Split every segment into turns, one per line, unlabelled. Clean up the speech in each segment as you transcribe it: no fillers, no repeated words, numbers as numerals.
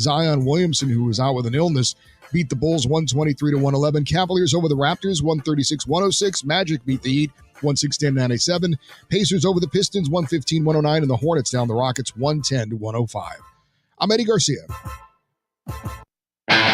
Zion Williamson, who was out with an illness, beat the Bulls 123-111. Cavaliers over the Raptors 136-106. Magic beat the Heat 116-97. Pacers over the Pistons 115-109. And the Hornets down the Rockets 110-105. I'm Eddie Garcia.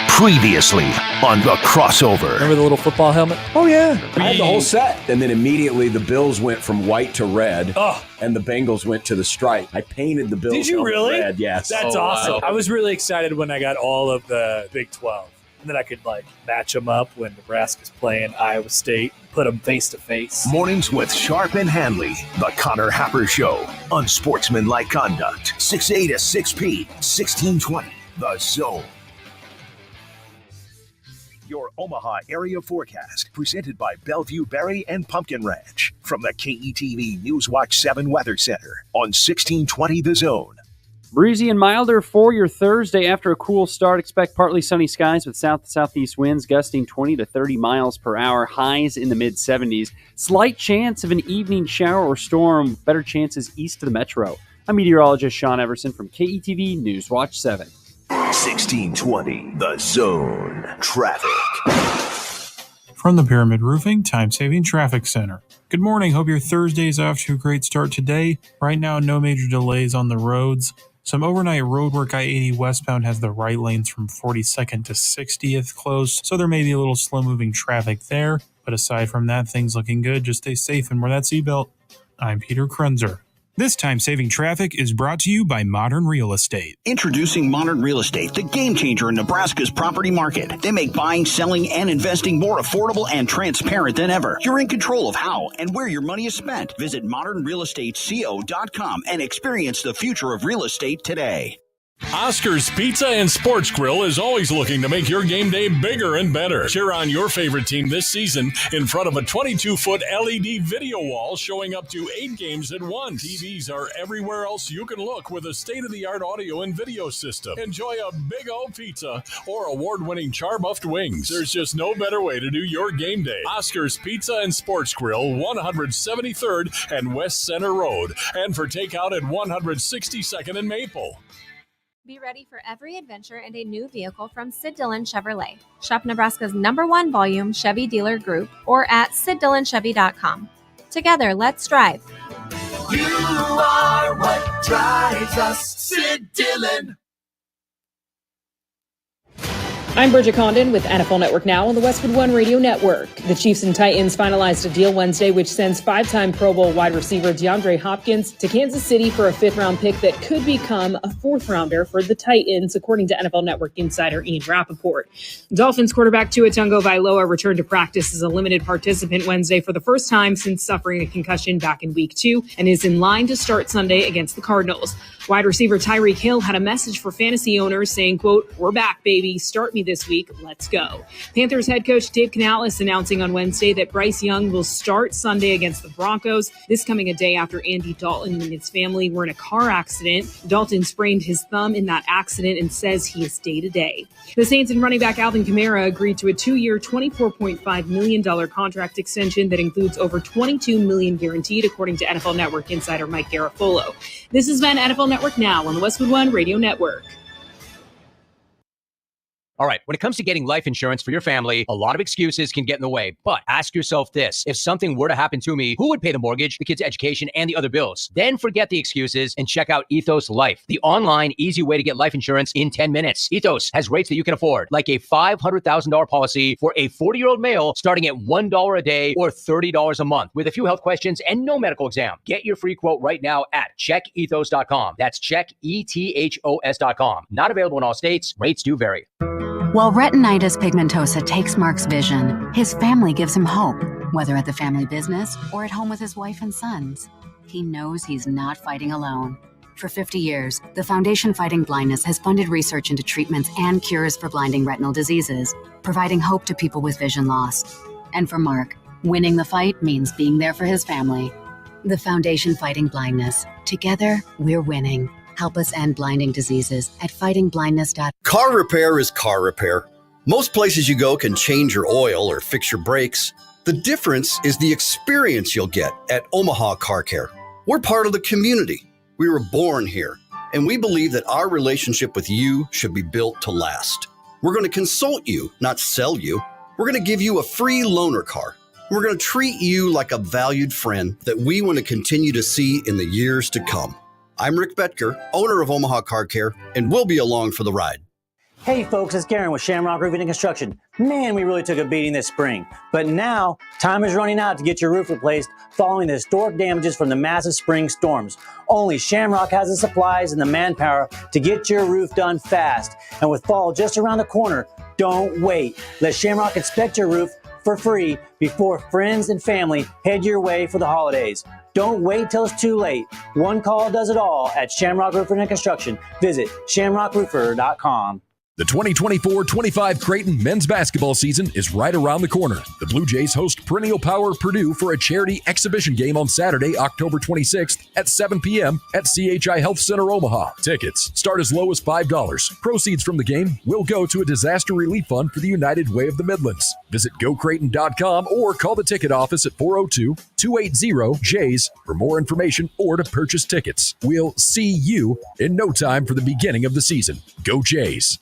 Previously on The Crossover.
Remember the little football helmet?
Oh, yeah. I had the whole set. And then immediately the Bills went from white to red, and the Bengals went to the stripe. I painted the Bills
Did you really?
red, yes.
That's awesome. Wow. I was really excited when I got all of the Big 12. And then I could, match them up when Nebraska's playing Iowa State, put them face-to-face.
Mornings with Sharp and Handley. The Connor Happer Show. Unsportsmanlike conduct. 6A to 6P. 1620. The Zone. Your Omaha area forecast, presented by Bellevue Berry and Pumpkin Ranch, from the KETV Newswatch 7 Weather Center on 1620 The Zone.
Breezy and milder for your Thursday after a cool start. Expect partly sunny skies with south to southeast winds gusting 20 to 30 miles per hour, highs in the mid-70s. Slight chance of an evening shower or storm, better chances east of the metro. I'm meteorologist Sean Everson from KETV Newswatch 7.
1620 The Zone. Traffic.
From the Pyramid Roofing Time-Saving Traffic Center. Good morning. Hope your Thursday is off to a great start today. Right now, no major delays on the roads. Some overnight road work. I-80 westbound has the right lanes from 42nd to 60th closed, so there may be a little slow-moving traffic there. But aside from that, things looking good. Just stay safe and wear that seatbelt. I'm Peter Krunzer. This time-saving traffic is brought to you by Modern Real Estate.
Introducing Modern Real Estate, the game changer in Nebraska's property market. They make buying, selling, and investing more affordable and transparent than ever. You're in control of how and where your money is spent. Visit modernrealestateco.com and experience the future of real estate today.
Oscar's Pizza and Sports Grill is always looking to make your game day bigger and better. Cheer on your favorite team this season in front of a 22-foot LED video wall showing up to 8 games at once. TVs are everywhere else you can look with a state-of-the-art audio and video system. Enjoy a big old pizza or award-winning char-buffed wings. There's just no better way to do your game day. Oscar's Pizza and Sports Grill, 173rd and West Center Road. And for takeout at 162nd and Maple.
Be ready for every adventure and a new vehicle from Sid Dillon Chevrolet. Shop Nebraska's #1 volume Chevy dealer group or at SidDillonChevy.com. Together, let's drive.
You are what drives us, Sid Dillon.
I'm Bridget Condon with NFL Network Now on the Westwood One Radio Network. The Chiefs and Titans finalized a deal Wednesday which sends 5-time Pro Bowl wide receiver DeAndre Hopkins to Kansas City for a 5th-round pick that could become a 4th-rounder for the Titans, according to NFL Network insider Ian Rappaport. Dolphins quarterback Tua Tagovailoa returned to practice as a limited participant Wednesday for the first time since suffering a concussion back in Week 2 and is in line to start Sunday against the Cardinals. Wide receiver Tyreek Hill had a message for fantasy owners saying, quote, "We're back, baby. Start me this week. Let's go." Panthers head coach Dave Canales announcing on Wednesday that Bryce Young will start Sunday against the Broncos. This coming a day after Andy Dalton and his family were in a car accident. Dalton sprained his thumb in that accident and says he is day-to-day. The Saints and running back Alvin Kamara agreed to a 2-year, $24.5 million contract extension that includes over $22 million guaranteed, according to NFL Network insider Mike Garafolo. This has been NFL Network Now on the Westwood One Radio Network.
All right, when it comes to getting life insurance for your family, a lot of excuses can get in the way. But ask yourself this: if something were to happen to me, who would pay the mortgage, the kids' education, and the other bills? Then forget the excuses and check out Ethos Life, the online, easy way to get life insurance in 10 minutes. Ethos has rates that you can afford, like a $500,000 policy for a 40-year-old male starting at $1 a day or $30 a month with a few health questions and no medical exam. Get your free quote right now at checkethos.com. That's checkethos.com. Not available in all states. Rates do vary.
While retinitis pigmentosa takes Mark's vision, his family gives him hope, whether at the family business or at home with his wife and sons. He knows he's not fighting alone. For 50 years, the Foundation Fighting Blindness has funded research into treatments and cures for blinding retinal diseases, providing hope to people with vision loss. And for Mark, winning the fight means being there for his family. The Foundation Fighting Blindness. Together, we're winning. Help us end blinding diseases at fightingblindness.org.
Car repair is car repair. Most places you go can change your oil or fix your brakes. The difference is the experience you'll get at Omaha Car Care. We're part of the community. We were born here, and we believe that our relationship with you should be built to last. We're going to consult you, not sell you. We're going to give you a free loaner car. We're going to treat you like a valued friend that we want to continue to see in the years to come. I'm Rick Betker, owner of Omaha Car Care, and we'll be along for the ride.
Hey folks, it's Garen with Shamrock Roofing and Construction. Man, we really took a beating this spring. But now, time is running out to get your roof replaced following the historic damages from the massive spring storms. Only Shamrock has the supplies and the manpower to get your roof done fast. And with fall just around the corner, don't wait. Let Shamrock inspect your roof for free before friends and family head your way for the holidays. Don't wait till it's too late. One call does it all at Shamrock Roofing and Construction. Visit shamrockroofer.com.
The 2024-25 Creighton men's basketball season is right around the corner. The Blue Jays host perennial power Purdue for a charity exhibition game on Saturday, October 26th at 7 p.m. at CHI Health Center, Omaha. Tickets start as low as $5. Proceeds from the game will go to a disaster relief fund for the United Way of the Midlands. Visit gocreighton.com or call the ticket office at 402-280-JAYS for more information or to purchase tickets. We'll see you in no time for the beginning of the season. Go Jays!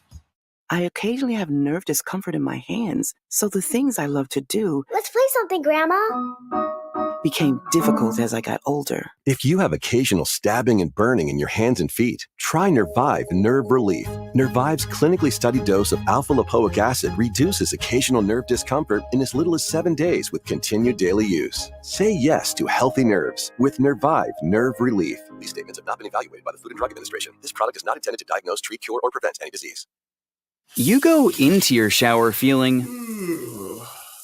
I occasionally have nerve discomfort in my hands, so the things I love to do,
let's play something, Grandma,
became difficult as I got older.
If you have occasional stabbing and burning in your hands and feet, try Nervive Nerve Relief. Nervive's clinically studied dose of alpha-lipoic acid reduces occasional nerve discomfort in as little as 7 days with continued daily use. Say yes to healthy nerves with Nervive Nerve Relief. These statements have not been evaluated by the Food and Drug Administration. This product is not intended to diagnose, treat, cure, or prevent any disease.
You go into your shower feeling,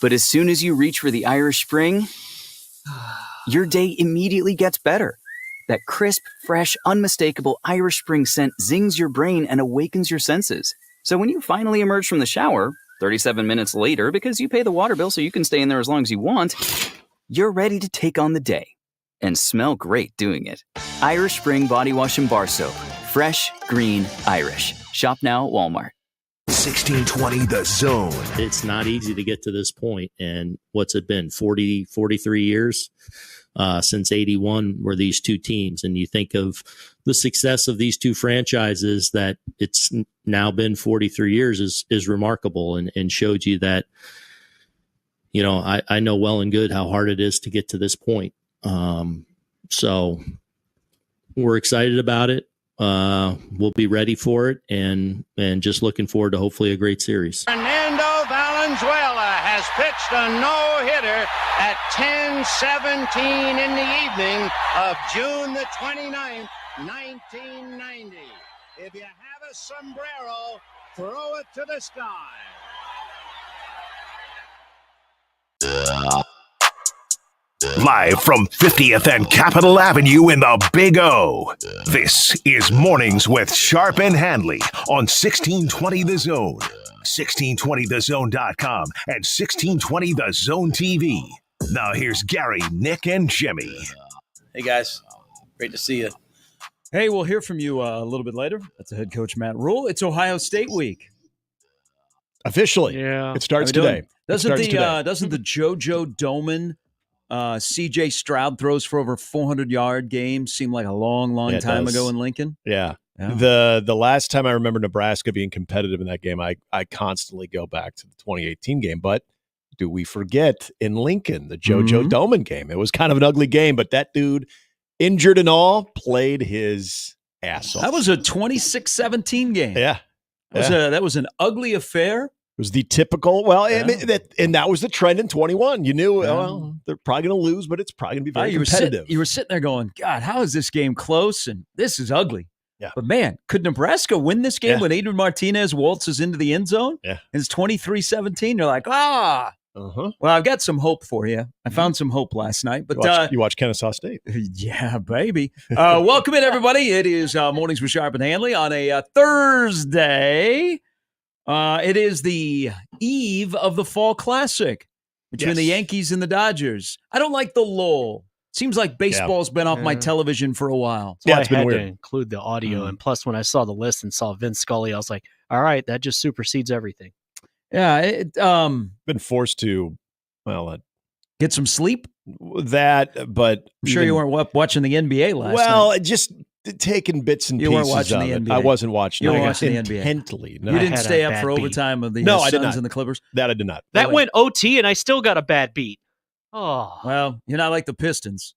but as soon as you reach for the Irish Spring, your day immediately gets better. That crisp, fresh, unmistakable Irish Spring scent zings your brain and awakens your senses. So when you finally emerge from the shower, 37 minutes later, because you pay the water bill so you can stay in there as long as you want, you're ready to take on the day and smell great doing it. Irish Spring Body Wash and Bar Soap. Fresh, green, Irish. Shop now at Walmart.
1620 The Zone.
It's not easy to get to this point. And what's it been, 43 years since 81 were these two teams. And you think of the success of these two franchises, that it's now been 43 years is remarkable, and showed you that, you know, I know well and good how hard it is to get to this point. So we're excited about it. We'll be ready for it, and just looking forward to hopefully a great series.
Fernando Valenzuela has pitched a no-hitter at 10:17 in the evening of June the 29th, 1990. If you have a sombrero, throw it to the sky.
Live from 50th and Capitol Avenue in the Big O. This is Mornings with Sharp and Handley on 1620 The Zone, 1620thezone.com, and 1620 The Zone TV. Now here's Gary, Nick, and Jimmy.
Hey guys, great to see you.
Hey, we'll hear from you a little bit later. That's the head coach, Matt Rule. It's Ohio State week.
Officially.
Yeah.
It starts today.
Doesn't the JoJo Doman CJ Stroud throws for over 400-yard games seem like a long time ago in Lincoln?
Yeah.
Yeah.
The last time I remember Nebraska being competitive in that game, I constantly go back to the 2018 game. But do we forget in Lincoln, the JoJo Doman game? It was kind of an ugly game, but that dude, injured and all, played his ass off.
That was a 26-17 game.
Yeah.
That was an ugly affair.
It was the typical, and that was the trend in 21. You knew, well, they're probably going to lose, but it's probably going to be very competitive.
You were sitting there going, God, how is this game close? And this is ugly.
Yeah.
But, man, could Nebraska win this game when Adrian Martinez waltzes into the end zone?
Yeah.
And it's 23-17. You're like, Well, I've got some hope for you. I found some hope last night. But
you watched Kennesaw State.
Yeah, baby. Welcome in, everybody. It is Mornings with Sharp and Handley on a Thursday. It is the eve of the Fall Classic between the Yankees and the Dodgers. I don't like the lull. Seems like baseball's been off my television for a while.
That's why I had to include the audio. And plus, when I saw the list and saw Vince Scully, I was like, all right, that just supersedes everything.
Yeah.
Been forced to,
get some sleep.
But
I'm sure you weren't watching the NBA last night.
Well, just taking bits and
You
pieces
weren't watching
of
the
it.
NBA.
I wasn't watching.
You were
it
watching the NBA.
intently. No.
You didn't
had
stay
a
up
bad
for
beat.
overtime of the
No, I did
Suns
not.
and the Clippers?
That I did not.
That went OT, and I still got a bad beat. Oh,
Well, you're not like the Pistons.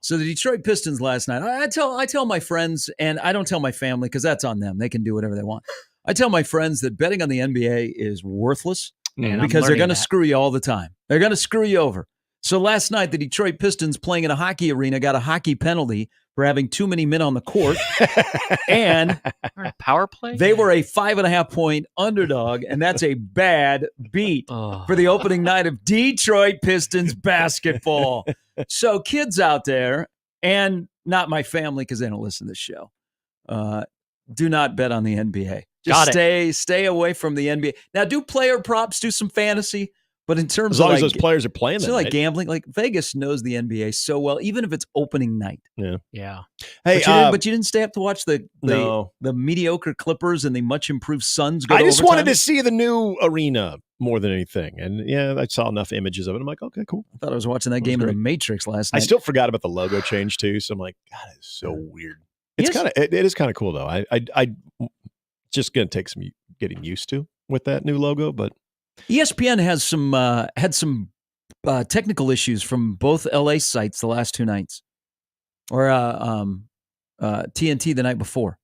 So the Detroit Pistons last night, I tell my friends, and I don't tell my family because that's on them. They can do whatever they want. I tell my friends that betting on the NBA is worthless
And I'm
because they're
learning
going to
that.
screw you all the time. They're going to screw you over. So last night, the Detroit Pistons playing in a hockey arena got a hockey penalty for having too many men on the court. And
power play?
they were a 5.5-point underdog, and that's a bad beat for the opening night of Detroit Pistons basketball. So kids out there, and not my family because they don't listen to this show, do not bet on the NBA. Just stay away from the NBA. Now, do player props, do some fantasy, but in terms
As long
of
as those players are playing,
so
that
like
night.
gambling, like Vegas knows the NBA so well, even if it's opening night.
Yeah.
Yeah.
Hey,
but you didn't stay up to watch the mediocre Clippers and the much improved Suns go
I
to
just
overtime?
wanted to see the new arena more than anything. And yeah, I saw enough images of it. I'm like, okay, cool.
I thought I was watching that game of The Matrix last
I
night.
still forgot about the logo change too. So I'm like, God, it's so weird. It's it is kind of cool though. I just gonna take some getting used to with that new logo, but
ESPN has some had some technical issues from both LA sites the last two nights, or TNT the night before.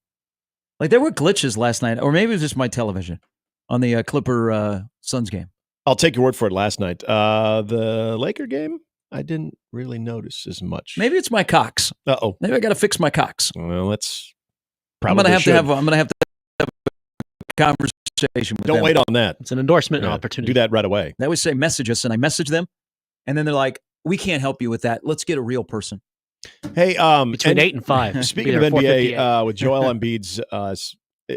Like there were glitches last night, or maybe it was just my television on the Clipper Suns game.
I'll take your word for it. Last night, the Laker game, I didn't really notice as much.
Maybe it's my Cox.
Uh-oh.
Maybe I got to fix my Cox.
Well, that's
I'm
probably
gonna have to have a conversation with them.
Don't wait on that.
It's an endorsement
Yeah,
opportunity.
Do that right away.
They always say message us, and I message them, and then they're like, "We can't help you with that. Let's get a real person."
Hey,
Between 8 and 5.
Speaking
Be
of
there
NBA,
4:58.
with Joel Embiid's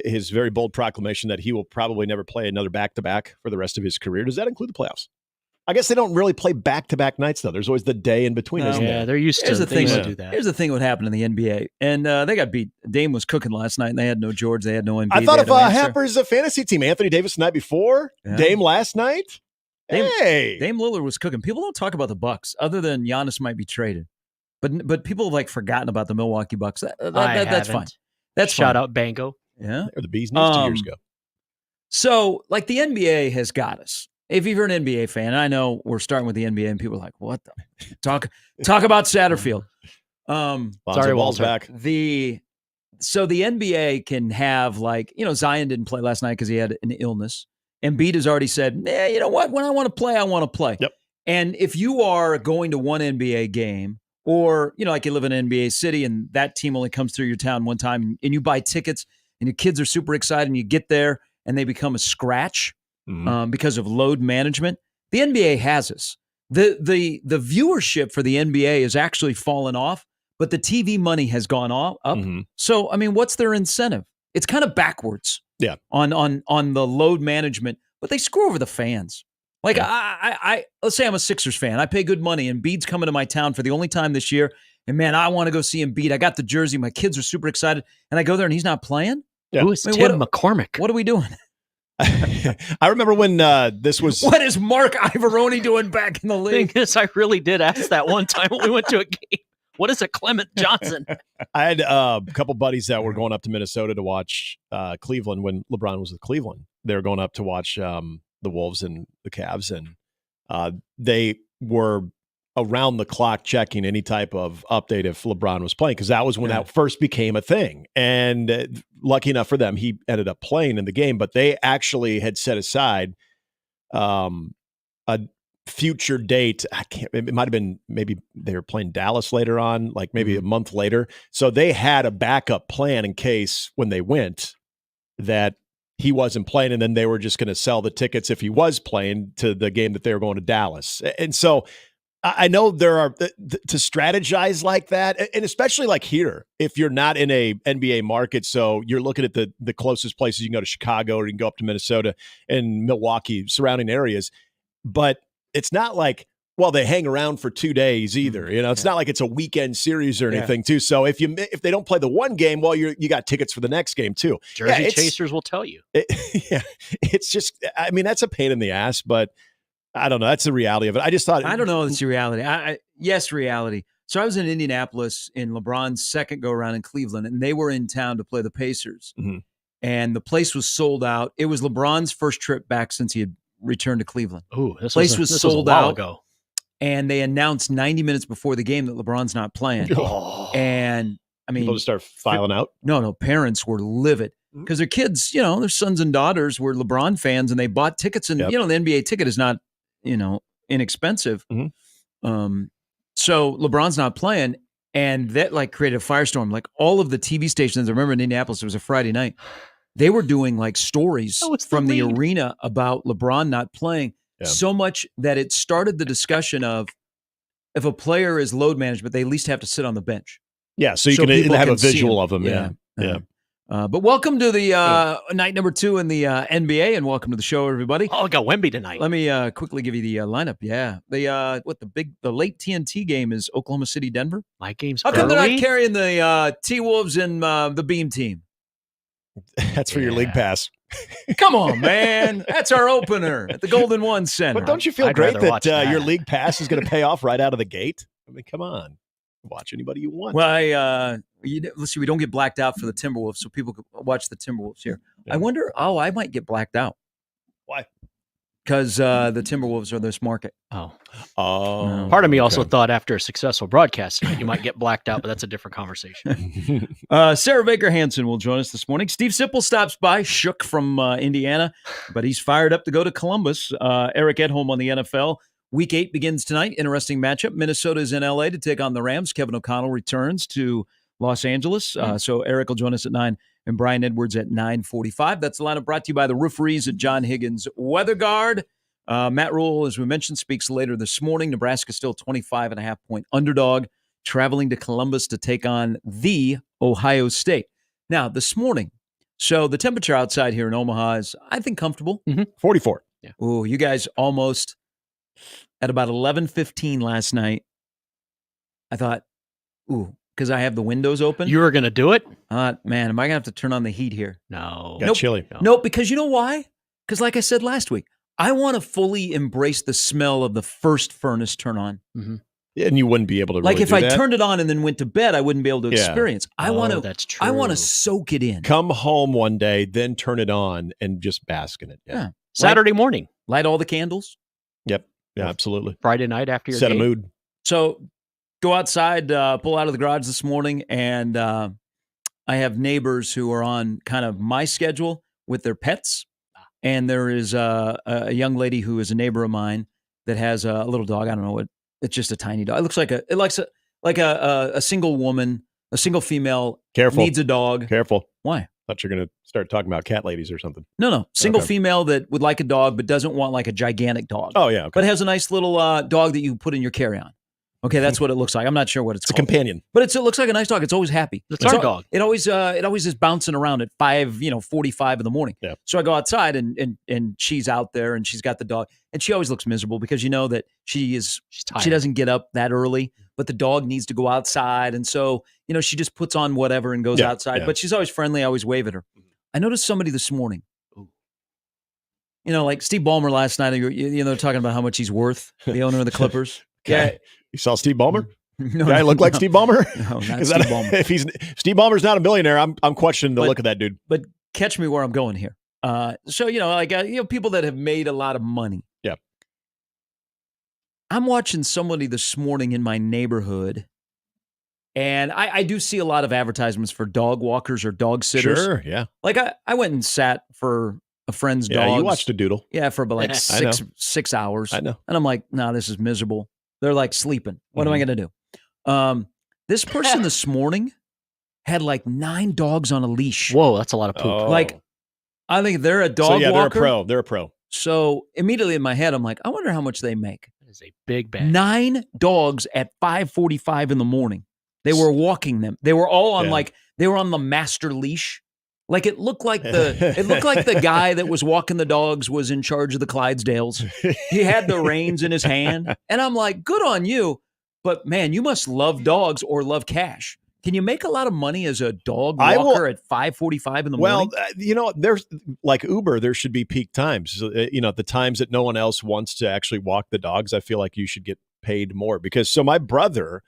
his very bold proclamation that he will probably never play another back-to-back for the rest of his career, does that include the playoffs? I guess they don't really play back-to-back nights, though. There's always the day in between, isn't there?
they're used
Here's
to
the thing.
do that.
Here's the thing: what happened in the NBA, and they got beat. Dame was cooking last night, and they had no George. They had no Embiid.
I thought
they
of
had no answer.
Happer's fantasy team. Anthony Davis the night before,
Yeah.
Dame last night. Hey,
Dame Lillard was cooking. People don't talk about the Bucks, other than Giannis might be traded. But people have like forgotten about the Milwaukee Bucks. That's fine.
haven't.
That's
Shout
fine.
out Bango.
Yeah,
or the Bees Knees 2 years ago.
So, like, the NBA has got us. If you're an NBA fan, and I know we're starting with the NBA, and people are like, "What the talk about Satterfield?"
Sorry, Ball's back.
So the NBA can have, like, Zion didn't play last night because he had an illness. Embiid has already said, you know what? When I want to play, I want to play.
Yep.
And if you are going to one NBA game, or like you live in an NBA city and that team only comes through your town one time, and you buy tickets, and your kids are super excited, and you get there and they become a scratch because of load management, the NBA has us. The viewership for the NBA has actually fallen off, but the TV money has gone up. So, I mean, what's their incentive? It's kind of backwards.
Yeah.
On the load management, but they screw over the fans. Like, I let's say I'm a Sixers fan. I pay good money, and Embiid's coming to my town for the only time this year. And man, I want to go see Embiid. I got the jersey. My kids are super excited, and I go there, and he's not playing.
Yeah.
Who is Tim McCormick?
What are we doing?
I remember when this was.
What is Mark Ivoroni doing back in the league?
Thing is, I really did ask that one time when we went to a game. What is a Clement Johnson?
I had a couple buddies that were going up to Minnesota to watch Cleveland when LeBron was with Cleveland. They were going up to watch the Wolves and the Cavs, and they were around the clock checking any type of update if LeBron was playing, because that was when that first became a thing. And lucky enough for them, he ended up playing in the game, but they actually had set aside a future date. It might have been, maybe they were playing Dallas later on, like maybe a month later. So they had a backup plan in case when they went that he wasn't playing, and then they were just going to sell the tickets if he was playing to the game that they were going to Dallas. And so I know there are to strategize like that, and especially like here, if you're not in a NBA market, so you're looking at the closest places. You can go to Chicago, or you can go up to Minnesota and Milwaukee, surrounding areas. But it's not like, well, they hang around for 2 days either. It's not like it's a weekend series or anything too. So if they don't play the one game, well, you got tickets for the next game too.
Jersey chasers will tell you.
It's just, I mean, that's a pain in the ass, but I don't know. That's the reality of it. I just thought,
I don't know. It's your reality. Yes, reality. So I was in Indianapolis in LeBron's second go-around in Cleveland, and they were in town to play the Pacers.
Mm-hmm.
And the place was sold out. It was LeBron's first trip back since he had returned to Cleveland.
Ooh, this
place was sold
a while
out
ago.
And they announced 90 minutes before the game that LeBron's not playing.
Oh.
And I mean,
People just start filing out.
No, parents were livid because their kids, their sons and daughters were LeBron fans, and they bought tickets. And the NBA ticket is not, inexpensive.
Mm-hmm.
So LeBron's not playing, and that created a firestorm. Like all of the TV stations, I remember in Indianapolis, it was a Friday night. They were doing stories from the arena about LeBron not playing, so much that it started the discussion of if a player is load management, they at least have to sit on the bench.
Yeah, so you can
people
have a
see
visual of him. Yeah.
But welcome to the night number 2 in the NBA, and welcome to the show, everybody.
Oh, I got Wemby tonight.
Let me quickly give you the lineup. Yeah, the late TNT game is Oklahoma City, Denver.
My game's
How come they're not carrying the T-Wolves and the Beam team?
That's for your league pass.
Come on, man. That's our opener at the Golden One Center.
But don't you feel great that your league pass is going to pay off right out of the gate? I mean, come on. Watch anybody you want.
Well, let's see, we don't get blacked out for the Timberwolves, so people can watch the Timberwolves here.
Yeah.
I wonder, I might get blacked out.
Why?
Because the Timberwolves are this market.
Oh.
Part
of me also thought after a successful broadcast you might get blacked out, but that's a different conversation.
Sarah Baker Hansen will join us this morning. Steve Sipple stops by, shook from Indiana, but he's fired up to go to Columbus. Eric Edholm on the NFL. Week 8 begins tonight. Interesting matchup. Minnesota is in L.A. to take on the Rams. Kevin O'Connell returns to Los Angeles. So Eric will join us at 9 and Brian Edwards at 9:45. That's the lineup brought to you by the Rooferys at John Higgins Weather Guard. Matt Rule, as we mentioned, speaks later this morning. Nebraska still 25.5-point underdog, traveling to Columbus to take on the Ohio State. Now, this morning, so the temperature outside here in Omaha is, I think, comfortable.
44.
Yeah. Ooh, you guys almost at about 11:15 last night. I thought, because I have the windows open.
You were going to do it?
Man, am I going to have to turn on the heat here?
No.
Got chilly.
Nope, because you know why? Because like I said last week, I want to fully embrace the smell of the first furnace turn on.
Mm-hmm.
And you wouldn't be able to really
if
do
I
that.
turned it on and then went to bed, I wouldn't be able to experience. I want to.
That's true.
I want to soak it in.
Come home one day, then turn it on and just bask in it.
Yeah.
Saturday morning.
Light all the candles.
Yep. Yeah, absolutely.
Friday night after your
Set
game.
a mood.
So go outside, pull out of the garage this morning, and I have neighbors who are on kind of my schedule with their pets. And there is a young lady who is a neighbor of mine that has a little dog. I don't know what. It's just a tiny dog. It looks like a single woman, a single female.
Careful.
Needs a dog.
Careful.
Why?
Thought you're going to start talking about cat ladies or something.
No. Single
Okay.
female that would like a dog but doesn't want like a gigantic dog.
Oh, yeah. Okay.
But has a nice little dog that you put in your carry-on. Okay, that's what it looks like. I'm not sure what it's
It's a
called.
companion.
But it looks like a nice dog. It's always happy.
It's our dog.
It always is bouncing around at 5:45 in the morning.
Yeah.
So I go outside and she's out there and she's got the dog and she always looks miserable because you know that she's
tired.
she doesn't get up that early, but the dog needs to go outside and so she just puts on whatever and goes
Yeah,
outside.
yeah.
But she's always friendly. I always wave at her. I noticed somebody this morning. Like Steve Ballmer last night. They're talking about how much he's worth. The owner of the Clippers.
Okay. You saw Steve Ballmer?
No,
Guy look like Steve Ballmer?
No, not
'Cause
Steve Ballmer.
If Steve Ballmer's not a millionaire, I'm questioning the look of that dude.
But catch me where I'm going here. So people that have made a lot of money.
Yeah.
I'm watching somebody this morning in my neighborhood, and I do see a lot of advertisements for dog walkers or dog sitters.
Sure, yeah.
Like I went and sat for a friend's dog.
Yeah, you watched a doodle.
Yeah, for about like
I know.
6 hours.
I know.
And I'm like, no, this is miserable. They're like sleeping. What am I going to do? This person this morning had like 9 dogs on a leash.
Whoa, that's a lot of poop.
Oh.
Like, I think they're a dog
So, yeah,
walker.
They're a pro.
So immediately in my head, I'm like, I wonder how much they make.
That is a big bag.
9 dogs at 5:45 in the morning. They were walking them. They were all on they were on the master leash. Like it looked like the guy that was walking the dogs was in charge of the Clydesdales. He had the reins in his hand. And I'm like, good on you. But man, you must love dogs or love cash. Can you make a lot of money as a dog walker at 5:45 in the morning?
Well, there's like Uber, there should be peak times. The times that no one else wants to actually walk the dogs, I feel like you should get paid more. Because so my brother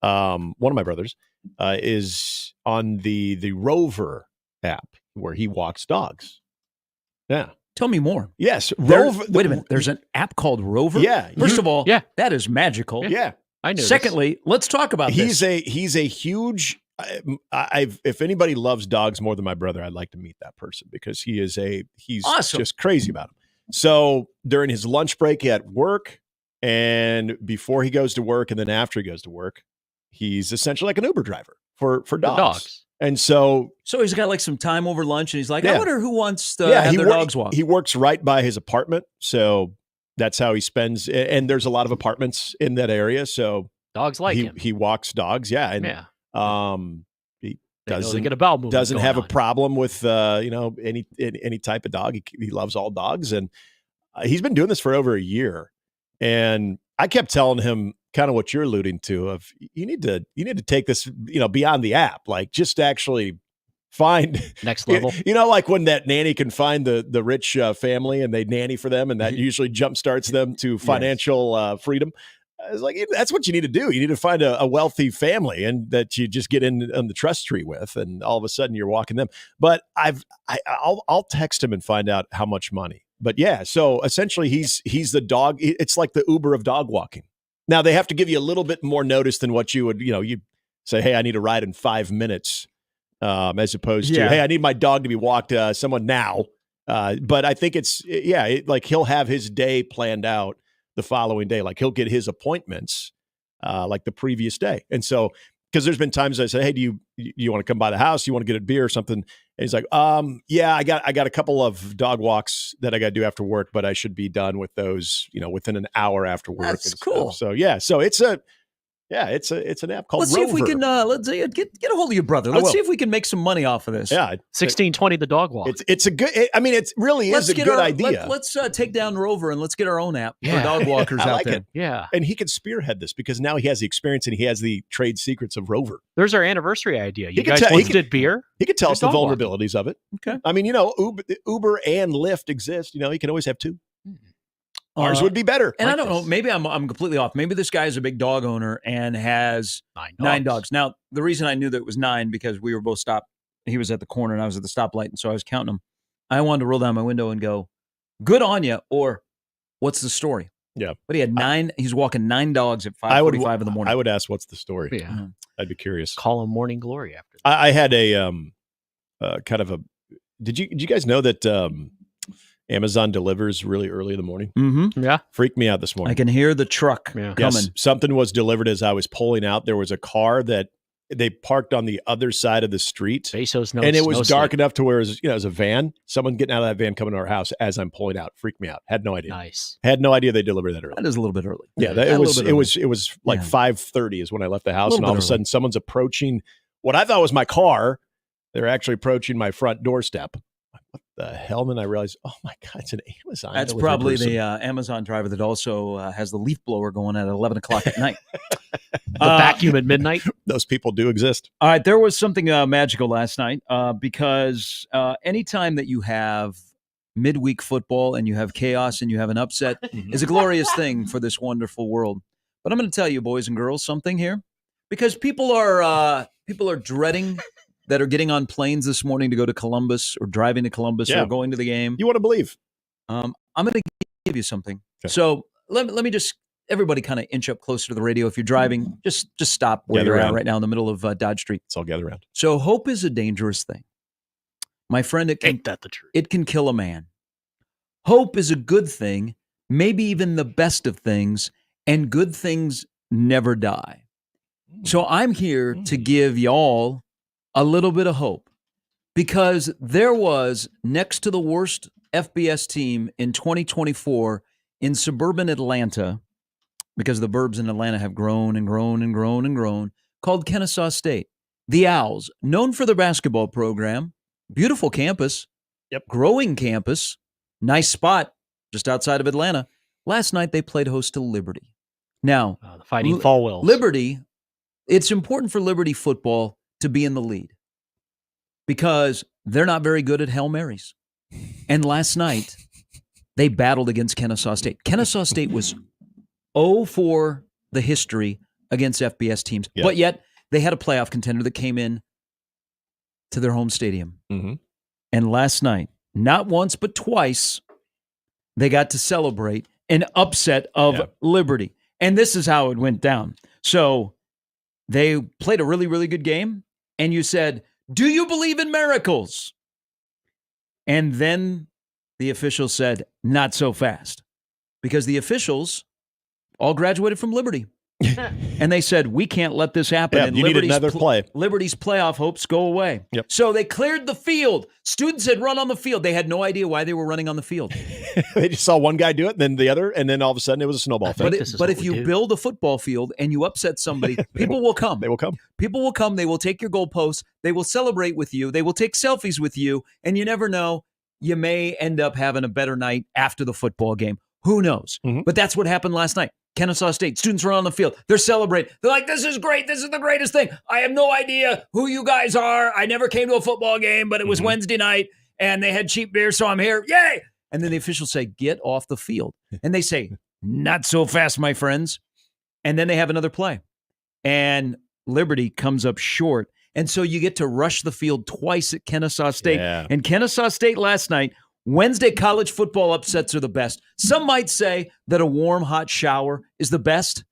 one of my brothers, is on the Rover app where he walks dogs. Yeah.
Tell me more.
Yes.
Rover. Wait a minute. There's an app called Rover?
Yeah.
First of all, that is magical.
Yeah.
I know.
Secondly, let's talk about
he's
this.
He's a huge. If anybody loves dogs more than my brother, I'd like to meet that person because he's
awesome.
Just crazy about them. So during his lunch break at work, and before he goes to work, and then after he goes to work, he's essentially like an Uber driver for dogs. And so
he's got like some time over lunch, and he's like,
Yeah.
I wonder who wants to have their dogs walk.
He works right by his apartment, so that's how he spends. And there's a lot of apartments in that area, so
dogs like him.
He walks dogs, yeah, and he doesn't
get a bowel movement
doesn't
going
have
on.
a problem with any type of dog. He loves all dogs, and he's been doing this for over a year. And I kept telling him kind of what you're alluding to of you need to take this beyond the app, like just actually find
next level.
Like when that nanny can find the rich family and they nanny for them, and that usually jumpstarts them to financial freedom. I was like, that's what you need to do. You need to find a wealthy family and that you just get in on the trust tree with, and all of a sudden you're walking them. But I'll text him and find out how much money. But yeah, so essentially he's the dog. It's like the Uber of dog walking. Now they have to give you a little bit more notice than what you would, you say, hey, I need a ride in 5 minutes, as opposed to, hey, I need my dog to be walked someone now. But I think like he'll have his day planned out the following day. Like he'll get his appointments like the previous day. And so, because there's been times I say, hey, do you want to come by the house? You want to get a beer or something? And he's like, yeah, I got a couple of dog walks that I got to do after work, but I should be done with those, within an hour after work.
That's cool.
So so it's an app called
Let's see if we
Rover.
can get a hold of your brother. Let's see if we can make some money off of this.
Yeah,
1620 the dog walk.
It's a good. It really is a good idea.
Let's take down Rover and let's get our own app for dog walkers
I
out
like
there.
it.
Yeah,
and he could spearhead this because now he has the experience and he has the trade secrets of Rover.
There's our anniversary idea. You
He could
guys
tell- he
once
could-
did beer.
He could tell us the
Dog walk.
vulnerabilities of it.
Okay.
I mean, Uber and Lyft exist. You can always have two. Ours would be better.
And I don't know. Maybe I'm completely off. Maybe this guy is a big dog owner and has 9 dogs. Now, the reason I knew that it was 9 because we were both stopped. He was at the corner and I was at the stoplight, and so I was counting them. I wanted to roll down my window and go, "Good on you," or "What's the story?"
Yeah.
But he had 9. He's walking 9 dogs at 5:45 in the morning.
I would ask, "What's the story?"
Yeah.
I'd be curious.
Call him Morning Glory after.
I had a kind of a. Did you guys know that Amazon delivers really early in the morning?
Mm-hmm.
Yeah.
Freaked me out this morning.
I can hear the truck coming.
Yes, something was delivered as I was pulling out. There was a car that they parked on the other side of the street.
Bezos knows,
and it was
no
dark
sleep.
enough to where it was a van. Someone getting out of that van coming to our house as I'm pulling out. Freaked me out. Had no idea.
Nice.
Had no idea they delivered that early.
That is a little bit early.
Yeah, it was like 5:30 is when I left the house, and all of a sudden someone's approaching what I thought was my car. They're actually approaching my front doorstep. What the hell? And then I realized, oh my God, it's an Amazon.
That's
delivery
probably
person.
the Amazon driver that also has the leaf blower going at 11 o'clock at night.
The vacuum at midnight.
Those people do exist.
All right, there was something magical last night because anytime that you have midweek football and you have chaos and you have an upset is a glorious thing for this wonderful world. But I'm going to tell you, boys and girls, something here because people are dreading that are getting on planes this morning to go to Columbus or driving to Columbus or going to the game.
You want to believe?
I'm going to give you something. Okay. So let me just everybody kind of inch up closer to the radio. If you're driving, just stop where you're at right now in the middle of Dodge Street.
Let's all gather around.
So hope is a dangerous thing. My friend,
Ain't that the truth?
It can kill a man. Hope is a good thing, maybe even the best of things, and good things never die. So I'm here to give y'all a little bit of hope because there was next to the worst FBS team in 2024 in suburban Atlanta, because the burbs in Atlanta have grown and grown and grown and grown, called Kennesaw State. The Owls, known for their basketball program, beautiful campus, growing campus, nice spot just outside of Atlanta. Last night they played host to Liberty. Now,
the Fighting Falwells.
Liberty, it's important for Liberty football to be in the lead because they're not very good at Hail Marys. And last night, they battled against Kennesaw State. Kennesaw State was 0 for the history against FBS teams.
Yep.
But yet they had a playoff contender that came in to their home stadium.
Mm-hmm.
And last night, not once but twice, they got to celebrate an upset of Liberty. And this is how it went down. So they played a really, really good game. And you said, do you believe in miracles? And then the officials said, not so fast. Because the officials all graduated from Liberty. And they said, we can't let this happen.
Yeah,
and
you need another play.
Liberty's playoff hopes go away.
Yep.
So they cleared the field. Students had run on the field. They had no idea why they were running on the field.
They just saw one guy do it, and then the other, and then all of a sudden it was a snowball thing.
But if you build a football field and you upset somebody, people will come.
They will come.
People will come. They will take your goalposts. They will celebrate with you. They will take selfies with you. And you never know. You may end up having a better night after the football game. Who knows?
Mm-hmm.
But that's what happened last night. Kennesaw State, students were on the field. They're celebrating. They're like, this is great. This is the greatest thing. I have no idea who you guys are. I never came to a football game, but it was Wednesday night, and they had cheap beer, so I'm here. Yay! And then the officials say, get off the field. And they say, not so fast, my friends. And then they have another play. And Liberty comes up short. And so you get to rush the field twice at Kennesaw State.
Yeah.
And Kennesaw State last night, Wednesday college football upsets are the best. Some might say that a warm, hot shower is the best,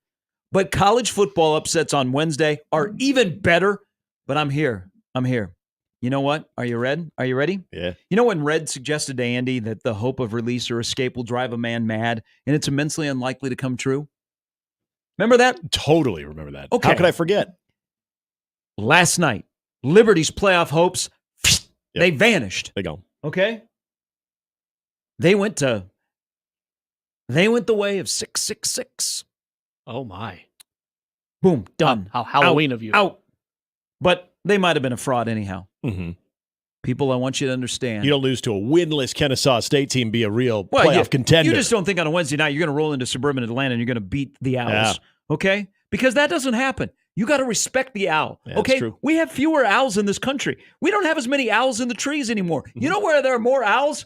but college football upsets on Wednesday are even better. But I'm here. I'm here. You know what? Are you ready? Are you ready?
Yeah.
You know when Red suggested to Andy that the hope of release or escape will drive a man mad, and it's immensely unlikely to come true? Remember that?
Totally remember that.
Okay.
How could I forget?
Last night, Liberty's playoff hopes, they vanished.
They go.
Okay? They went the way of 666.
Oh, my.
Boom, done.
How Halloween
Out,
of you.
Out. But they might have been a fraud anyhow.
Mm-hmm.
People, I want you to understand.
You don't lose to a winless Kennesaw State team, be a real playoff contender.
You just don't think on a Wednesday night you're going to roll into suburban Atlanta and you're going to beat the Owls.
Yeah.
Okay? Because that doesn't happen. You got to respect the owl.
Yeah,
okay?
that's true.
We have fewer owls in this country. We don't have as many owls in the trees anymore. You know where there are more owls?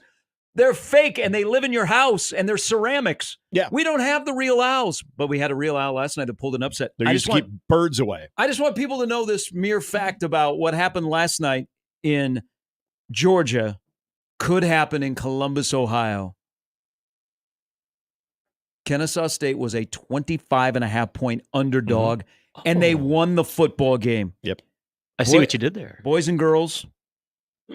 They're fake and they live in your house and they're ceramics.
Yeah.
We don't have the real owls, but we had a real owl last night that pulled an upset.
They're used to keep birds away.
I just want people to know this mere fact about what happened last night in Georgia could happen in Columbus, Ohio. Kennesaw State was a 25.5-point underdog, and they won the football game.
Yep.
I see what you did there.
Boys and girls,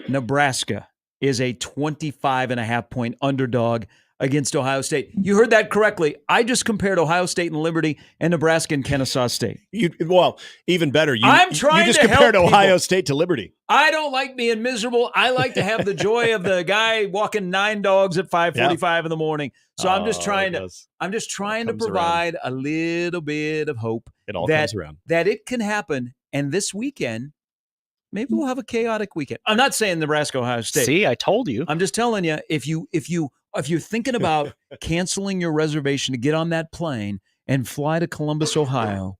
Nebraska is a 25.5-point underdog against Ohio State. You heard that correctly. I just compared Ohio State and Liberty and Nebraska and Kennesaw State.
Well, even better.
I'm trying
You just
to
compared
help
Ohio
people.
State to Liberty.
I don't like being miserable. I like to have the joy of the guy walking 9 dogs at 5:45 in the morning. So I'm just trying to provide a little bit of hope.
It all comes around.
That it can happen. And this weekend, maybe we'll have a chaotic weekend. I'm not saying Nebraska, Ohio State.
See, I told you.
I'm just telling you, if you're thinking about canceling your reservation to get on that plane and fly to Columbus, Ohio,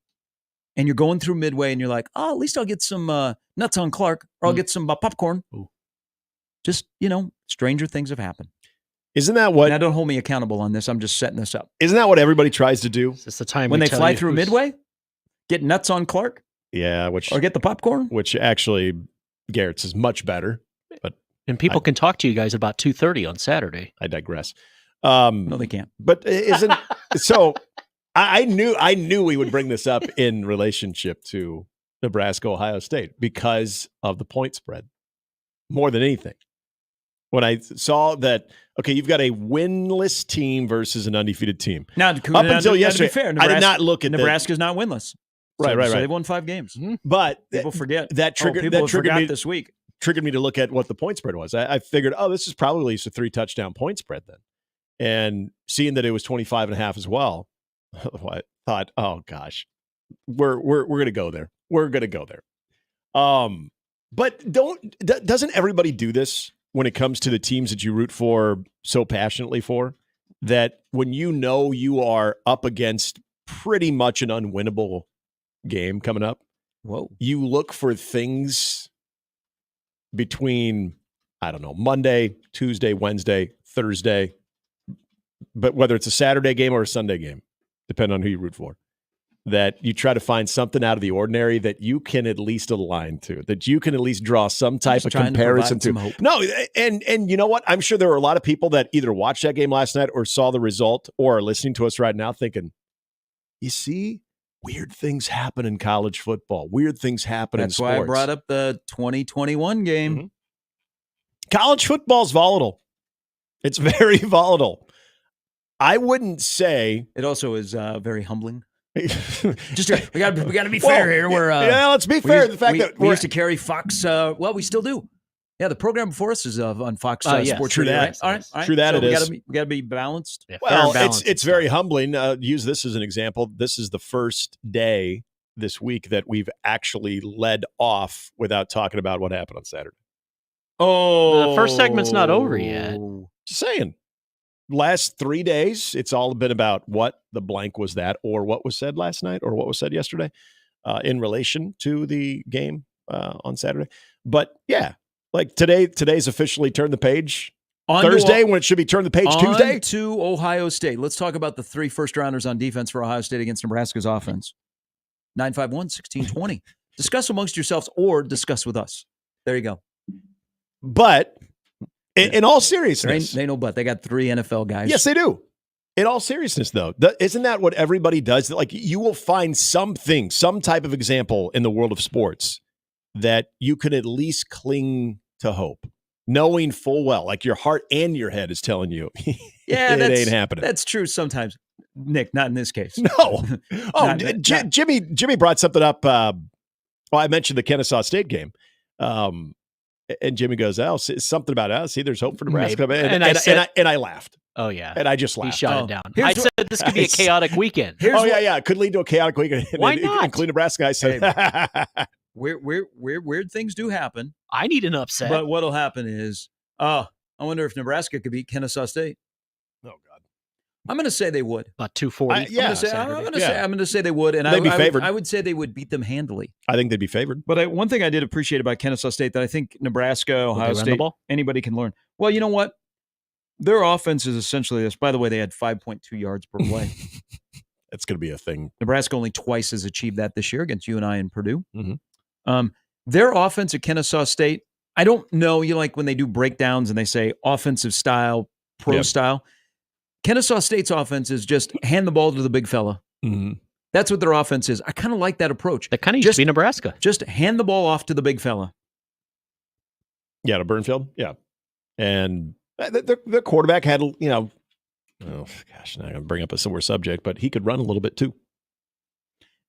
and you're going through Midway and you're like, oh, at least I'll get some nuts on Clark, or I'll get some popcorn. Just, stranger things have happened.
Isn't that what?
Now, don't hold me accountable on this. I'm just setting this up.
Isn't that what everybody tries to do?
It's the time
When
we
they
tell
fly
you
through
who's-
Midway, get nuts on Clark,
Yeah,
or get the popcorn.
which actually Garrett's is much better. But
And people can talk to you guys about 2:30 on Saturday.
I digress.
No, they can't.
But isn't so? I knew we would bring this up in relationship to Nebraska, Ohio State because of the point spread more than anything. When I saw that, okay, you've got a winless team versus an undefeated team.
Now,
up until yesterday,
to be fair,
I did not look at
Nebraska's not winless.
Right.
So they've won 5 games.
But
People forget.
that triggered
people
that triggered
forgot
me
this week.
Triggered me to look at what the point spread was. I figured, this is probably a 3-touchdown point spread then. And seeing that it was 25.5 as well, I thought, oh gosh, we're gonna go there. We're gonna go there. But doesn't everybody do this when it comes to the teams that you root for so passionately for? That when you are up against pretty much an unwinnable game coming up, you look for things between, I don't know, Monday, Tuesday, Wednesday, Thursday, but whether it's a Saturday game or a Sunday game, depending on who you root for, that you try to find something out of the ordinary that you can at least align to, that you can at least draw some type of comparison to. No, and you know what? I'm sure there were a lot of people that either watched that game last night or saw the result or are listening to us right now thinking, you see, weird things happen in college football. Weird things happen in sports.
That's why I brought up the 2021 game.
Mm-hmm. College football's volatile. It's very volatile. I wouldn't say
it also is very humbling. Just we got to be fair here.
Let's be fair. The fact that
we used to carry Fox. Well, we still do. Yeah, the program before us is on Fox Sports.
True
Radio,
that.
right? All right.
True that.
So
it is.
We got to be balanced.
Yeah, well, it's very humbling. Use this as an example. This is the first day this week that we've actually led off without talking about what happened on Saturday.
Oh, the first segment's not over yet.
Just saying. Last 3 days, it's all been about what the blank was that, or what was said last night, or what was said yesterday in relation to the game on Saturday. But yeah, like today's officially turned the page. Thursday, when it should be turned the page Tuesday.
To Ohio State. Let's talk about the 3 first-rounders on defense for Ohio State against Nebraska's offense. 951-1620. Discuss amongst yourselves or discuss with us. There you go.
But in all seriousness.
They know but. They got 3 NFL guys.
Yes, they do. In all seriousness, though, isn't that what everybody does? Like, you will find something, some type of example in the world of sports that you can at least cling to hope, knowing full well, like your heart and your head is telling you, it ain't happening.
That's true sometimes. Nick, not in this case.
No. Jimmy brought something up. I mentioned the Kennesaw State game. And Jimmy goes, something about, see, there's hope for Nebraska. And I laughed.
Oh, yeah.
And I just laughed.
He shot it down. I said this could be a chaotic weekend.
It could lead to a chaotic weekend.
Why not?
Including Nebraska. I said,
weird things do happen.
I need an upset.
But what'll happen is, I wonder if Nebraska could beat Kennesaw State.
Oh, God.
I'm going to say they would.
About 240.
I'm going to say they would. And
they'd be favored.
I would say they would beat them handily.
I think they'd be favored.
But one thing I did appreciate about Kennesaw State that I think Nebraska, Ohio State, anybody can learn. Well, you know what? Their offense is essentially this. By the way, they had 5.2 yards per play.
That's going to be a thing.
Nebraska only twice has achieved that this year against UNI and Purdue.
Mm-hmm.
Their offense at Kennesaw State, I don't know, like when they do breakdowns and they say offensive style, pro style. Kennesaw State's offense is just hand the ball to the big fella.
Mm-hmm.
That's what their offense is. I kind of like that approach.
That kind of used to be Nebraska.
Just hand the ball off to the big fella.
Yeah, to Burnfield. Yeah. And the quarterback had, now I'm going to bring up a similar subject, but he could run a little bit too.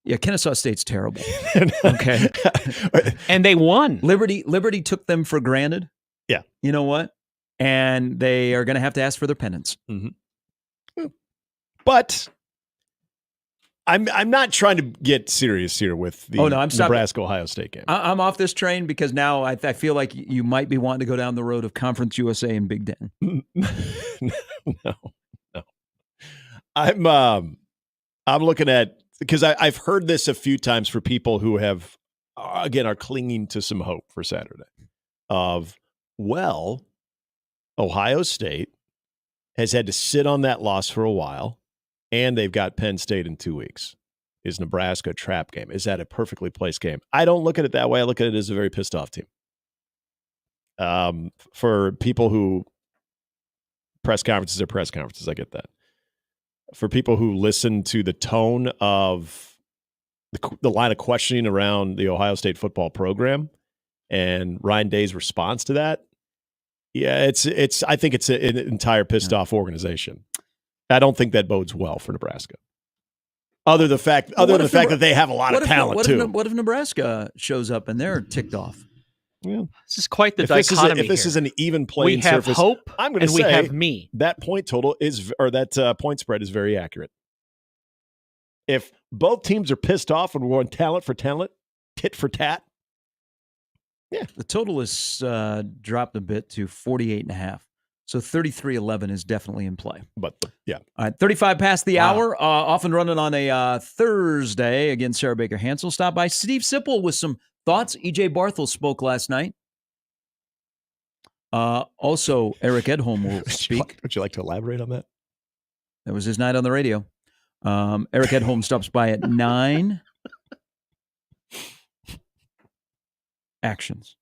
Yeah, Kennesaw State's terrible. Okay.
And they won.
Liberty took them for granted.
Yeah.
You know what? And they are going to have to ask for their penance.
Mm-hmm. But I'm not trying to get serious here with the Nebraska-Ohio State game.
I'm off this train because now I feel like you might be wanting to go down the road of Conference USA and Big Ten.
No. I'm looking at, because I've heard this a few times for people who have, again, are clinging to some hope for Saturday of, Ohio State has had to sit on that loss for a while, and they've got Penn State in 2 weeks. Is Nebraska a trap game? Is that a perfectly placed game? I don't look at it that way. I look at it as a very pissed off team. For people who press conferences are press conferences, I get that. For people who listen to the tone of the line of questioning around the Ohio State football program and Ryan Day's response to that, yeah, it's. I think it's an entire pissed off organization. I don't think that bodes well for Nebraska. Other than the fact that they have a lot of talent too.
What if Nebraska shows up and they're ticked off?
Yeah.
This is quite the dichotomy.
If this is an even playing surface,
we have hope,
I'm going to say
we have me.
That point total that point spread is very accurate. If both teams are pissed off and we're going talent for talent, tit for tat, yeah,
the total is dropped a bit to 48.5. So 33-11 is definitely in play.
But yeah,
all right, 35 past the hour. Off and running on a Thursday against Sarah Baker Hansel. Stop by Steve Sipple with some thoughts. EJ Barthel spoke last night. Also, Eric Edholm will speak.
Would you like to elaborate on that?
That was his night on the radio. Eric Edholm stops by at 9. Actions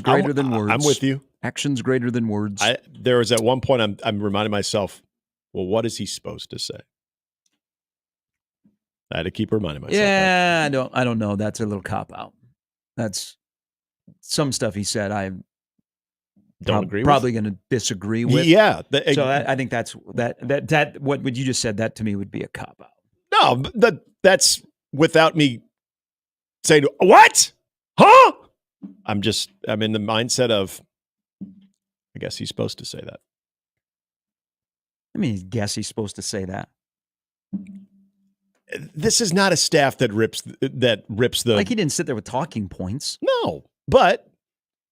greater than words.
I'm with you.
Actions greater than words.
There was at one point I'm reminding myself, well, what is he supposed to say? I had to keep reminding myself.
Yeah, I don't know. That's a little cop out. That's some stuff he said. I
don't agree with.
Probably going to disagree with.
Yeah.
So I think that's that. What you just said, that to me would be a cop out.
No, that's without me saying what, huh? I'm in the mindset of, I guess he's supposed to say that.
I mean, I guess he's supposed to say that.
This is not a staff that rips the.
Like, he didn't sit there with talking points.
No, but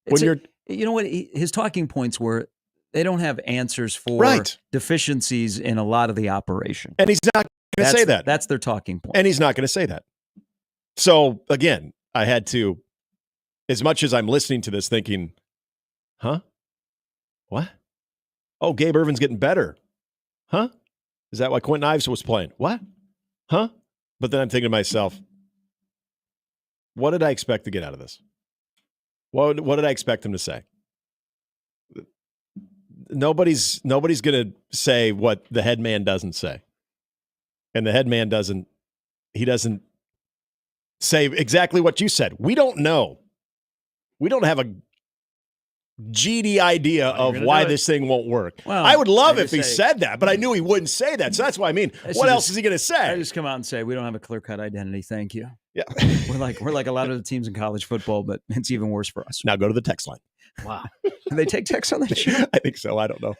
you
know what, his talking points were, they don't have answers for deficiencies in a lot of the operation,
and he's not going to say that.
That's their talking point,
and he's not going to say that. So again, I had to, as much as I'm listening to this, thinking, huh, what? Oh, Gabe Irvin's getting better, huh? Is that why Quentin Ives was playing? What? Huh? But then I'm thinking to myself, what did I expect to get out of this? What did I expect him to say? Nobody's going to say what the head man doesn't say. And the head man doesn't say exactly what you said. We don't know. We don't have a GD idea of why this thing won't work.
Well,
I would love if he said that, but I knew he wouldn't say that. So that's what I mean. What else is he going to say?
I just come out and say, we don't have a clear-cut identity. Thank you.
Yeah.
We're like a lot of the teams in college football, but it's even worse for us.
Now go to the text line.
Wow. Do they take text on that show?
I think so. I don't know.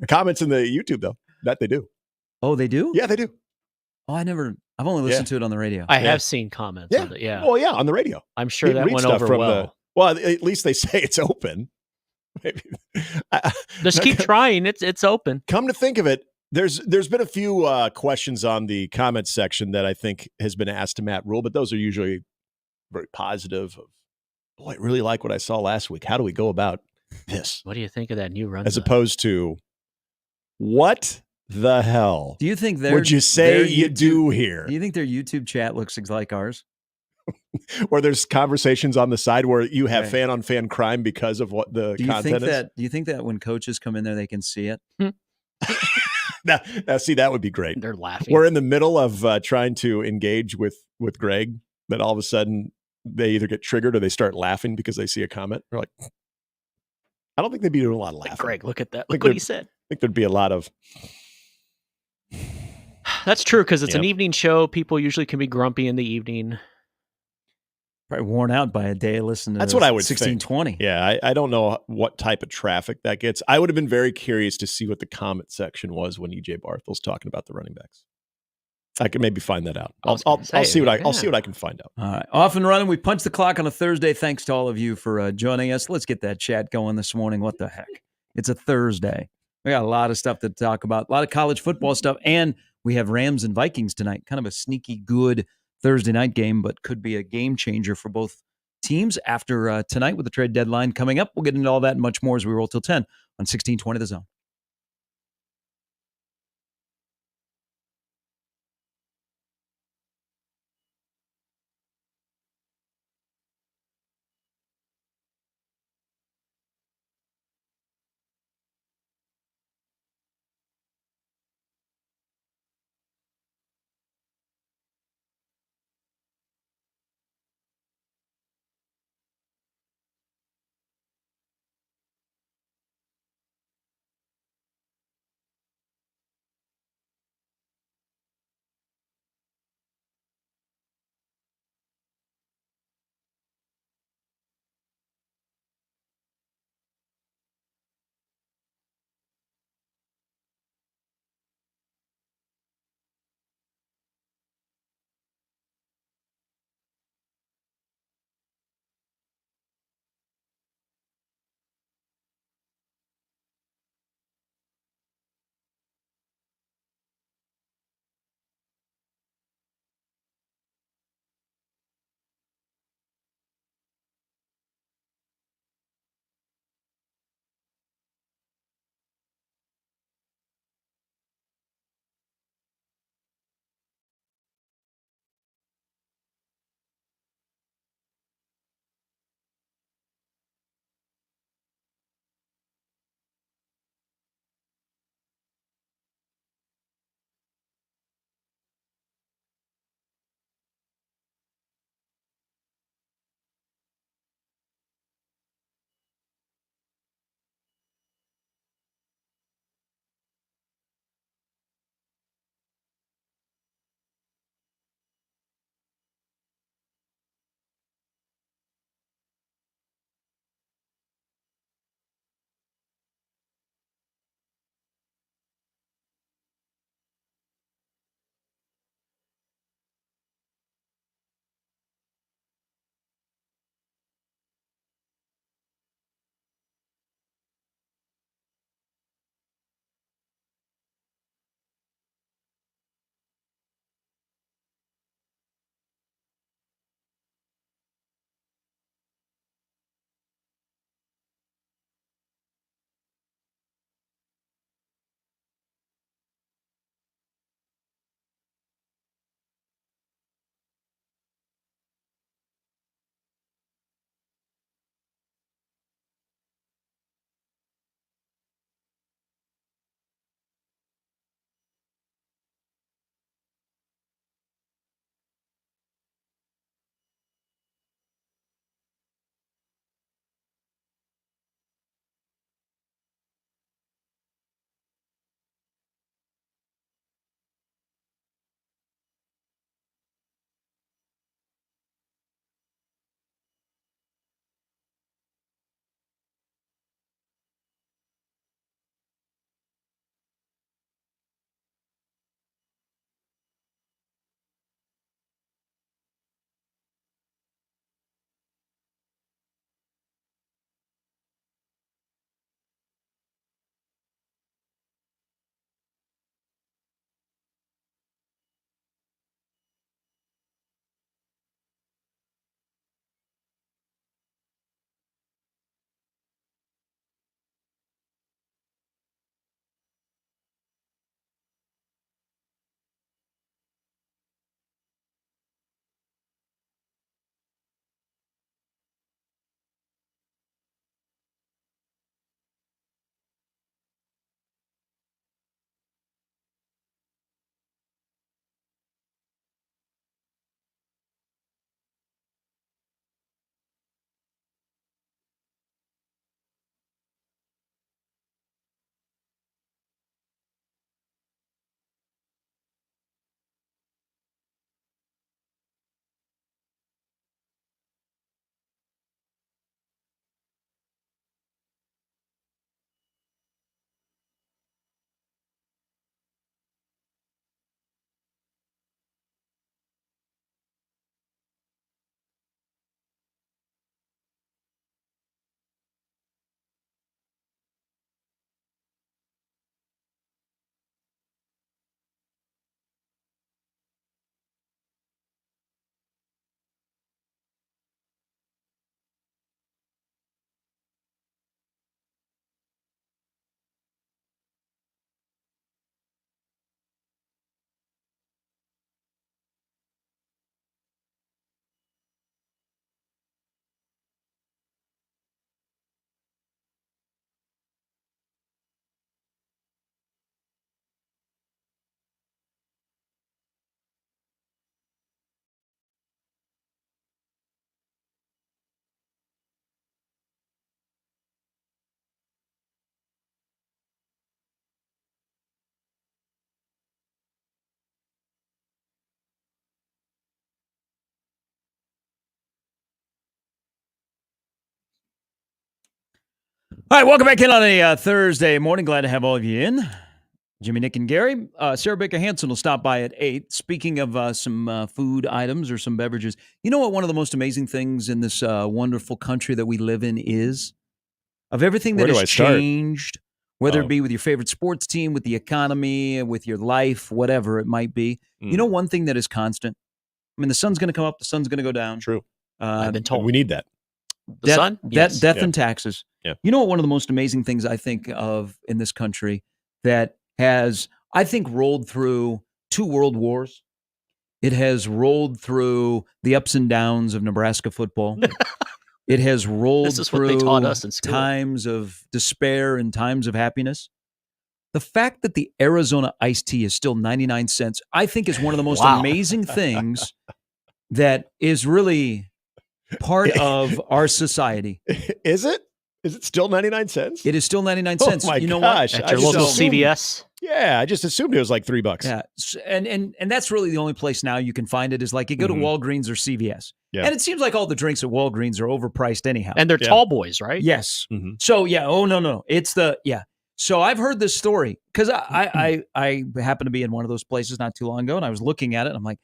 Comments in the YouTube, though. That they do.
Oh, they do?
Yeah, they do.
Oh, I've only listened to it on the radio.
I have seen comments on it. Yeah.
Well, yeah, on the radio.
I'm sure that went over well.
Well, at least they say it's open. Maybe.
Just keep trying. It's open.
Come to think of it, there's been a few questions on the comments section that I think has been asked to Matt Rule, but those are usually very positive. Boy, I really like what I saw last week. How do we go about this?
What do you think of that new run?
As opposed to, what the hell?
Do you think
would you say you do here?
Do you think their YouTube chat looks like ours?
Or there's conversations on the side where you have fan-on-fan crime because of what the content is?
Do you think that when coaches come in there, they can see it?
Now, see, that would be great.
They're laughing.
We're in the middle of trying to engage with Greg, then all of a sudden they either get triggered or they start laughing because they see a comment. They're like, I don't think they'd be doing a lot of laughing.
Greg, look at that. Look what he said.
I think there'd be a lot of...
That's true, because it's an evening show. People usually can be grumpy in the evening.
Probably worn out by a day listening to
That's what I would
1620.
Think. Yeah, I don't know what type of traffic that gets. I would have been very curious to see what the comment section was when EJ Barthel's talking about the running backs. I can maybe find that out. I'll see what I can find out.
All right, off and running. We punched the clock on a Thursday. Thanks to all of you for joining us. Let's get that chat going this morning. What the heck? It's a Thursday. We got a lot of stuff to talk about. A lot of college football stuff, and we have Rams and Vikings tonight. Kind of a sneaky good Thursday night game, but could be a game changer for both teams after tonight with the trade deadline coming up. We'll get into all that and much more as we roll till 10 on 1620 The Zone. All right, welcome back in on a Thursday morning. Glad to have all of you in. Jimmy, Nick, and Gary. Sarah Baker Hansen will stop by at 8. Speaking of some food items or some beverages, you know what one of the most amazing things in this wonderful country that we live in is? Of everything that has changed, whether it be with your favorite sports team, with the economy, with your life, whatever it might be, you know one thing that is constant? I mean, the sun's going to come up, the sun's going to go down.
True.
I've been told.
We need that.
The sun? Yes.
Death and taxes.
Yeah.
You know what one of the most amazing things I think of in this country that has, I think, rolled through 2 world wars? It has rolled through the ups and downs of Nebraska football. It has rolled
This is
through
what they taught us in school.
times of despair and times of happiness. The fact that the Arizona iced tea is still 99 cents, I think is one of the most amazing things that is really part of our society.
Is it? Is it still 99 cents?
It is still 99 cents.
Oh my
you know
gosh.
what?
At your local CVS?
Yeah, I just assumed it was like $3.
Yeah, and that's really the only place now you can find it is like you go to Walgreens or CVS.
Yeah.
And it seems like all the drinks at Walgreens are overpriced anyhow.
And they're tall boys, right?
Yes. So yeah. Oh no. It's So I've heard this story because I happened to be in one of those places not too long ago, and I was looking at it, and I'm like,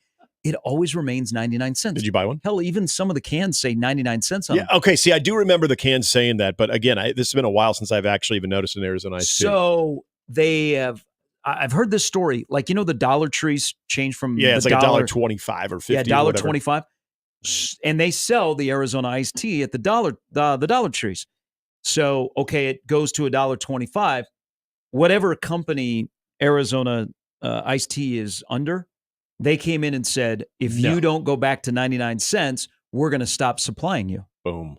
it always remains 99 cents.
Did you buy one?
Hell, even some of the cans say 99 cents on them.
Yeah. Okay. See, I do remember the cans saying that, but again, this has been a while since I've actually even noticed an Arizona iced tea.
So they have. I've heard this story. Like, you know, the Dollar Trees changed from
it's like $1.25 or $1.50.
Yeah, $1.25. And they sell the Arizona iced tea at the Dollar Trees. So, okay, it goes to $1.25. Whatever company Arizona iced tea is under, they came in and said, if you don't go back to 99 cents, we're going to stop supplying you.
Boom.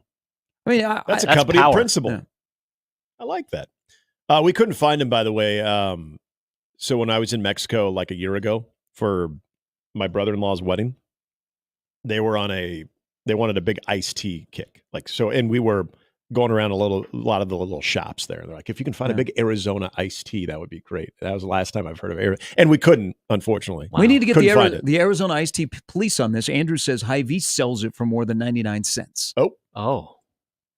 I mean,
that's a company
power.
principle.
Yeah.
I like that. We couldn't find him, by the way. So when I was in Mexico like a year ago for my brother-in-law's wedding, they wanted a big iced tea kick. And we were going around a lot of the little shops there. They're like, if you can find a big Arizona iced tea, that would be great. That was the last time I've heard of Arizona. And we couldn't, unfortunately.
We need to get the Arizona iced tea police on this. Andrew says Hy-Vee sells it for more than 99 cents.
Oh.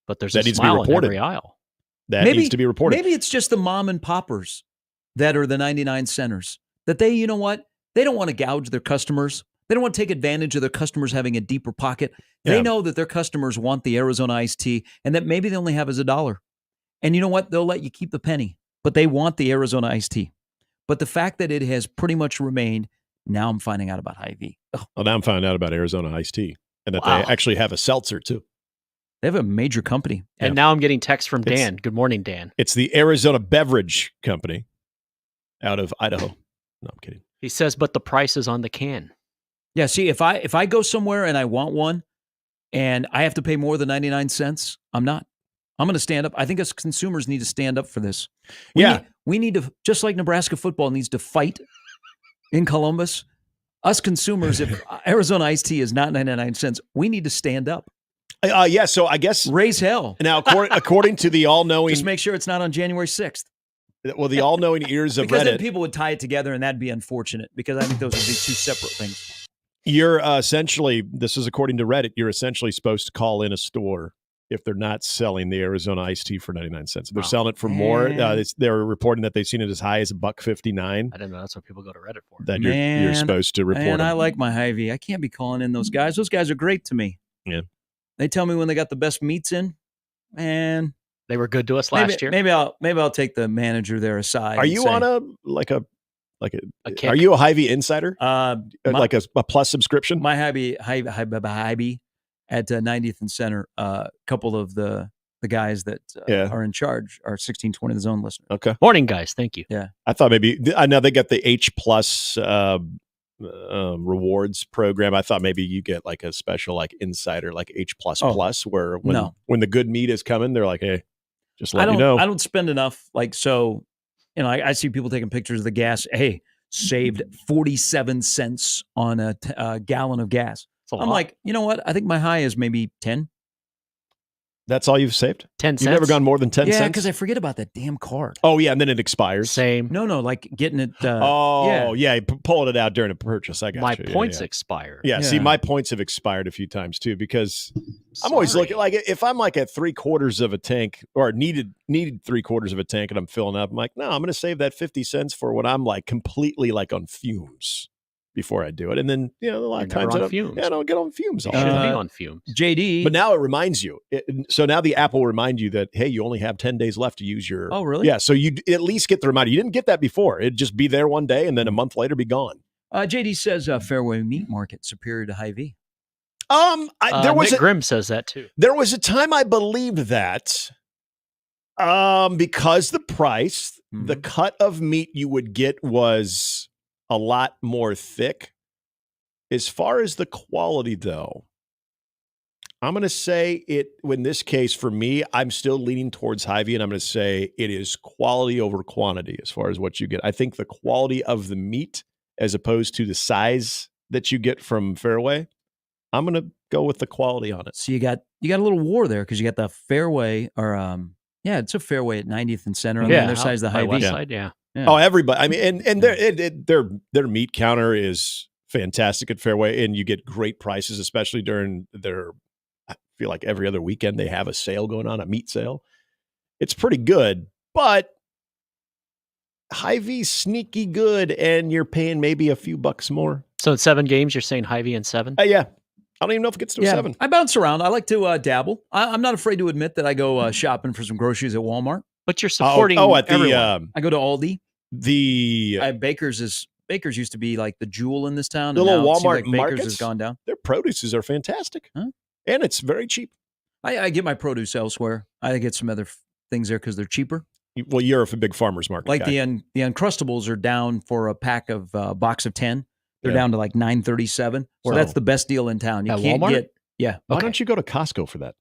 But there's
that
a
needs to be
smile in
reported.
every aisle.
That needs to be reported.
Maybe it's just the mom and poppers that are the 99 centers. That they, you know what? They don't want to gouge their customers. They don't want to take advantage of their customers having a deeper pocket. They know that their customers want the Arizona iced tea and that maybe they only have as $1. And you know what? They'll let you keep the penny, but they want the Arizona iced tea. But the fact that it has pretty much remained, now I'm finding out about Hy-Vee.
Well, now I'm finding out about Arizona iced tea and that they actually have a seltzer too.
They have a major company.
And now I'm getting text from Dan. Good morning, Dan.
It's the Arizona Beverage Company out of Idaho. No, I'm kidding.
He says, but the price is on the can.
Yeah, see, if I go somewhere and I want one and I have to pay more than 99 cents, I'm not. I'm going to stand up. I think us consumers need to stand up for this. We need to, just like Nebraska football needs to fight in Columbus, us consumers, if Arizona iced tea is not 99 cents, we need to stand up.
So I guess
raise hell.
Now, according to the all-knowing,
just make sure it's not on January 6th.
Well, the all-knowing ears of
because
Reddit.
Then people would tie it together, and that'd be unfortunate because I think those would be two separate things.
You're essentially, this is according to Reddit, you're essentially supposed to call in a store if they're not selling the Arizona iced tea for 99 cents. If they're selling it for more, they're reporting that they've seen it as high as $1.59.
I didn't know that's what people go to Reddit for.
That you're supposed to report.
And I like my Hy-Vee. I can't be calling in those guys. Those guys are great to me.
Yeah.
They tell me when they got the best meats in. Man,
they were good to us last year.
Maybe I'll take the manager there aside.
Are you on a are you a Hy-Vee insider? Like a plus subscription?
My Hy-Vee at 90th and Center. A couple of the guys that are in charge are 1620 The Zone listeners.
Okay.
Morning, guys. Thank you.
Yeah.
I thought maybe I know they got the H plus rewards program. I thought maybe you get like a special like insider like H plus where when the good meat is coming, they're like, hey, just let me know.
I don't spend enough. I see people taking pictures of the gas. Hey, saved 47 cents on a gallon of gas. I'm like, you know what? I think my high is maybe 10.
That's all you've saved?
10
You've never
cents?
gone more than 10
Yeah,
cents?
because I forget about that damn card.
Oh, yeah, and then it expires.
Same.
No, like getting it.
Yeah, pulling it out during a purchase. I got
My
you.
points expire.
Yeah, see, my points have expired a few times too because I'm always looking like if I'm like at 3/4 of a tank or needed 3/4 of a tank and I'm filling up, I'm like, no, I'm going to save that 50 cents for when I'm like completely like on fumes before I do it. And then, a lot of times I don't get on fumes.
You shouldn't be on fumes.
JD.
But now it reminds you. So now the app will remind you that, hey, you only have 10 days left to use your.
Oh, really?
Yeah. So you at least get the reminder. You didn't get that before. It'd just be there one day and then a month later be gone.
JD says Fairway Meat Market superior to Hy-Vee.
Nick Grimm says that too.
There was a time I believed that because the price, the cut of meat you would get was a lot more thick. As far as the quality, though, I'm going to say in this case, for me, I'm still leaning towards Hy-Vee, and I'm going to say it is quality over quantity as far as what you get. I think the quality of the meat as opposed to the size that you get from Fairway, I'm going to go with the quality on it.
So you got a little war there because you got the Fairway it's a Fairway at 90th and Center on the other side is the Hy-Vee.
West side, yeah.
Oh, everybody. I mean, and their meat counter is fantastic at Fairway, and you get great prices, especially during I feel like every other weekend they have a sale going on, a meat sale. It's pretty good, but Hy-Vee's sneaky good, and you're paying maybe a few bucks more.
So in 7 games, you're saying Hy-Vee in 7?
Yeah. I don't even know if it gets to a 7.
I bounce around. I like to dabble. I'm not afraid to admit that I go shopping for some groceries at Walmart.
But you're supporting everyone.
I go to Aldi.
The
Baker's used to be like the jewel in this town.
The
and
little
now it seems
Walmart
like
markets
Baker's has gone down.
Their produces are fantastic, and it's very cheap.
I get my produce elsewhere. I get some other things there because they're cheaper.
Well, you're a big farmer's market
like
guy.
the Uncrustables are down for a pack of box of 10. They're down to like $9.37. So that's the best deal in town. You
at
can't
Walmart?
get
Why don't you go to Costco for that?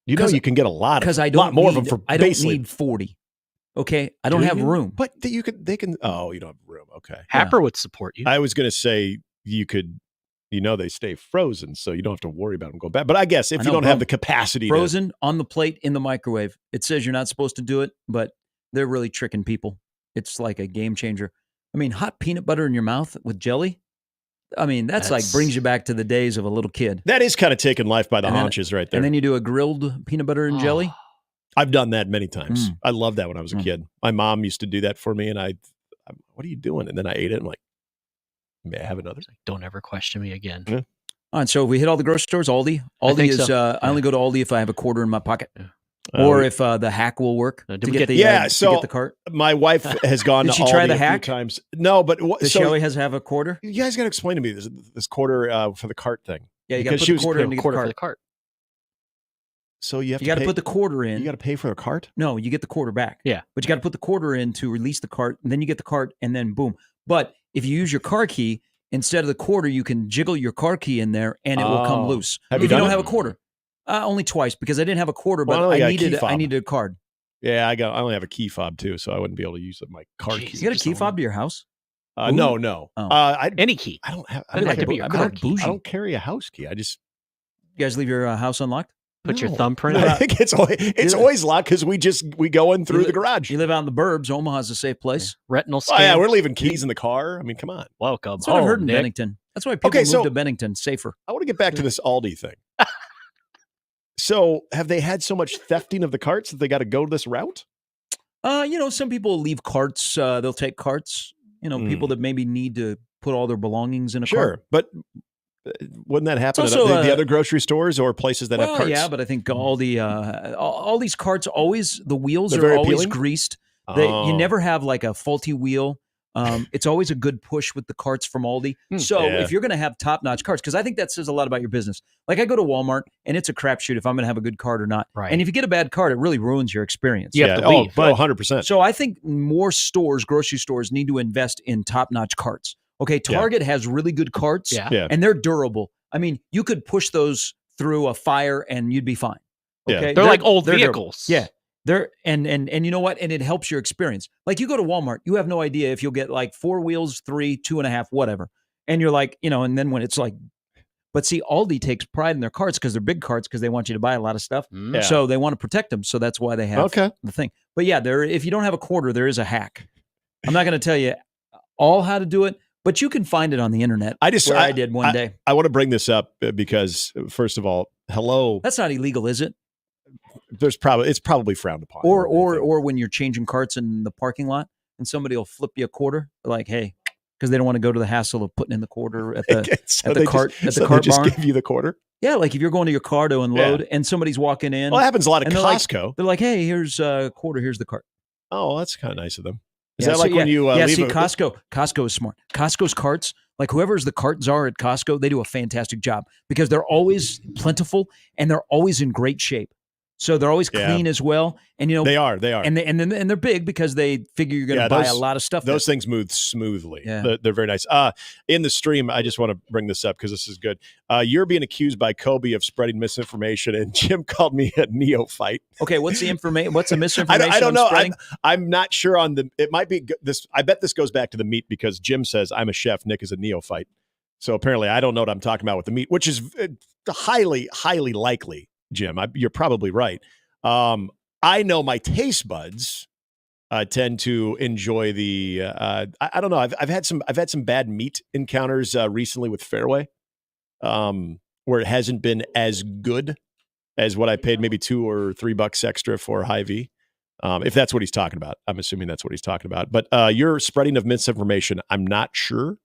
You know you can get a lot of more of them for
I don't
basically
need 40. Okay, I don't have room.
But they can. Oh, you don't have room. Okay,
Happer would support you.
I was going to say you could. They stay frozen, so you don't have to worry about them going bad. But I guess if you don't have the capacity,
frozen on the plate in the microwave, it says you're not supposed to do it, but they're really tricking people. It's like a game changer. I mean, hot peanut butter in your mouth with jelly. I mean, that's like brings you back to the days of a little kid.
That is kind of taking life by the haunches right there.
And then you do a grilled peanut butter and jelly.
I've done that many times. I loved that when I was a kid. My mom used to do that for me, and I what are you doing? And then I ate it. I'm like, may I have another?
Don't ever question me again.
Yeah.
All right, so if we hit all the grocery stores, Aldi is. I only go to Aldi if I have a quarter in my pocket.
Yeah.
Or if the hack will work to get the cart.
My wife has gone
Did
to
she
Aldi
try the
a
hack?
few times. No, but
Does she always has to have a quarter?
You guys got to explain to me this quarter for the cart thing.
Yeah, you got to put the quarter in to get the cart.
For the cart.
So you
got to put the quarter in.
You got to pay for the cart?
No, you get the quarter back.
Yeah,
but you got to put the quarter in to release the cart, and then you get the cart, and then boom. But if you use your car key instead of the quarter, you can jiggle your car key in there, and it will come loose.
Have
if
you
you don't
done
have
it?
a quarter, only twice because I didn't have a quarter, but
Well, I
I
only got a key
needed
fob.
a card.
Yeah, I only have a key fob too, so I wouldn't be able to use my card key.
You got a key fob to your house?
No.
Oh.
Any key.
I don't have.
I don't have to be your car key.
I don't carry a house key.
You guys leave your house unlocked?
Put your thumbprint.
I think it's always locked because we go in through the garage.
You live out in the burbs. Omaha's a safe place.
Retinal
Oh
scan.
yeah, we're leaving keys in the car. I mean, come on.
Welcome.
That's what I heard in
Nick.
Bennington. That's why people move to Bennington. Safer.
I want to get back to this Aldi thing. So, have they had so much thefting of the carts that they got to go this route?
Some people leave carts. They'll take carts. People that maybe need to put all their belongings in a cart.
But wouldn't that happen
It's
at
also,
the other grocery stores or places that have carts?
Yeah, but I think all these carts the wheels
They're
are
very
always
appealing?
greased.
Oh.
You never have like a faulty wheel. It's always a good push with the carts from Aldi. So
Yeah.
if you're going to have top-notch carts, because I think that says a lot about your business. Like I go to Walmart and it's a crapshoot if I'm going to have a good cart or not.
Right.
And if you get a bad cart, it really ruins your experience.
You have to leave.
100%.
So I think more grocery stores need to invest in top-notch carts. Okay, Target has really good carts and they're durable. I mean, you could push those through a fire and you'd be fine.
Yeah.
Okay,
They're like old
durable.
vehicles.
Yeah. They're and you know what? And it helps your experience. Like you go to Walmart, you have no idea if you'll get like 4 wheels, 3, 2.5, whatever. And you're like, and then when it's like But see, Aldi takes pride in their carts because they're big carts because they want you to buy a lot of stuff.
Yeah.
So they want to protect them. So that's why they have the thing. But yeah, if you don't have a quarter, there is a hack. I'm not going to tell you all how to do it, but you can find it on the internet. I did one day.
I want to bring this up because, first of all, hello.
That's not illegal, is it?
It's probably frowned upon.
Or when you're changing carts in the parking lot and somebody will flip you a quarter, like, hey, because they don't want to go to the hassle of putting in the quarter at the cart
they just
barn.
give you the quarter.
Yeah, like if you're going to your car to unload and somebody's walking in.
Well, it happens a lot at
and
Costco.
They're like, hey, here's a quarter. Here's the cart.
Oh, that's kind of nice of them. Is
Yeah,
that like when you leave?
see, Costco is smart. Costco's carts, like whoever's the cart czar at Costco, they do a fantastic job because they're always plentiful and they're always in great shape. So they're always clean as well. And
they are.
And they're big because they figure you're going to buy a lot of stuff.
Those things move smoothly.
Yeah.
They're very nice. In the stream, I just want to bring this up because this is good. You're being accused by Kobe of spreading misinformation, and Jim called me a neophyte.
Okay, what's the information? What's the misinformation?
I don't know.
Spreading?
I'm not sure on the. It might be this. I bet this goes back to the meat because Jim says I'm a chef. Nick is a neophyte. So apparently, I don't know what I'm talking about with the meat, which is highly, highly likely. Jim, you're probably right. I know my taste buds tend to enjoy the. I don't know. I've had some bad meat encounters recently with Fairway, where it hasn't been as good as what I paid, maybe $2 or $3 extra for Hy-Vee. If that's what he's talking about, I'm assuming that's what he's talking about. But your spreading of misinformation, I'm not sure.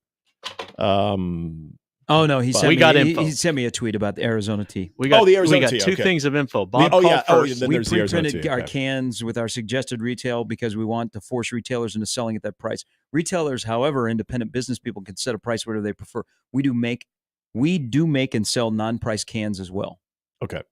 Oh no, he sent
info.
He sent me a tweet about the Arizona tea.
We got
the Arizona
tea.
two
things of info. Bob called first.
We pre-printed our cans with our suggested retail because we want to force retailers into selling at that price. Retailers, however, independent business people can set a price whatever they prefer. We do make and sell non-price cans as well.
Okay.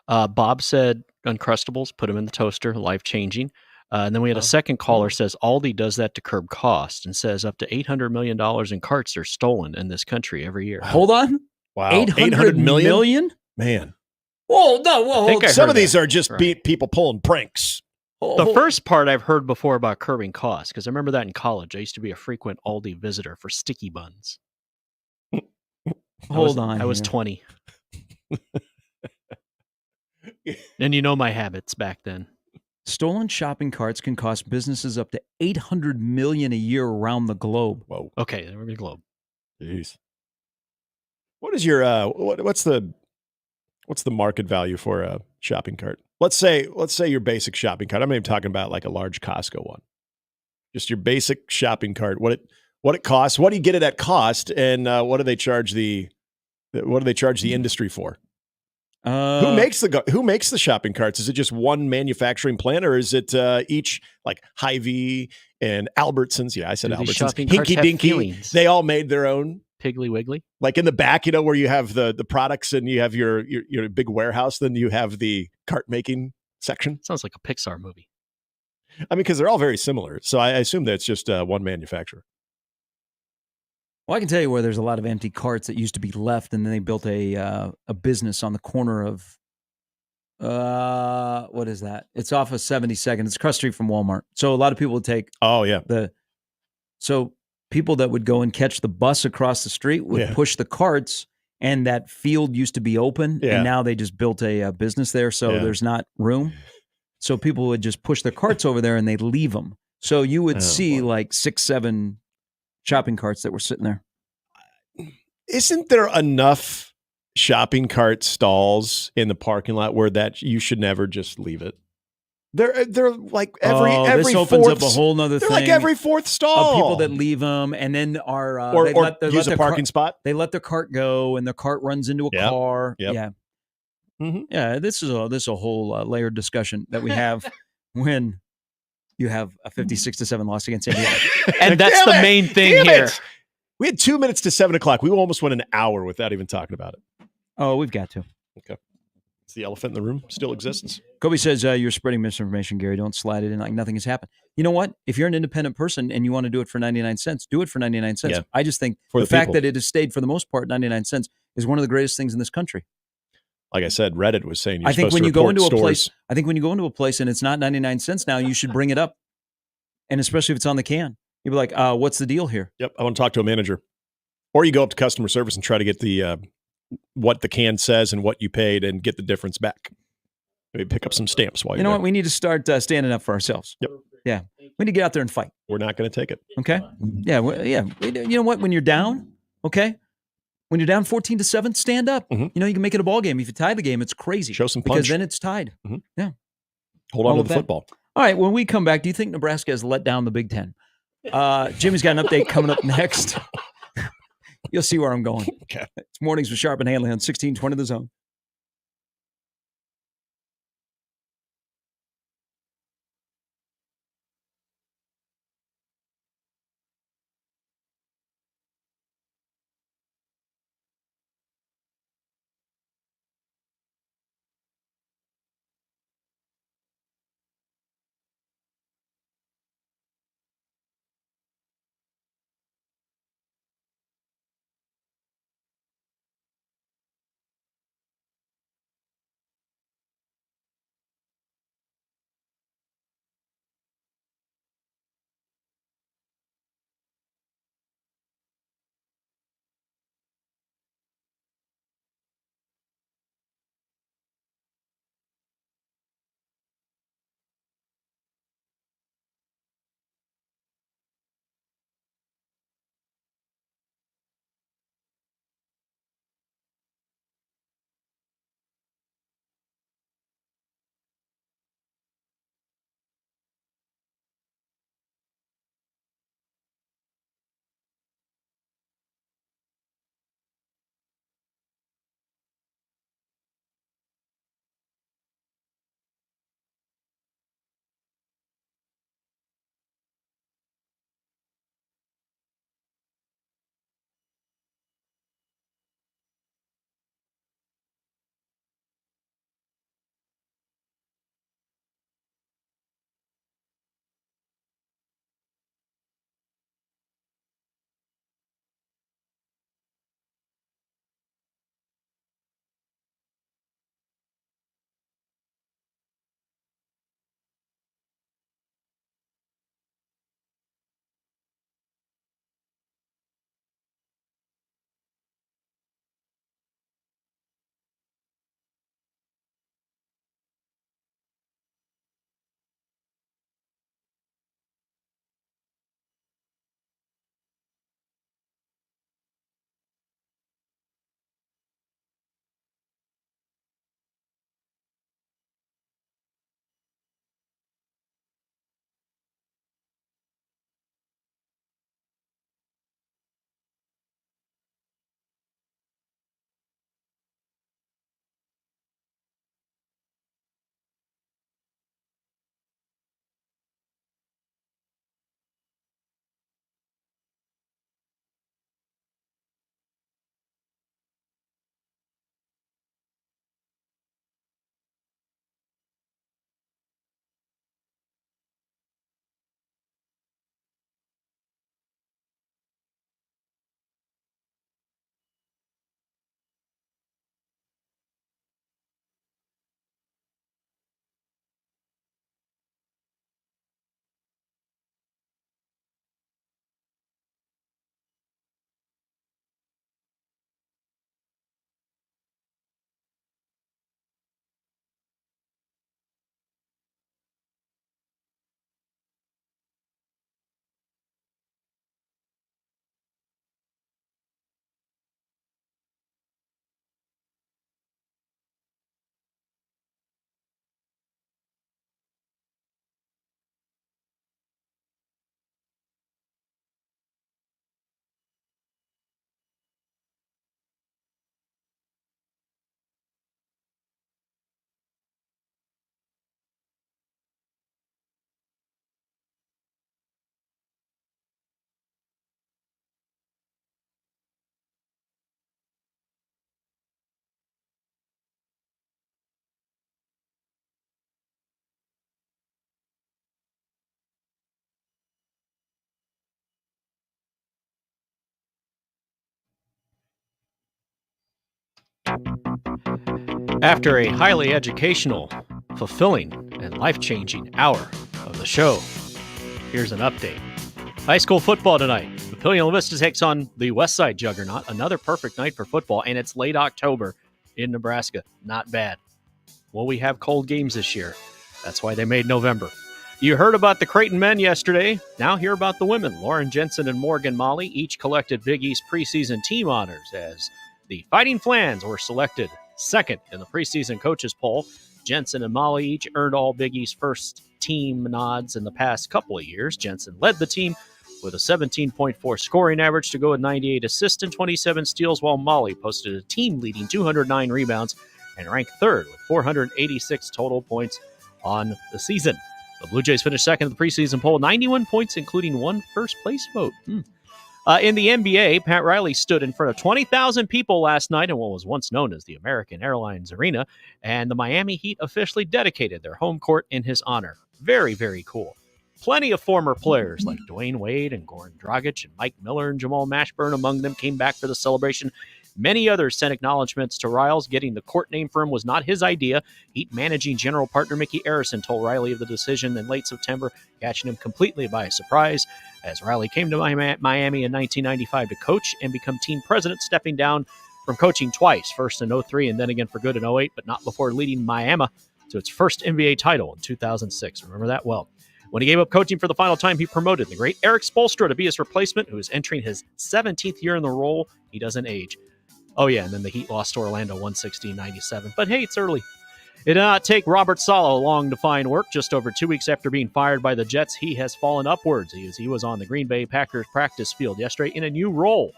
Bob said Uncrustables, put them in the toaster, life-changing. And then we had a second caller says Aldi does that to curb cost and says up to $800 million in carts are stolen in this country every year.
Hold on.
Wow.
800 million?
Man.
Whoa,
some of these are just people pulling pranks.
The first part I've heard before about curbing costs, because I remember that in college. I used to be a frequent Aldi visitor for sticky buns.
Hold on.
I was 20. And you know my habits back then.
Stolen shopping carts can cost businesses up to $800 million a year around the globe.
Whoa.
Okay, there we go. Globe.
Jeez. What is your what's the market value for a shopping cart? Let's say your basic shopping cart. I'm not even talking about like a large Costco one. Just your basic shopping cart. What it costs? What do you get it at cost? And what do they charge the industry for? Who makes the shopping carts? Is it just one manufacturing plant, or is it each like Hy-Vee and Albertsons? Yeah, I said Albertsons. Hinky Dinky. They all made their own.
Piggly Wiggly.
Like in the back, where you have the products and you have your big warehouse, then you have the cart making section.
Sounds like a Pixar movie.
I mean, because they're all very similar. So I assume that it's just one manufacturer.
Well, I can tell you where there's a lot of empty carts that used to be left, and then they built a business on the corner of what is that? It's off of 72nd. It's across the street from Walmart. So a lot of people would take.
Oh yeah.
So people that would go and catch the bus across the street would push the carts, and that field used to be open, and now they just built a business there, so there's not room. So people would just push their carts over there, and they'd leave them. So you would see like 6-7 shopping carts that were sitting there.
Isn't there enough shopping cart stalls in the parking lot where that you should never just leave it? They're like every
this opens up a whole nother
they're
thing.
Like every fourth stall.
Of people that leave them and then are
or use a parking spot.
They let their cart go, and their cart runs into a car.
Yep.
Yeah,
mm-hmm.
Yeah. This is a whole layered discussion that we have when you have a 56-7 loss against Indiana,
and that's the main thing here.
We had 2 minutes to 7 o'clock. We almost went an hour without even talking about it.
Oh, we've got to.
Okay. It's the elephant in the room. Still exists.
Kobe says, you're spreading misinformation, Gary. Don't slide it in like nothing has happened. You know what? If you're an independent person and you want to do it for 99 cents, do it for 99 cents.
Yeah.
I just think
for
the fact
people.
that it has stayed for the most part 99 cents is one of the greatest things in this country.
Like I said, Reddit was saying
I think when you go into a place, and it's not 99 cents now, you should bring it up. And especially if it's on the can. You'd be like, what's the deal here?
Yep. I want to talk to a manager. Or you go up to customer service and try to get the what the can says and what you paid and get the difference back. Maybe pick up some stamps while
You
you're
know
there.
what? We need to start standing up for ourselves.
Yep.
Yeah. We need to get out there and fight.
We're not going to take it.
Okay? Yeah. Yeah. You know what? When you're down, okay? When you're down 14-7, stand up. You know, you can make it a ball game. If you tie the game, it's crazy.
Show some
Because
punch.
then it's tied. Yeah.
Hold on
All
to
of
the
that.
football.
All right. When we come back, do you think Nebraska has let down the Big Ten? Jimmy's got an update coming up next. You'll see where I'm going.
Okay.
It's Mornings with Sharp and Handley on 1620 The Zone.
After a highly educational, fulfilling, and life-changing hour of the show, here's an update. High school football tonight. The Montpelier La Vista takes on the West Side Juggernaut. Another perfect night for football, and it's late October in Nebraska. Not bad. Will we have cold games this year? That's why they made November. You heard about the Creighton men yesterday. Now hear about the women. Lauren Jensen and Morgan Molly each collected Big East preseason team honors as the Fighting Flans were selected second in the preseason coaches poll. Jensen and Molly each earned all Big East first team nods in the past couple of years. Jensen led the team with a 17.4 scoring average to go with 98 assists and 27 steals, while Molly posted a team-leading 209 rebounds and ranked third with 486 total points on the season. The Blue Jays finished second in the preseason poll, 91 points, including one first-place vote. In the NBA, Pat Riley stood in front of 20,000 people last night in what was once known as the American Airlines Arena, and the Miami Heat officially dedicated their home court in his honor. Very, very cool. Plenty of former players like Dwayne Wade and Goran Dragic and Mike Miller and Jamal Mashburn among them came back for the celebration. Many others sent acknowledgments to Riles. Getting the court name for him was not his idea. Heat managing general partner Mickey Arison told Riley of the decision in late September, catching him completely by surprise as Riley came to Miami in 1995 to coach and become team president, stepping down from coaching twice, first in 2003 and then again for good in 2008, but not before leading Miami to its first NBA title in 2006. Remember that well. When he gave up coaching for the final time, he promoted the great Eric Spoelstra to be his replacement, who is entering his 17th year in the role. He doesn't age. Oh, yeah, and then the Heat lost to Orlando 116-97. But hey, it's early. It did not take Robert Saleh long to find work. Just over 2 weeks after being fired by the Jets, he has fallen upwards. He was on the Green Bay Packers practice field yesterday in a new role.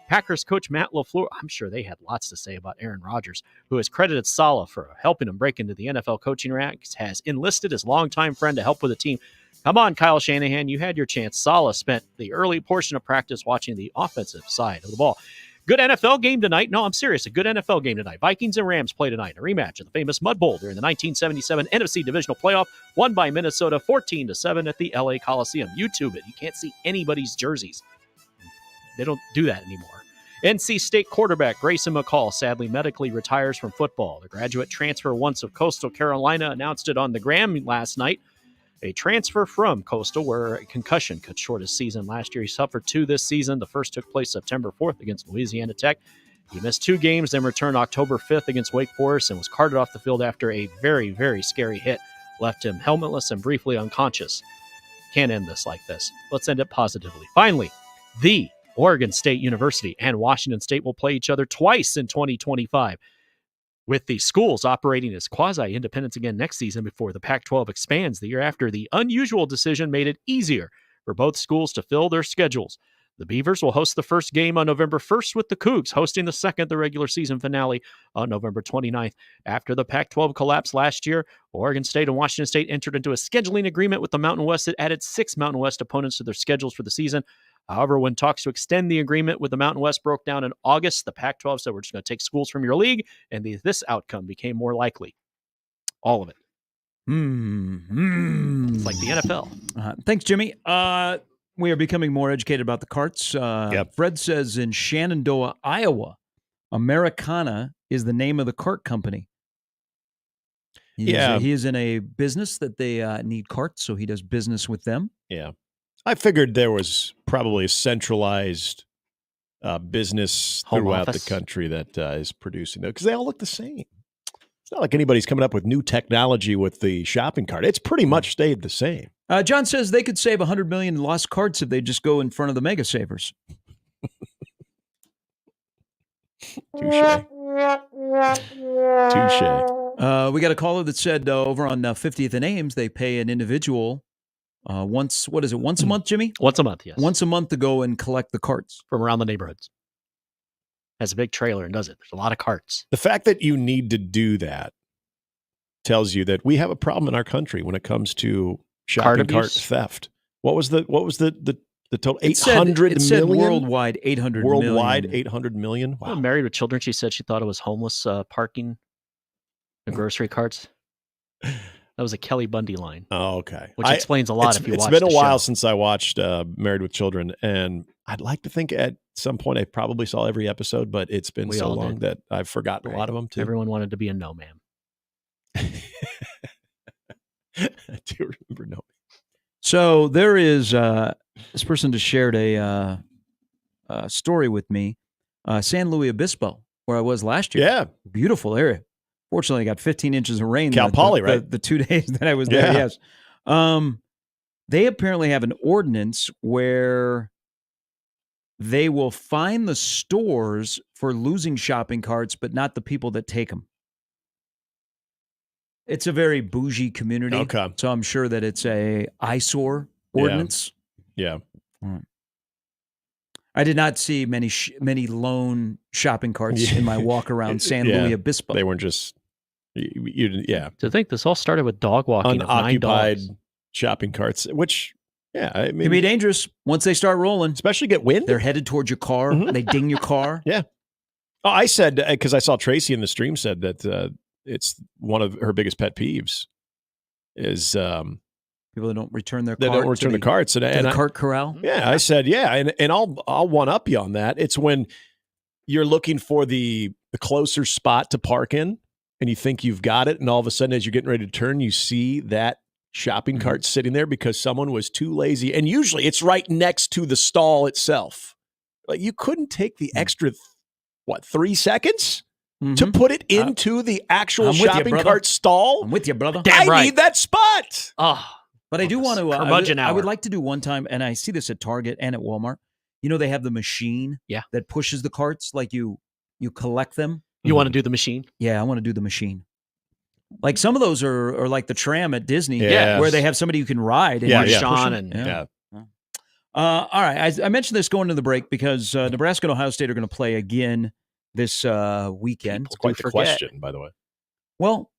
Packers coach Matt LaFleur, I'm sure they had lots to say about Aaron Rodgers, who has credited Saleh for helping him break into the NFL coaching ranks, has enlisted his longtime friend to help with the team. Come on, Kyle Shanahan, you had your chance. Saleh spent the early portion of practice watching the offensive side of the ball. Good NFL game tonight. No, I'm serious. A good NFL game tonight. Vikings and Rams play tonight. A rematch of the famous Mud Bowl during the 1977 NFC Divisional Playoff, won by Minnesota 14-7 at the LA Coliseum. YouTube it. You can't see anybody's jerseys. They don't do that anymore. NC State quarterback Grayson McCall sadly medically retires from football. The graduate transfer once of Coastal Carolina announced it on the Gram last night. A transfer from Coastal where a concussion cut short his season last year. He suffered 2 this season. The first took place September 4th against Louisiana Tech. He missed 2 games, then returned October 5th against Wake Forest and was carted off the field after a very, very scary hit. Left him helmetless and briefly unconscious. Can't end this like this. Let's end it positively. Finally, the Oregon State University and Washington State will play each other twice in 2025. With the schools operating as quasi-independents again next season before the Pac-12 expands the year after, the unusual decision made it easier for both schools to fill their schedules. The Beavers will host the first game on November 1st with the Cougs hosting the second, the regular season finale on November 29th. After the Pac-12 collapsed last year, Oregon State and Washington State entered into a scheduling agreement with the Mountain West that added 6 Mountain West opponents to their schedules for the season. However, when talks to extend the agreement with the Mountain West broke down in August, the Pac-12 said we're just going to take schools from your league, and this outcome became more likely. All of it. It's like the NFL.
Thanks, Jimmy. We are becoming more educated about the carts. Fred says in Shenandoah, Iowa, Americana is the name of the cart company. He is in a business that they need carts, so he does business with them.
Yeah. I figured there was probably a centralized business throughout the country that is producing them because they all look the same. It's not like anybody's coming up with new technology with the shopping cart. It's pretty much stayed the same.
John says they could save 100 million in lost carts if they just go in front of the Mega Savers.
Touche.
We got a caller that said over on 50th and Ames, they pay an individual once a month, Jimmy?
Once a month, yes.
Once a month to go and collect the carts.
From around the neighborhoods. Has a big trailer and does it. There's a lot of carts.
The fact that you need to do that tells you that we have a problem in our country when it comes to shopping cart theft. What was the total? 800 million?
Worldwide, 800 million.
Worldwide, 800 million? Wow.
Well, Married with Children, she said she thought it was homeless parking the grocery carts. That was a Kelly Bundy line.
Oh, okay.
Which explains a lot if you watch the show.
It's been a while since I watched Married with Children, and I'd like to think at some point I probably saw every episode, but it's been so long that I've forgotten a lot of them too.
Everyone wanted to be a no man.
I do remember no.
So there is this person just shared a story with me. San Luis Obispo, where I was last year.
Yeah.
Beautiful area. Fortunately, I got 15 inches of rain.
Cal Poly, right?
The 2 days that I was there,
Yeah.
yes. They apparently have an ordinance where they will fine the stores for losing shopping carts, but not the people that take them. It's a very bougie community.
Okay.
So I'm sure that it's a eyesore ordinance.
Yeah.
I did not see many lone shopping carts in my walk around San Luis Obispo.
They weren't just, yeah.
To think this all started with dog walking of 9
Unoccupied
dogs.
shopping carts, which, yeah, I mean,
Can be dangerous once they start rolling.
Especially get wind.
They're headed towards your car. They ding your car.
Yeah. Oh, I said, because I saw Tracy in the stream said that it's one of her biggest pet peeves is
people that don't return their
they
cart
don't return the carts.
And the cart corral.
Yeah, I said, yeah, and I'll one up you on that. It's when you're looking for the closer spot to park in, and you think you've got it, and all of a sudden, as you're getting ready to turn, you see that shopping cart sitting there because someone was too lazy, and usually it's right next to the stall itself. Like you couldn't take the extra 3 seconds to put it into the actual shopping cart stall.
I'm with you, brother.
I need that spot.
But I do want to.
curmudgeon
I would
hour.
like to do one time, and I see this at Target and at Walmart. You know, they have the machine that pushes the carts. Like you collect them.
You want to do the machine?
Yeah, I want to do the machine. Like some of those are like the tram at Disney,
Yes.
where they have somebody you can ride. And
Yeah,
you just push
Sean
them.
and
All right, I mentioned this going to the break because Nebraska and Ohio State are going to play again this weekend.
It's quite the question, by the way.
Well,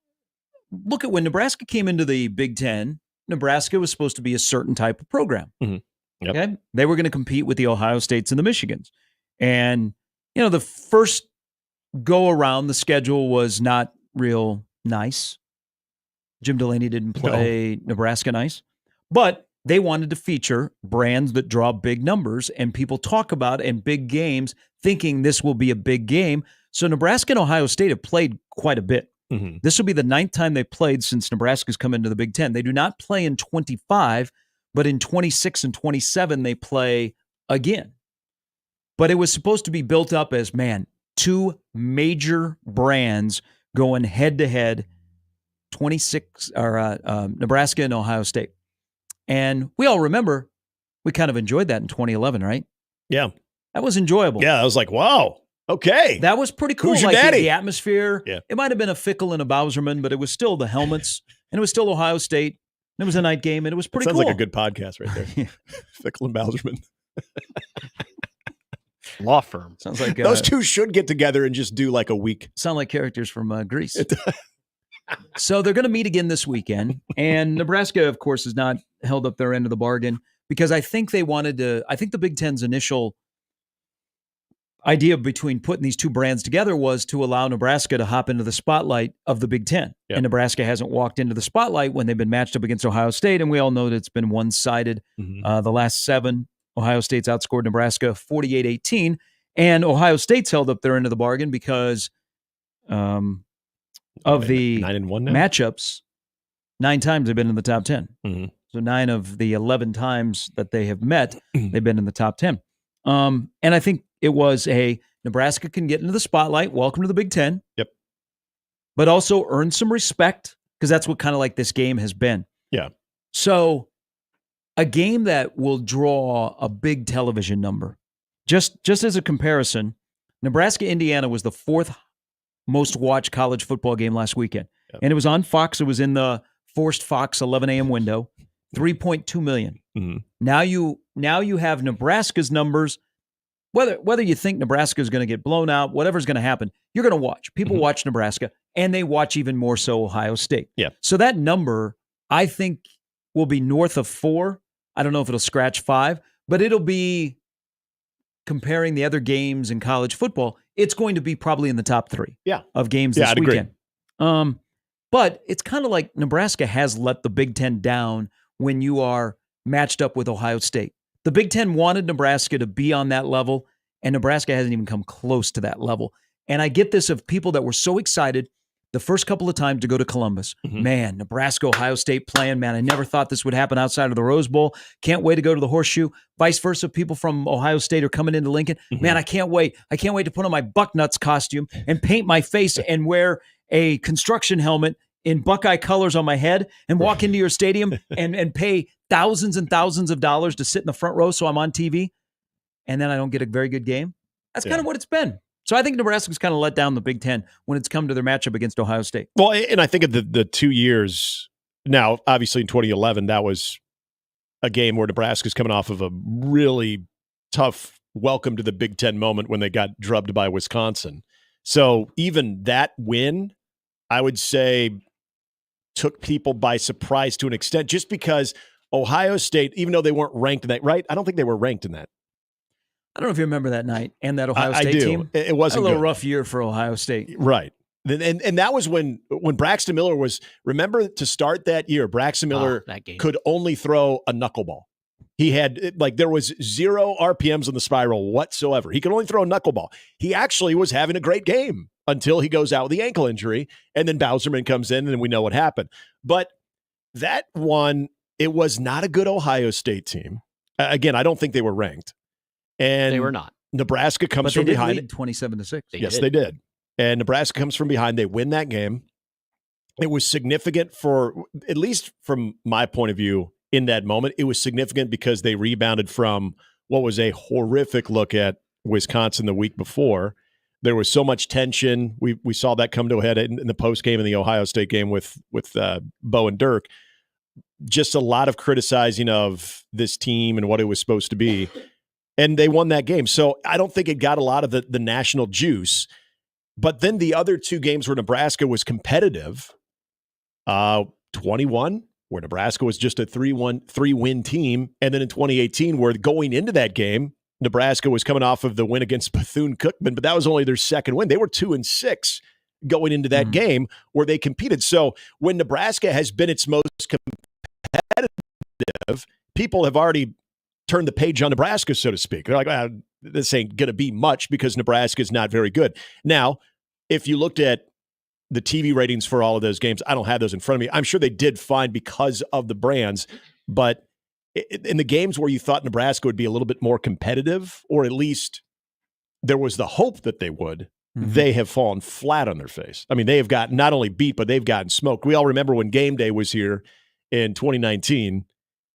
look at when Nebraska came into the Big Ten. Nebraska was supposed to be a certain type of program.
Yep.
Okay, they were going to compete with the Ohio States and the Michigans, and the first go around, the schedule was not real nice. Jim Delaney didn't play Nebraska nice, but they wanted to feature brands that draw big numbers and people talk about in big games, thinking this will be a big game. So Nebraska and Ohio State have played quite a bit. This will be the 9th time they played since Nebraska's come into the Big Ten. They do not play in 25, but in 26 and 27, they play again. But it was supposed to be built up as, man, 2 major brands going head-to-head, 26 or Nebraska and Ohio State. And we all remember we kind of enjoyed that in 2011, right?
Yeah.
That was enjoyable.
Yeah, I was like, wow, okay.
That was pretty cool.
Who's your
like
daddy?
the atmosphere.
Yeah.
It might have been a Fickle and a Bowserman, but it was still the helmets, and it was still Ohio State. And it was a night game, and it was pretty
Sounds
cool.
like a good podcast right there. Fickle and Bowserman.
Law firm.
Sounds like
Those two should get together and just do like a week.
Sound like characters from Greece. So they're going to meet again this weekend, and Nebraska, of course, has not held up their end of the bargain because I think they wanted to. I think the Big Ten's initial idea between putting these 2 brands together was to allow Nebraska to hop into the spotlight of the Big Ten.
Yep.
And Nebraska hasn't walked into the spotlight when they've been matched up against Ohio State, and we all know that it's been one-sided. The last 7, Ohio State's outscored Nebraska 48-18, and Ohio State's held up their end of the bargain because of the
9-1 now?
matchups. 9 times they've been in the top 10.
Mm-hmm.
So 9 of the 11 times that they have met, they've been in the top 10. And I think it was Nebraska can get into the spotlight. Welcome to the Big Ten.
Yep.
But also earn some respect because that's what kind of like this game has been.
Yeah.
So a game that will draw a big television number. Just as a comparison, Nebraska-Indiana was the 4th most watched college football game last weekend.
Yep.
And it was on Fox. It was in the forced Fox 11 a.m. window, 3.2 million.
Mm-hmm.
Now you have Nebraska's numbers. Whether you think Nebraska is going to get blown out, whatever's going to happen, you're going to watch. People watch Nebraska, and they watch even more so Ohio State.
Yeah.
So that number, I think, will be north of 4. I don't know if it'll scratch 5, but it'll be comparing the other games in college football. It's going to be probably in the top 3 of games this
I'd
weekend.
agree.
But it's kind of like Nebraska has let the Big Ten down when you are matched up with Ohio State. The Big Ten wanted Nebraska to be on that level, and Nebraska hasn't even come close to that level. And I get this of people that were so excited the first couple of times to go to Columbus.
Mm-hmm.
Man, Nebraska, Ohio State playing, man, I never thought this would happen outside of the Rose Bowl. Can't wait to go to the Horseshoe. Vice versa, people from Ohio State are coming into Lincoln.
Mm-hmm.
Man, I can't wait. I can't wait to put on my Bucknuts costume and paint my face and wear a construction helmet in Buckeye colors on my head and walk into your stadium and pay thousands and thousands of dollars to sit in the front row so I'm on TV, and then I don't get a very good game. That's kind of what it's been. So I think Nebraska's kind of let down the Big Ten when it's come to their matchup against Ohio State.
Well, and I think of the 2 years now, obviously in 2011, that was a game where Nebraska's coming off of a really tough welcome to the Big Ten moment when they got drubbed by Wisconsin. So even that win, I would say, took people by surprise to an extent, just because Ohio State, even though they weren't ranked in that, right? I don't think they were ranked in that.
I don't know if you remember that night and that Ohio
I
State
do.
team.
It wasn't
a little
good.
rough year for Ohio State.
Right. And that was when Braxton Miller was, remember to start that year, Braxton Miller could only throw a knuckleball. He had, there was 0 RPMs on the spiral whatsoever. He could only throw a knuckleball. He actually was having a great game until he goes out with the ankle injury, and then Bowserman comes in, and we know what happened. But that one, it was not a good Ohio State team. Again, I don't think they were ranked. And
they were not.
Nebraska comes
but
from
they did
behind.
Lead 27-6.
They did. And Nebraska comes from behind. They win that game. It was significant for, at least from my point of view, in that moment, it was significant because they rebounded from what was a horrific look at Wisconsin the week before. There was so much tension. We saw that come to a head in the post game in the Ohio State game with Bo and Dirk. Just a lot of criticizing of this team and what it was supposed to be. And they won that game. So I don't think it got a lot of the national juice. But then the other 2 games where Nebraska was competitive, 21, where Nebraska was just a 3-win team. And then in 2018, where going into that game, Nebraska was coming off of the win against Bethune-Cookman, but that was only their second win. They were 2-6 going into that game where they competed. So when Nebraska has been its most competitive, people have already turned the page on Nebraska, so to speak. They're like, this ain't going to be much because Nebraska is not very good. Now, if you looked at the TV ratings for all of those games, I don't have those in front of me. I'm sure they did fine because of the brands, but in the games where you thought Nebraska would be a little bit more competitive, or at least there was the hope that they would, they have fallen flat on their face. I mean, they have gotten not only beat, but they've gotten smoked. We all remember when game day was here in 2019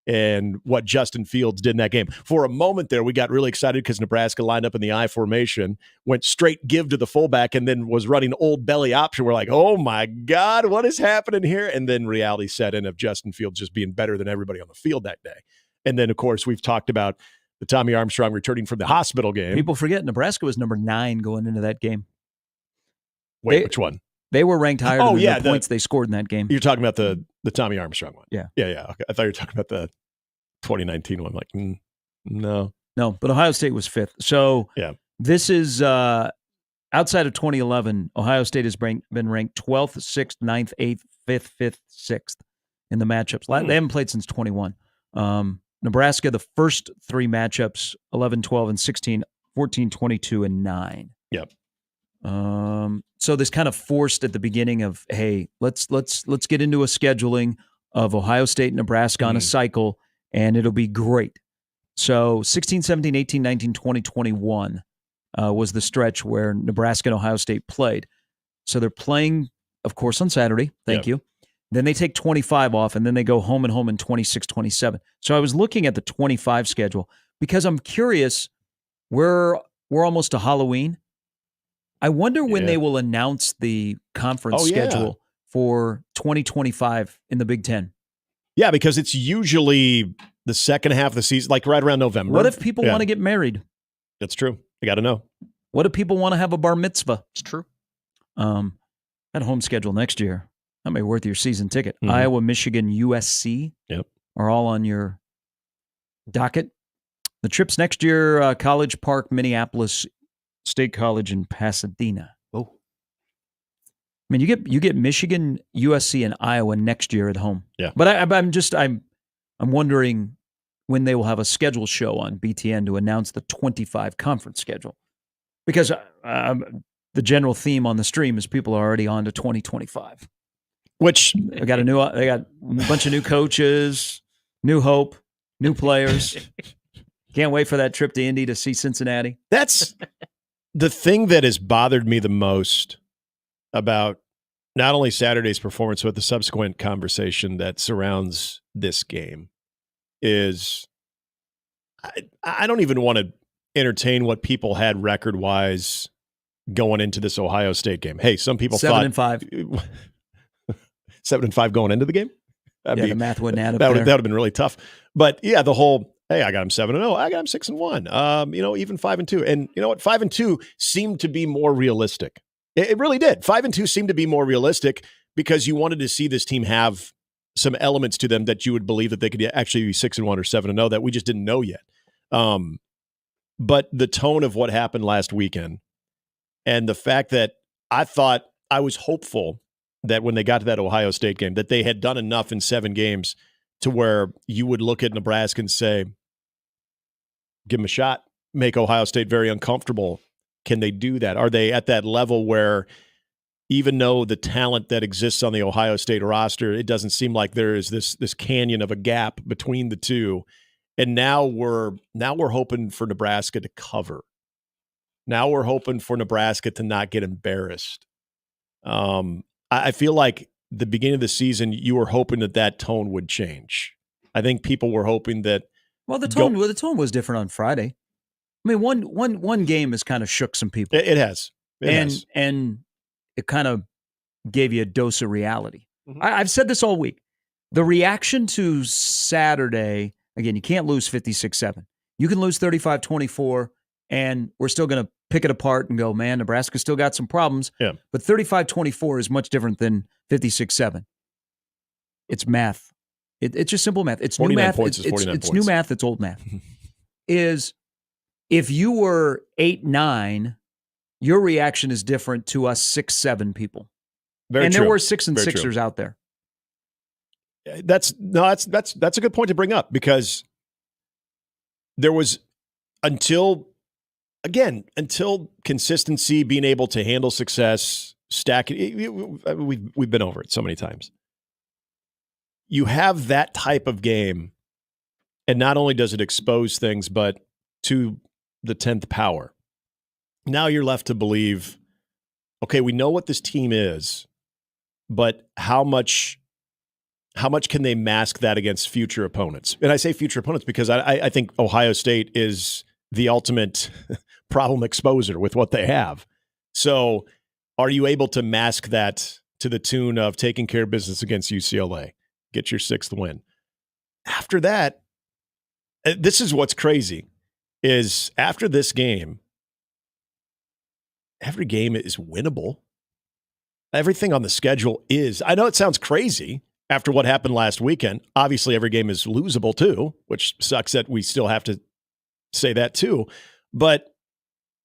and what Justin Fields did in that game. For a moment there, we got really excited because Nebraska lined up in the I formation, went straight give to the fullback, and then was running old belly option. We're like, oh my God, what is happening here? And then reality set in of Justin Fields just being better than everybody on the field that day. And then, of course, we've talked about the Tommy Armstrong returning from the hospital game.
People forget Nebraska was number 9 going into that game.
Wait, which one?
They were ranked higher than the points they scored in that game.
You're talking about the Tommy Armstrong one.
Yeah.
Yeah. Okay. I thought you were talking about the 2019 one. Like, no.
No, but Ohio State was 5th. So this is outside of 2011, Ohio State has been ranked 12th, 6th, 9th, 8th, 5th, 5th, 6th in the matchups. They haven't played since 21. Nebraska, the first 3 matchups, 11, 12, and 16, 14, 22, and 9.
Yep.
So this kind of forced at the beginning of, hey, let's get into a scheduling of Ohio State and Nebraska on a cycle, and it'll be great. So 16, 17, 18, 19, 20, 21 was the stretch where Nebraska and Ohio State played. So they're playing, of course, on Saturday. Thank you. Then they take 25 off, and then they go home and home in 26, 27. So I was looking at the 25 schedule because I'm curious, we're almost to Halloween. I wonder when they will announce the conference schedule for 2025 in the Big Ten.
Yeah, because it's usually the second half of the season, like right around November.
What if people want to get married?
That's true. You got to know.
What if people want to have a bar mitzvah?
It's true.
That home schedule next year, that may be worth your season ticket. Iowa, Michigan, USC are all on your docket. The trips next year, College Park, Minneapolis, State College, and Pasadena.
Oh,
I mean, you get Michigan, USC, and Iowa next year at home.
Yeah,
but I'm wondering when they will have a schedule show on BTN to announce the 25 conference schedule, because the general theme on the stream is people are already on to 2025.
Which
they got a bunch of new coaches, new hope, new players. Can't wait for that trip to Indy to see Cincinnati.
That's the thing that has bothered me the most about not only Saturday's performance, but the subsequent conversation that surrounds this game is I don't even want to entertain what people had record-wise going into this Ohio State game. Hey, some people
7-5.
7-5 going into the game?
The math wouldn't add up.
That would have been really tough. But yeah, the whole, hey, I got him 7-0. I got him 6-1. Even 5-2. And you know what? 5-2 seemed to be more realistic. It really did. 5-2 seemed to be more realistic because you wanted to see this team have some elements to them that you would believe that they could actually be 6-1 or 7-0 that we just didn't know yet. But the tone of what happened last weekend and the fact that I was hopeful that when they got to that Ohio State game, that they had done enough in 7 games to where you would look at Nebraska and say, give them a shot, make Ohio State very uncomfortable. Can they do that? Are they at that level where even though the talent that exists on the Ohio State roster, it doesn't seem like there is this canyon of a gap between the two. And now we're hoping for Nebraska to cover. Now we're hoping for Nebraska to not get embarrassed. I feel like the beginning of the season, you were hoping that tone would change. I think people were hoping that.
Well, the tone was different on Friday. I mean, one game has kind of shook some people.
It has.
And it kind of gave you a dose of reality. Mm-hmm. I've said this all week. The reaction to Saturday, again, you can't lose 56-7. You can lose 35-24, and we're still going to pick it apart and go, man, Nebraska still got some problems.
Yeah.
But 35-24 is much different than 56-7. It's math. It's just simple math. It's new math. It's new math. It's old math. Is if you were 8-9, your reaction is different to us 6-7 people.
Very
and
true.
There were 6 and
Very
6ers
true.
out there.
That's a good point to bring up because there was until consistency, being able to handle success, stack it. We've been over it so many times. You have that type of game, and not only does it expose things, but to the 10th power. Now you're left to believe, okay, we know what this team is, but how much can they mask that against future opponents? And I say future opponents because I think Ohio State is the ultimate problem exposer with what they have. So are you able to mask that to the tune of taking care of business against UCLA? Get your 6th win. After that, this is what's crazy, is after this game, every game is winnable. Everything on the schedule is. I know it sounds crazy after what happened last weekend. Obviously, every game is losable too, which sucks that we still have to say that too. But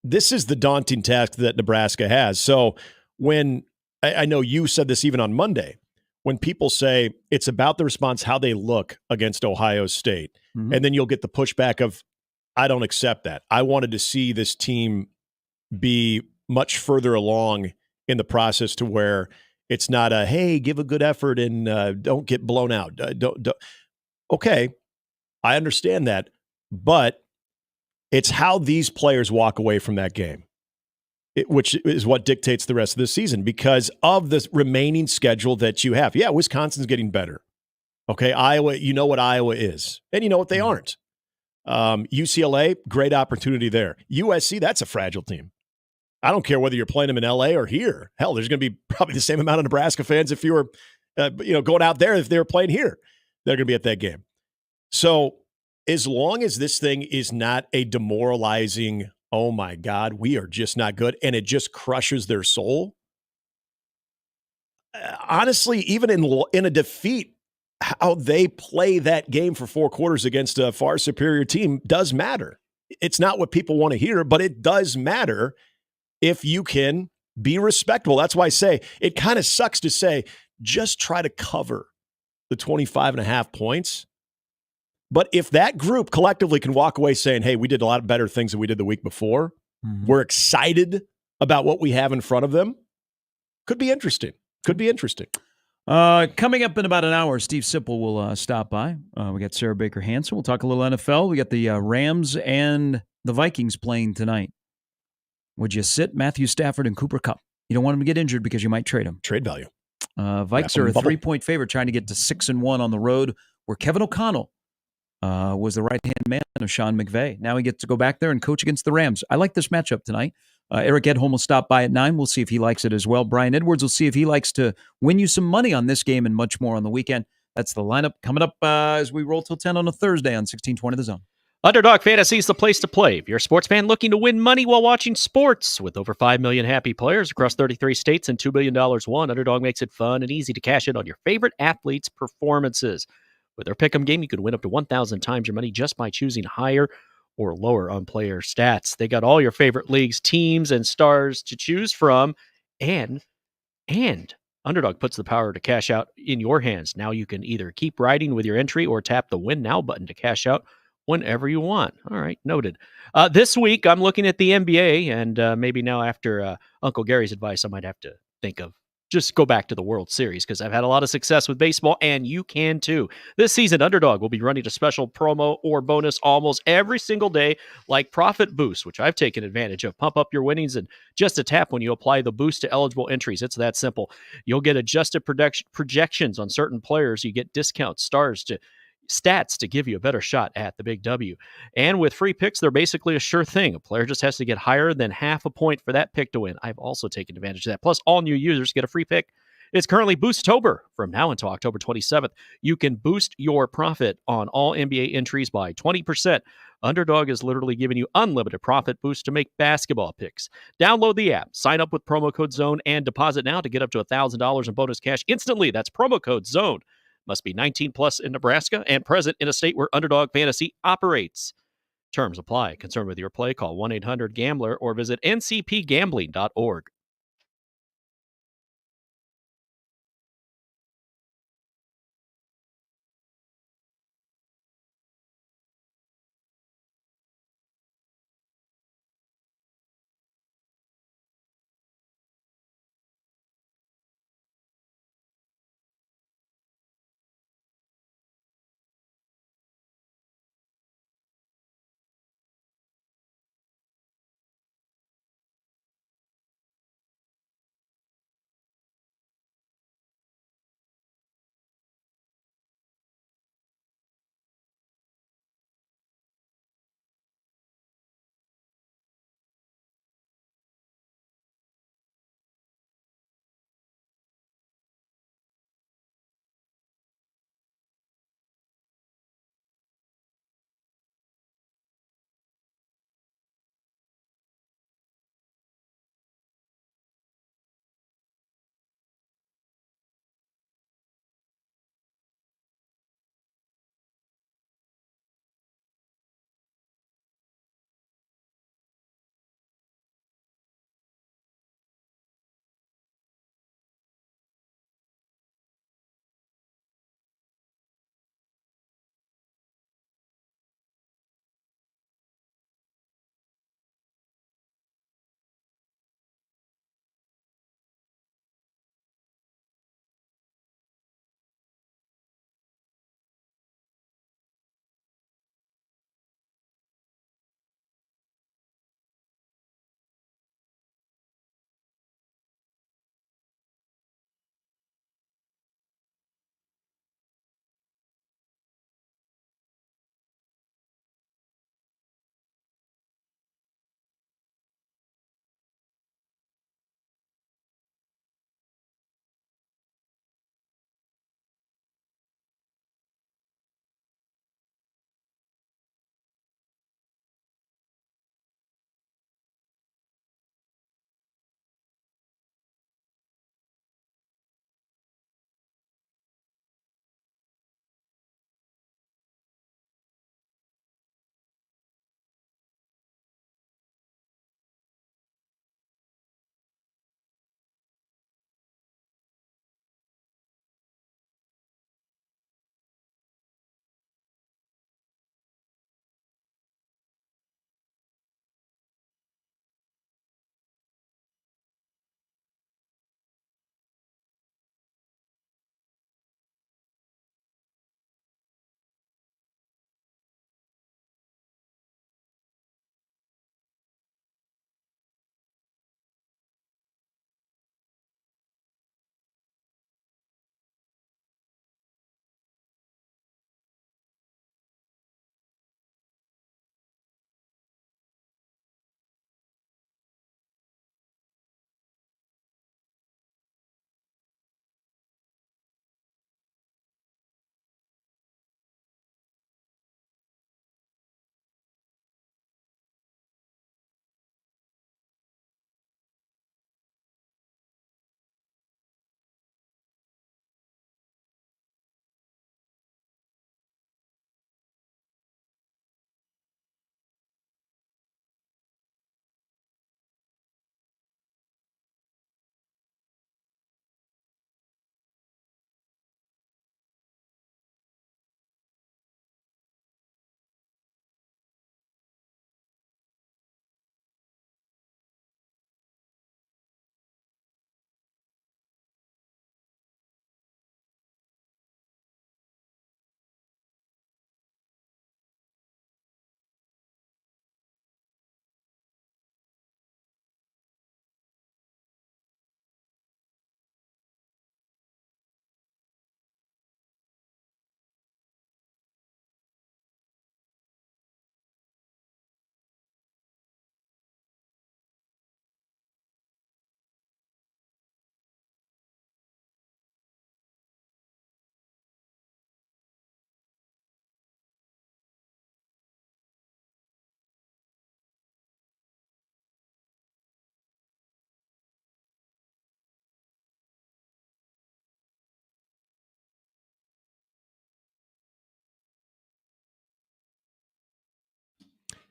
this is the daunting task that Nebraska has. So when I know you said this even on Monday, when people say it's about the response, how they look against Ohio State, and then you'll get the pushback of, I don't accept that. I wanted to see this team be much further along in the process to where it's not a, hey, give a good effort and don't get blown out. Don't. Okay, I understand that, but it's how these players walk away from that game, which is what dictates the rest of the season because of the remaining schedule that you have. Yeah, Wisconsin's getting better. Okay, Iowa, you know what Iowa is, and you know what they aren't. UCLA, great opportunity there. USC, that's a fragile team. I don't care whether you're playing them in LA or here. Hell, there's going to be probably the same amount of Nebraska fans if you were, going out there. If they were playing here, they're going to be at that game. So as long as this thing is not a demoralizing, oh my God, we are just not good, and it just crushes their soul. Honestly, even in a defeat, how they play that game for 4 quarters against a far superior team does matter. It's not what people want to hear, but it does matter if you can be respectable. That's why I say it kind of sucks to say, just try to cover the 25.5 points. But if that group collectively can walk away saying, hey, we did a lot better things than we did the week before, we're excited about what we have in front of them, could be interesting. Could be interesting.
Coming up in about an hour, Steve Sipple will stop by. We got Sarah Baker Hansen. We'll talk a little NFL. We got the Rams and the Vikings playing tonight. Would you sit Matthew Stafford and Cooper Kupp? You don't want him to get injured because you might trade him.
Trade value.
Vikes are a 3-point favorite trying to get to 6-1 on the road, where Kevin O'Connell was the right-hand man of Sean McVay. Now he gets to go back there and coach against the Rams. I like this matchup tonight. Eric Edholm will stop by at 9. We'll see if he likes it as well. Brian Edwards will see if he likes to win you some money on this game and much more on the weekend. That's the lineup coming up as we roll till 10 on a Thursday on 1620 The Zone.
Underdog Fantasy is the place to play if you're a sports fan looking to win money while watching sports. With over 5 million happy players across 33 states and $2 billion won, Underdog makes it fun and easy to cash in on your favorite athletes' performances. With their pick'em game, you can win up to 1,000 times your money just by choosing higher or lower on player stats. They got all your favorite leagues, teams, and stars to choose from, and Underdog puts the power to cash out in your hands. Now you can either keep riding with your entry or tap the Win Now button to cash out whenever you want. All right, noted. This week, I'm looking at the NBA, and maybe now after Uncle Gary's advice, I might have to think of just go back to the World Series because I've had a lot of success with baseball, and you can too. This season, Underdog will be running a special promo or bonus almost every single day, like Profit Boost, which I've taken advantage of. Pump up your winnings and just a tap when you apply the boost to eligible entries. It's that simple. You'll get adjusted projections on certain players. You get discounts, stats to give you a better shot at the big W. And with free picks, they're basically a sure thing. A player just has to get higher than half a point for that pick to win. I've also taken advantage of that. Plus, all new users get a free pick. It's currently Boosttober. From now until October 27th, you can boost your profit on all NBA entries by 20%. Underdog is literally giving you unlimited profit boost to make basketball picks. Download the app, sign up with promo code ZONE, and deposit now to get up to $1,000 in bonus cash instantly. That's promo code ZONE. Must be 19 plus in Nebraska and present in a state where Underdog Fantasy operates. Terms apply. Concerned with your play, call 1-800-GAMBLER or visit ncpgambling.org.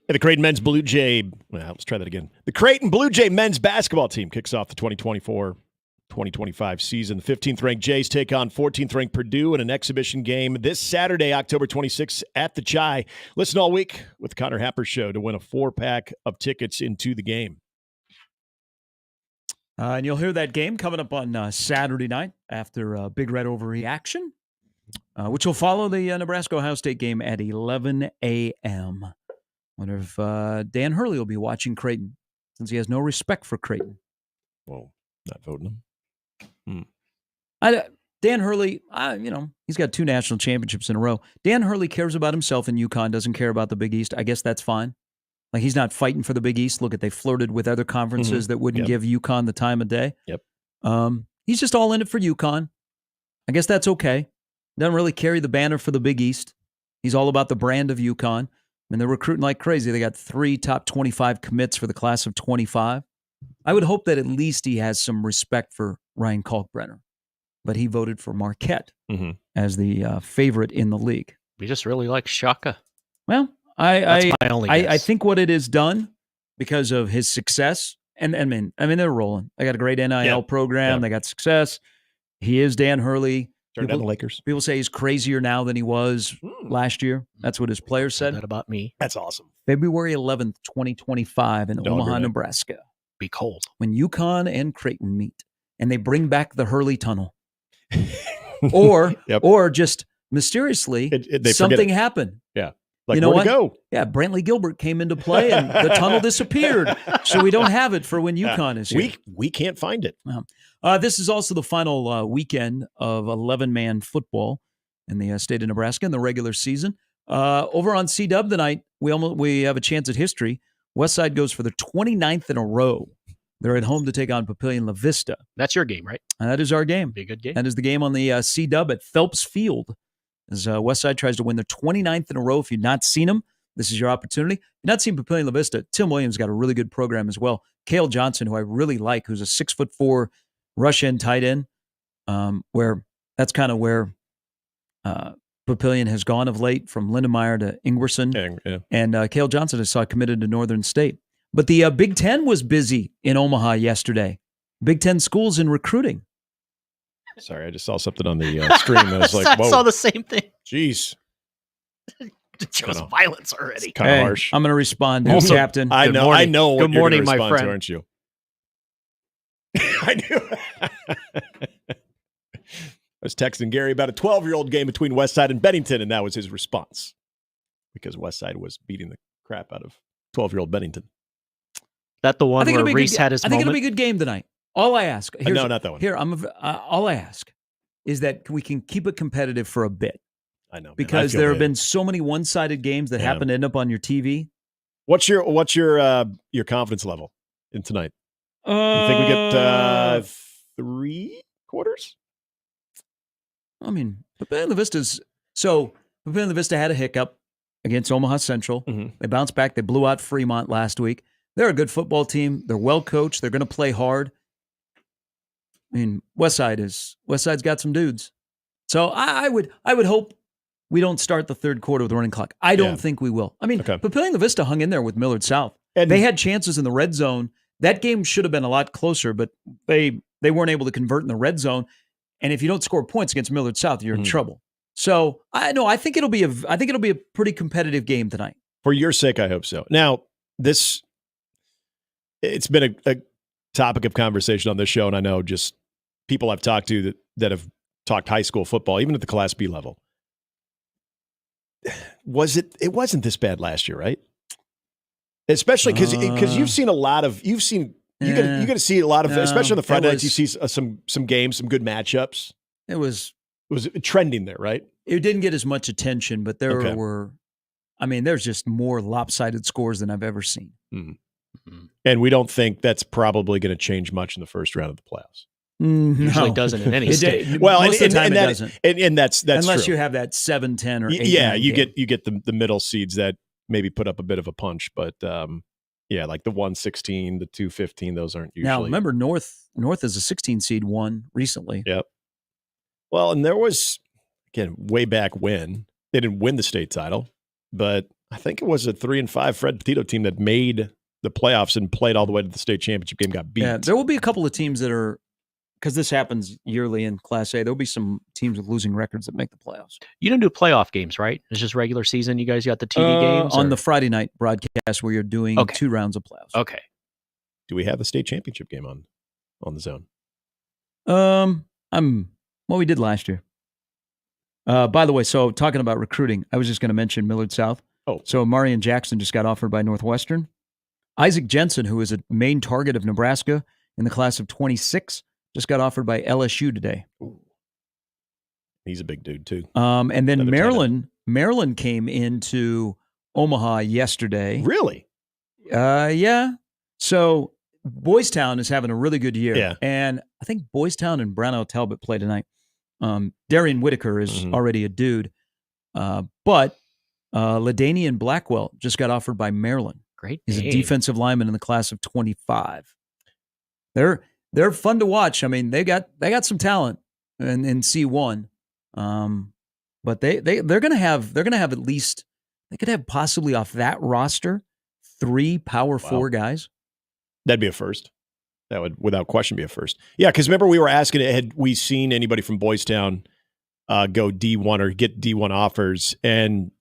The Creighton men's Blue Jay, well, let's try that again. The Creighton Blue Jay men's basketball team kicks off the 2024-2025 season. The 15th-ranked Jays take on 14th-ranked Purdue in an exhibition game this Saturday, October 26th at the Chi. Listen all week with the Connor Happer Show to win a 4-pack of tickets into the game.
And you'll hear that game coming up on Saturday night after Big Red Overreaction, which will follow the Nebraska-Ohio State game at 11 a.m. Wonder if Dan Hurley will be watching Creighton, since he has no respect for Creighton.
Well, not voting him.
Dan Hurley, he's got 2 national championships in a row. Dan Hurley cares about himself in UConn, doesn't care about the Big East. I guess that's fine. Like, he's not fighting for the Big East. Look, they flirted with other conferences that wouldn't give UConn the time of day.
Yep.
He's just all in it for UConn. I guess that's okay. Doesn't really carry the banner for the Big East. He's all about the brand of UConn. And they're recruiting like crazy. They got 3 top 25 commits for the class of 25. I would hope that at least he has some respect for Ryan Kalkbrenner. But he voted for Marquette as the favorite in the league.
We just really like Shaka.
Well,
That's my only guess.
I think what it has done because of his success, and I mean they're rolling. They got a great NIL program. They got success. He is Dan Hurley.
Turned down the Lakers.
People say he's crazier now than he was last year. That's what his players said.
That about me.
That's awesome.
February 11th, 2025 in Omaha, Nebraska.
Be cold.
When UConn and Creighton meet and they bring back the Hurley Tunnel. or just mysteriously something happened.
Yeah. Like,
you know
where
what?
to go?
Yeah, Brantley Gilbert came into play and the tunnel disappeared. So we don't have it for when UConn is here.
We can't find it.
This is also the final weekend of 11-man football in the state of Nebraska in the regular season. Over on C-Dub tonight, we have a chance at history. Westside goes for the 29th in a row. They're at home to take on Papillion La Vista.
That's your game, right?
That is our game.
Be a good game.
That is the game on the C-Dub at Phelps Field. As Westside tries to win their 29th in a row. If you've not seen them, this is your opportunity. If you've not seen Papillion La Vista, Tim Williams got a really good program as well. Cale Johnson, who I really like, who's a 6'4" rush end tight end, where that's kind of where Papillion has gone of late, from Lindemeyer to Ingerson. And Cale Johnson, I saw, committed to Northern State. But the Big Ten was busy in Omaha yesterday. Big Ten schools in recruiting.
Sorry, I just saw something on the stream. I was like, whoa.
I saw the same thing.
Jeez.
It shows violence already.
Kind of harsh.
I'm going to respond to Captain.
I know. I know. What
Good morning,
you're
my
respond
friend.
to, aren't you? I knew. I was texting Gary about a 12-year-old game between Westside and Bennington, and that was his response, because Westside was beating the crap out of 12-year-old Bennington.
That the one where Reese had his
I think it'll be a good game tonight. All I ask,
no, not that one.
Here, all I ask is that we can keep it competitive for a bit.
I know, man.
Because there have been so many one-sided games that happen to end up on your TV.
What's your confidence level in tonight? You think we get 3 quarters?
I mean, Papillion La Vista had a hiccup against Omaha Central. They bounced back. They blew out Fremont last week. They're a good football team. They're well coached. They're going to play hard. I mean, Westside's got some dudes. So I would hope we don't start the third quarter with a running clock. I don't think we will. I mean, Papillion La Vista hung in there with Millard South. And they had chances in the red zone. That game should have been a lot closer, but they weren't able to convert in the red zone. And if you don't score points against Millard South, you're in trouble. So I think it'll be a pretty competitive game tonight.
For your sake, I hope so. Now, it's been a topic of conversation on this show, and I know just people I've talked to that have talked high school football, even at the Class B level. It wasn't this bad last year, right? Especially because you've seen a lot of you're going to see a lot of, especially on the Friday nights, you see some games, some good matchups.
It was
trending there, right?
It didn't get as much attention, but there were. I mean, there's just more lopsided scores than I've ever seen.
And we don't think that's probably going to change much in the first round of the playoffs.
Usually doesn't in any state.
Well, most of the time it doesn't.
And that's
unless
true.
you have that 7-10 or 8.
Yeah, you get the middle seeds that maybe put up a bit of a punch, but like the 116, the 215, those aren't usually.
Now remember, North is a 16 seed won recently.
Yep. Well, and there was, again, way back when they didn't win the state title, but I think it was a 3-5 Fred Petito team that made the playoffs and played all the way to the state championship game, got beat.
Yeah, there will be a couple of teams that are, because this happens yearly in Class A, there'll be some teams with losing records that make the playoffs.
You don't do playoff games, right? It's just regular season. You guys got the TV games?
On
or?
the Friday night broadcast where you're doing 2 rounds of playoffs.
Okay.
Do we have the state championship game on the zone?
What we did last year. By the way, so talking about recruiting, I was just going to mention Millard South.
Oh.
So Marion Jackson just got offered by Northwestern. Isaac Jensen, who is a main target of Nebraska in the class of 26, just got offered by LSU today.
Ooh. He's a big dude too.
And then Maryland came into Omaha yesterday.
Really?
Yeah. So Boys Town is having a really good year.
Yeah.
And I think Boys Town and Brownell Talbot play tonight. Darian Whitaker is already a dude. But LaDainian Blackwell just got offered by Maryland.
Great.
He's a defensive lineman in the class of 25. They're fun to watch. I mean, they got some talent in C1. But they're gonna have at least, they could have possibly off that roster 3 Power 4 guys.
That'd be a first. That would, without question, be a first. Yeah, because remember we were asking, had we seen anybody from Boys Town go D1 or get D1 offers? And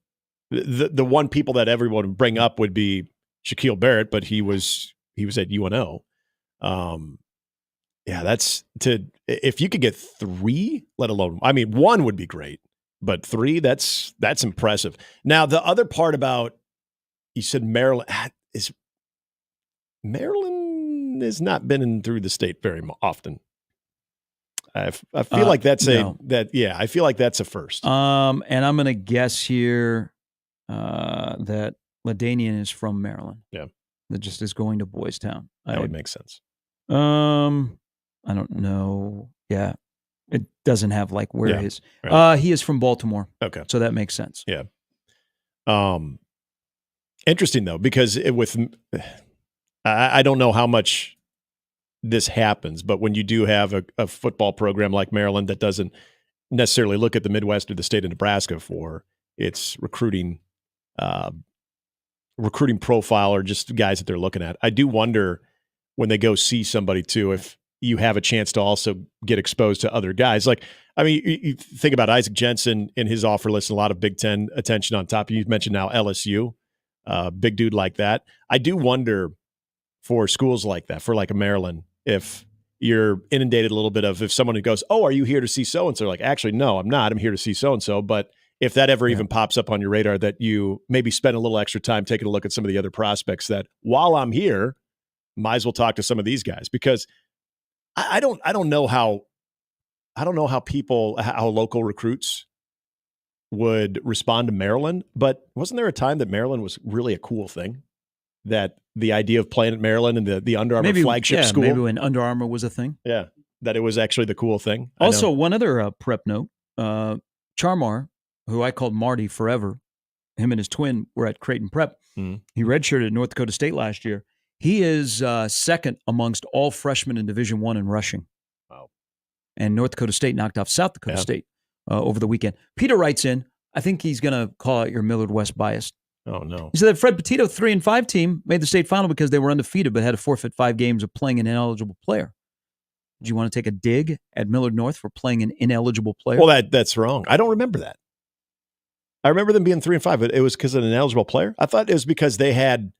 the one people that everyone would bring up would be Shaquille Barrett, but he was at UNO. Yeah, that's if you could get 3, let alone, I mean, 1 would be great, but 3, that's impressive. Now, the other part about, you said Maryland has not been through the state very often. I feel like that's I feel like that's a first.
And I'm going to guess here that LaDainian is from Maryland.
Yeah.
That just is going to Boys Town.
That would make sense.
I don't know. Yeah. It doesn't have like where his
right.
He is from Baltimore.
Okay.
So that makes sense.
Yeah. Interesting though, because I don't know how much this happens, but when you do have a football program like Maryland that doesn't necessarily look at the Midwest or the state of Nebraska for its recruiting profile or just guys that they're looking at, I do wonder when they go see somebody too, if you have a chance to also get exposed to other guys. Like, I mean, you think about Isaac Jensen in his offer list, a lot of Big Ten attention on top. You mentioned now LSU, big dude like that. I do wonder for schools like that, for like a Maryland, if you're inundated a little bit of, if someone who goes, oh, are you here to see so-and-so? Like, actually, no, I'm not. I'm here to see so-and-so. But if that ever even pops up on your radar, that you maybe spend a little extra time taking a look at some of the other prospects that while I'm here, might as well talk to some of these guys, because I don't know how local recruits would respond to Maryland, but wasn't there a time that Maryland was really a cool thing? That the idea of playing at Maryland and the Under Armour flagship school.
Maybe when Under Armour was a thing.
Yeah, that it was actually the cool thing.
Also, one other prep note, Charmar, who I called Marty forever, him and his twin were at Creighton Prep.
Mm-hmm.
He redshirted at North Dakota State last year. He is second amongst all freshmen in Division I in rushing.
Wow. And
North Dakota State knocked off South Dakota State over the weekend. Peter writes in, I think he's going to call out your Millard West bias.
Oh, no.
He said that Fred Petito 3-5 team made the state final because they were undefeated but had to forfeit 5 games of playing an ineligible player. Do you want to take a dig at Millard North for playing an ineligible player?
Well, that's wrong. I don't remember that. I remember them being 3-5, but it was because of an ineligible player. I thought it was because they had.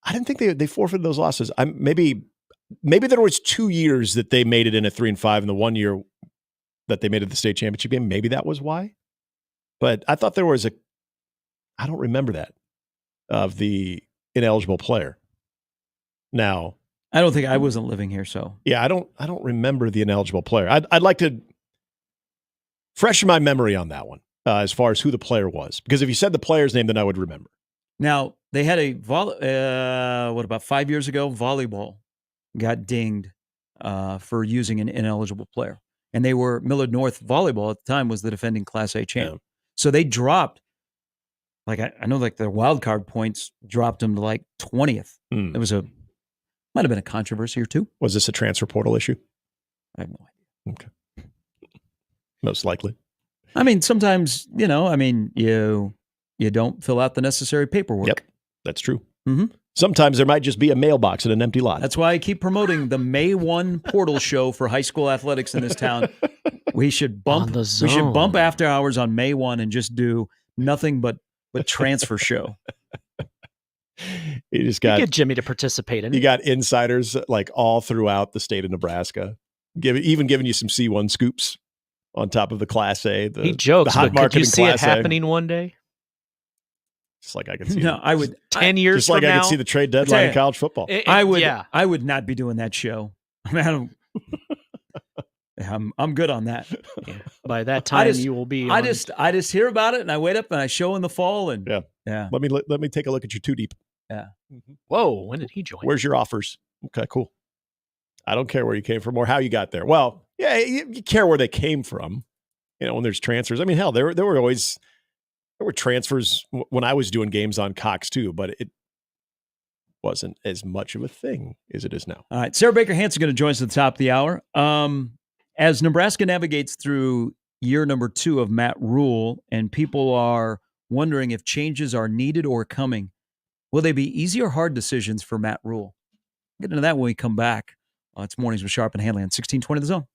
I didn't think they forfeited those losses. Maybe there was 2 years that they made it in at 3-5, and the 1 year that they made it the state championship game. Maybe that was why. But I thought there was I don't remember that of the ineligible player. Now,
I don't think I wasn't living here, so
yeah, I don't remember the ineligible player. I'd like to freshen my memory on that one as far as who the player was, because if you said the player's name, then I would remember.
Now they had about 5 years ago, volleyball got dinged for using an ineligible player, and they were Millard North volleyball at the time was the defending Class A champ, so they dropped. Like I know, like their wild card points dropped them to like 20th. It was might have been a controversy or two.
Was this a transfer portal issue?
I have no idea.
Okay, most likely.
I mean, sometimes you you don't fill out the necessary paperwork.
Yep, that's true.
Mm-hmm.
Sometimes there might just be a mailbox in an empty lot.
That's why I keep promoting the May 1 portal show for high school athletics in this town. We should bump after hours on May 1 and just do nothing but transfer show.
You just got
get Jimmy to participate in it.
You got insiders like all throughout the state of Nebraska, even giving you some C1 scoops on top of the Class A.
He jokes,
the hot
but could you
marketing
see it
Class A.
happening one day?
Just like I could see.
No, I would
10 years
just like
from
I
now.
could see the trade deadline in college football.
I would not be doing that show. I mean, I'm good on that.
Yeah. By that time, you will be.
I just hear about it and I wait up and I show in the fall and yeah.
Let me take a look at your two deep.
Yeah.
Whoa, when did he join?
Where's your offers? Okay, cool. I don't care where you came from or how you got there. Well, yeah, you care where they came from. You know, when there's transfers. I mean, hell, there were transfers when I was doing games on Cox too, but it wasn't as much of a thing as it is now.
All right, Sarah Baker Hansen going to join us at the top of the hour. As Nebraska navigates through year number 2 of Matt Rule, and people are wondering if changes are needed or coming, will they be easy or hard decisions for Matt Rule? We'll get into that when we come back. It's Mornings with Sharp and Handley on 1620 The Zone.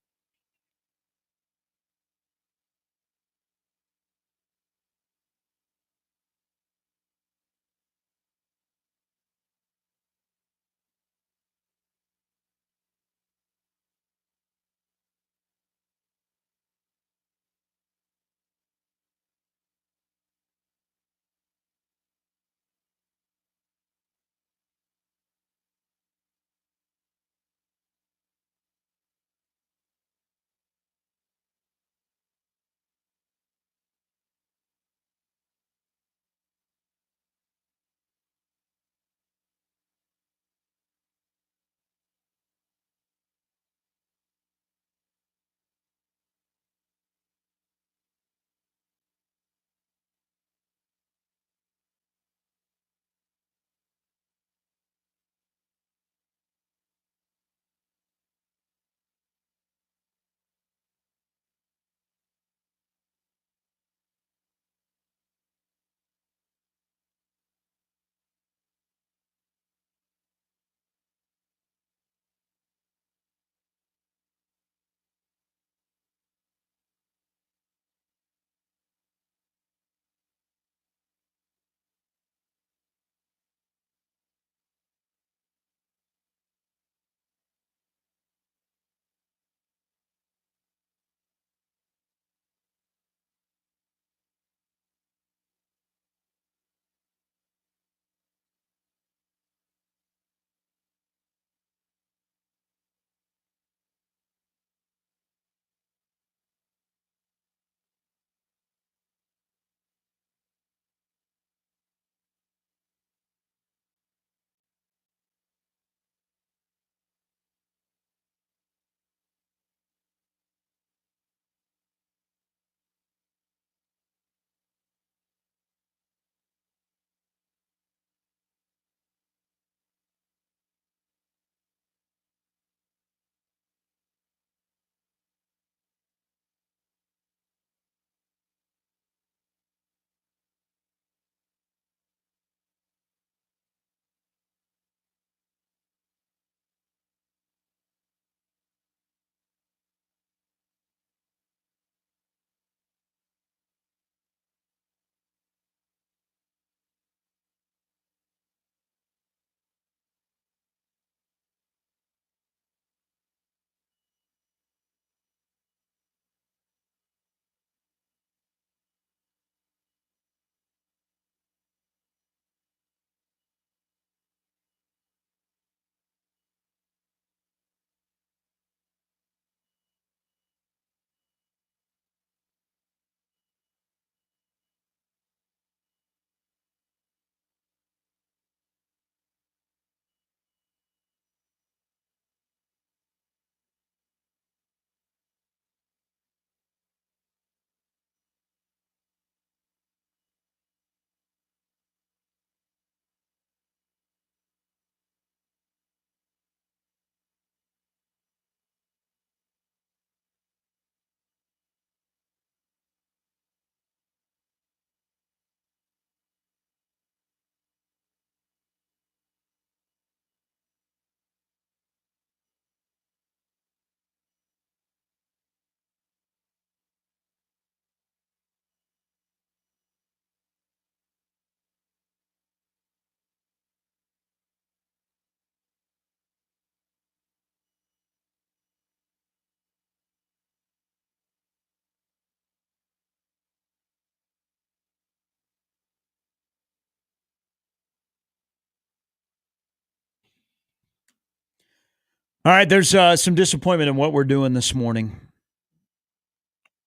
All right, there's some disappointment in what we're doing this morning.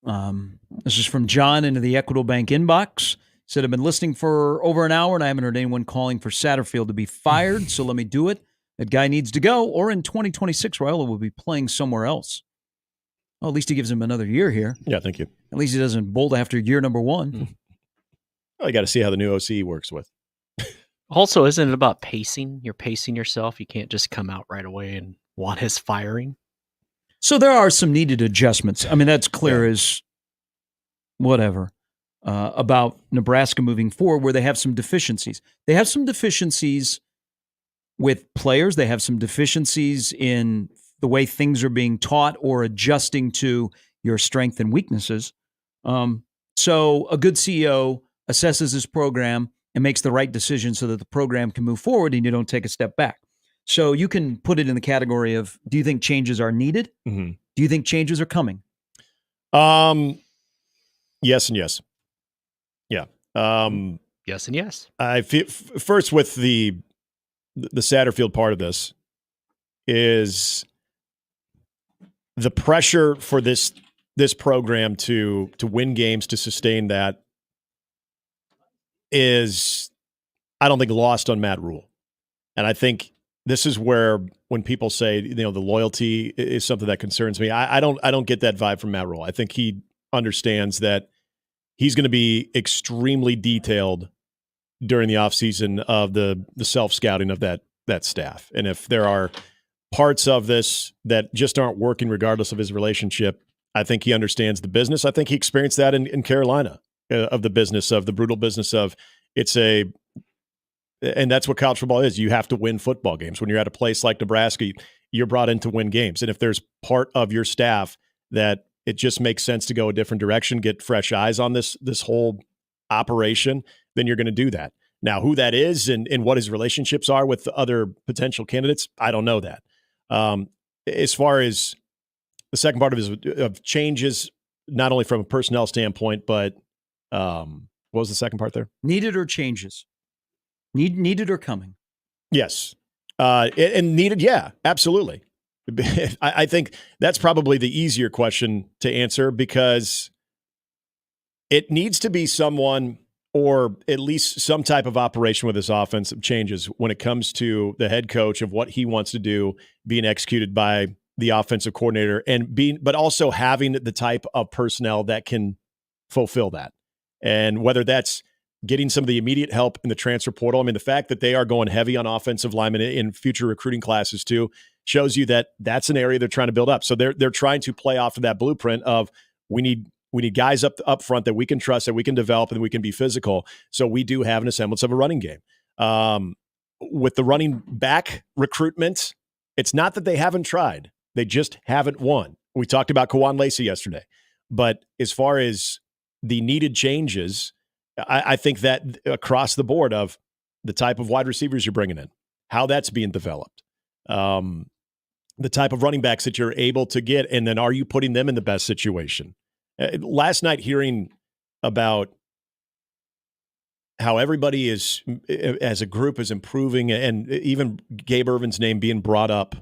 This is from John into the Equitable Bank inbox. Said, I've been listening for over an hour and I haven't heard anyone calling for Satterfield to be fired, so let me do it. That guy needs to go, or in 2026, Raiola will be playing somewhere else. Well, at least he gives him another year here.
Yeah, thank you.
At least he doesn't bolt after year number one.
Well, you got to see how the new OC works with.
Also, isn't it about pacing? You're pacing yourself. You can't just come out right away and want his firing.
So there are some needed adjustments. I mean, that's clear as whatever about Nebraska moving forward, where they have some deficiencies. They have some deficiencies with players. They have some deficiencies in the way things are being taught or adjusting to your strengths and weaknesses. So a good CEO assesses his program and makes the right decision so that the program can move forward and you don't take a step back. So you can put it in the category of, do you think changes are needed?
Mm-hmm.
Do you think changes are coming?
Yes and yes. Yeah.
Yes and yes.
I feel, first with the Satterfield part of this is the pressure for this program to win games, to sustain that, is, I don't think, lost on Matt Rule. And I think this is where, when people say, the loyalty is something that concerns me, I don't get that vibe from Matt Rule. I think he understands that he's going to be extremely detailed during the offseason of the self-scouting of that staff. And if there are parts of this that just aren't working regardless of his relationship, I think he understands the business. I think he experienced that in Carolina, of the business, of the brutal business of and that's what college football is. You have to win football games. When you're at a place like Nebraska, you're brought in to win games. And if there's part of your staff that it just makes sense to go a different direction, get fresh eyes on this whole operation, then you're going to do that. Now, who that is and what his relationships are with the other potential candidates, I don't know that. As far as the second part of changes, not only from a personnel standpoint, but what was the second part there?
Needed or changes? Needed or coming?
Yes. And needed, yeah, absolutely. I think that's probably the easier question to answer, because it needs to be someone, or at least some type of operation with this offense of changes when it comes to the head coach, of what he wants to do being executed by the offensive coordinator, but also having the type of personnel that can fulfill that. And whether that's getting some of the immediate help in the transfer portal. I mean, the fact that they are going heavy on offensive linemen in future recruiting classes too shows you that that's an area they're trying to build up. So they're trying to play off of that blueprint of, we need guys up front that we can trust, that we can develop, and we can be physical. So we do have an semblance of a running game. With the running back recruitment, it's not that they haven't tried. They just haven't won. We talked about Kawan Lacey yesterday. But as far as the needed changes, I think that across the board, of the type of wide receivers you're bringing in, how that's being developed, the type of running backs that you're able to get, and then are you putting them in the best situation? Last night, hearing about how everybody is, as a group, is improving, and even Gabe Ervin's name being brought up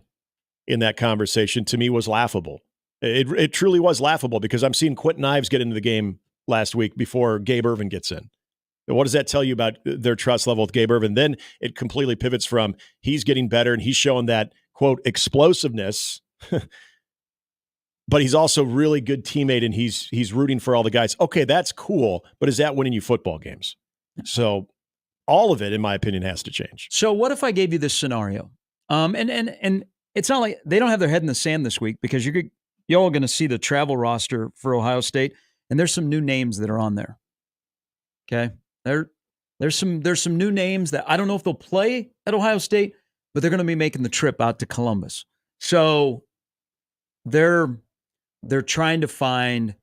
in that conversation, to me was laughable. It truly was laughable, because I'm seeing Quentin Ives get into the game last week before Gabe Ervin gets in. What does that tell you about their trust level with Gabe Ervin? Then it completely pivots from, he's getting better and he's showing that, quote, explosiveness, but he's also a really good teammate and he's rooting for all the guys. Okay, that's cool, but is that winning you football games? So all of it, in my opinion, has to change.
So what if I gave you this scenario? And it's not like they don't have their head in the sand this week, because you're all going to see the travel roster for Ohio State. And there's some new names that are on there. Okay. There's some new names that I don't know if they'll play at Ohio State, but they're going to be making the trip out to Columbus. So they're trying to find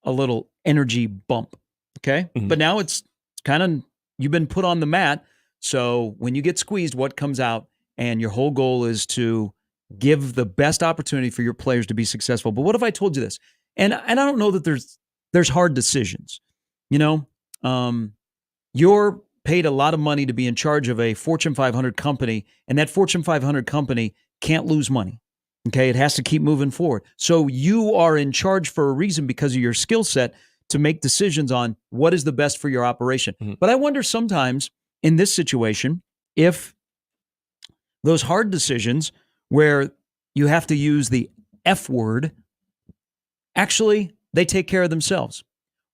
a little energy bump. Okay. Mm-hmm. But now it's kind of, you've been put on the mat. So when you get squeezed, what comes out? And your whole goal is to give the best opportunity for your players to be successful. But what if I told you this? And I don't know that there's hard decisions. You're paid a lot of money to be in charge of a Fortune 500 company, and that Fortune 500 company can't lose money. Okay, it has to keep moving forward. So you are in charge for a reason because of your skill set to make decisions on what is the best for your operation. But I wonder sometimes in this situation if those hard decisions where you have to use the F word, actually, they take care of themselves.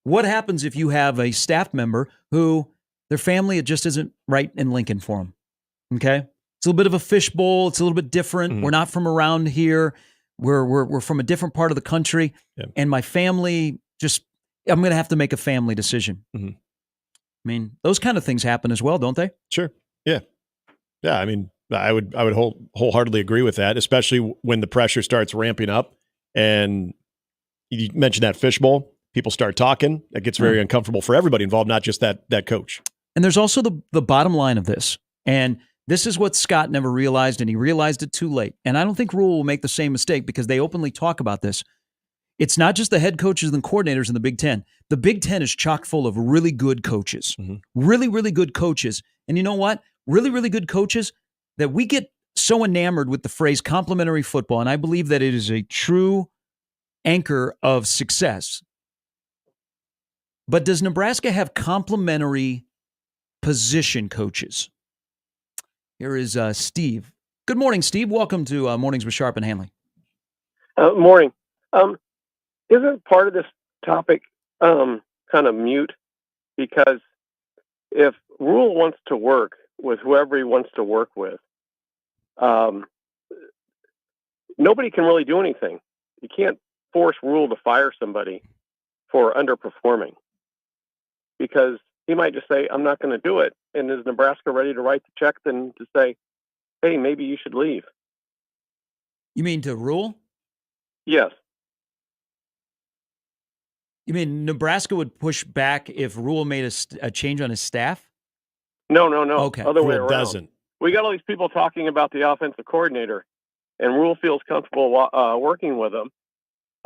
What happens if you have a staff member who their family, it just isn't right in Lincoln for them? Okay. It's a little bit of a fishbowl. It's a little bit different. We're not from around here. We're from a different part of the country. And my family I'm going to have to make a family decision. I mean, those kind of things happen as well, don't they?
Sure. Yeah. Yeah. I mean, I would wholeheartedly agree with that, especially when the pressure starts ramping up. And you mentioned that fishbowl. People start talking. That gets very uncomfortable for everybody involved, not just that coach.
And there's also the bottom line of this. And this is what Scott never realized, and he realized it too late. And I don't think Rule will make the same mistake because they openly talk about this. It's not just the head coaches and coordinators in the Big Ten. The Big Ten is chock full of really good coaches, really, really good coaches. And you know what? Really, really good coaches that we get so enamored with the phrase complimentary football. And I believe that it is a true anchor of success. But does Nebraska have complimentary position coaches? Here is Steve. Good morning, Steve. Welcome to Mornings with Sharp and Handley.
Morning. Isn't part of this topic kind of mute? Because if Rule wants to work with whoever he wants to work with, nobody can really do anything. You can't force Rule to fire somebody for underperforming because he might just say, I'm not going to do it. And is Nebraska ready to write the check then to say, hey, maybe you should leave?
You mean to Rule?
Yes.
You mean Nebraska would push back if Rule made a change on his staff?
No.
Okay.
Other way
Rule
around.
doesn't.
We got all these people talking about the offensive coordinator, and Rule feels comfortable working with them.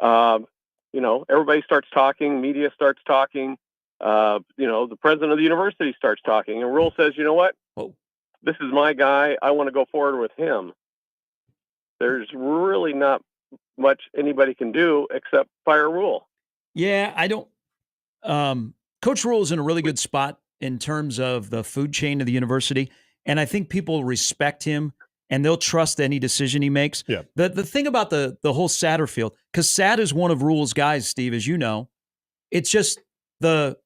Everybody starts talking, media starts talking. The president of the university starts talking, and Rule says, you know what? This is my guy. I want to go forward with him. There's really not much anybody can do except fire Rule.
Yeah, I don't. Coach Rule is in a really good spot in terms of the food chain of the university, and I think people respect him and they'll trust any decision he makes.
Yeah.
The thing about the whole Satterfield, because Sat is one of Rule's guys, Steve, as you know, it's just the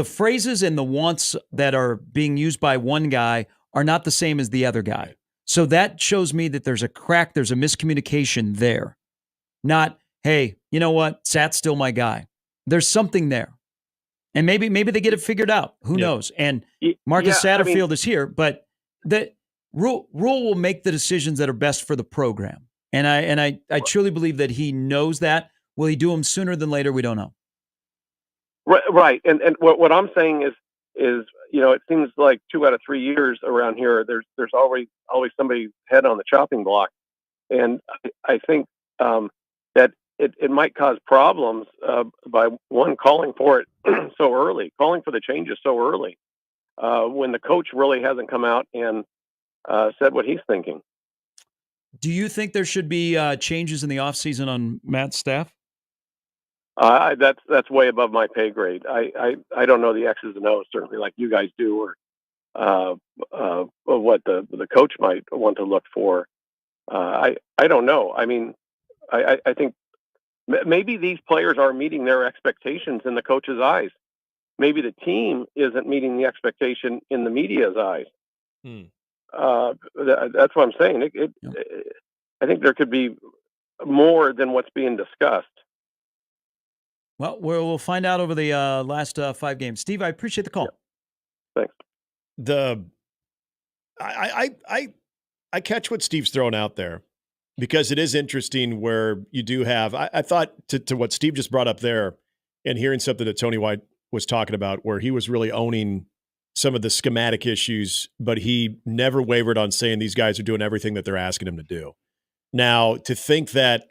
phrases and the wants that are being used by one guy are not the same as the other guy. So that shows me that there's a crack, there's a miscommunication there. Not, hey, you know what? Sat's still my guy. There's something there. And maybe they get it figured out. Who knows? And Marcus Satterfield is here, but the Rule will make the decisions that are best for the program. And I truly believe that he knows that. Will he do them sooner than later? We don't know.
Right. And what I'm saying is, it seems like 2 out of 3 years around here, there's always somebody's head on the chopping block. And I think that it might cause problems by one calling for it so early, calling for the changes so early, when the coach really hasn't come out and said what he's thinking.
Do you think there should be changes in the offseason on Matt's staff?
That's way above my pay grade. I don't know the X's and O's certainly like you guys do, or what the coach might want to look for. I don't know. I mean, I think maybe these players are meeting their expectations in the coach's eyes. Maybe the team isn't meeting the expectation in the media's eyes. That's what I'm saying. I think there could be more than what's being discussed.
Well, we'll find out over the last 5 games. Steve, I appreciate the call.
Thanks.
I catch what Steve's throwing out there because it is interesting where you do have, I thought to what Steve just brought up there and hearing something that Tony White was talking about where he was really owning some of the schematic issues, but he never wavered on saying these guys are doing everything that they're asking him to do. Now, to think that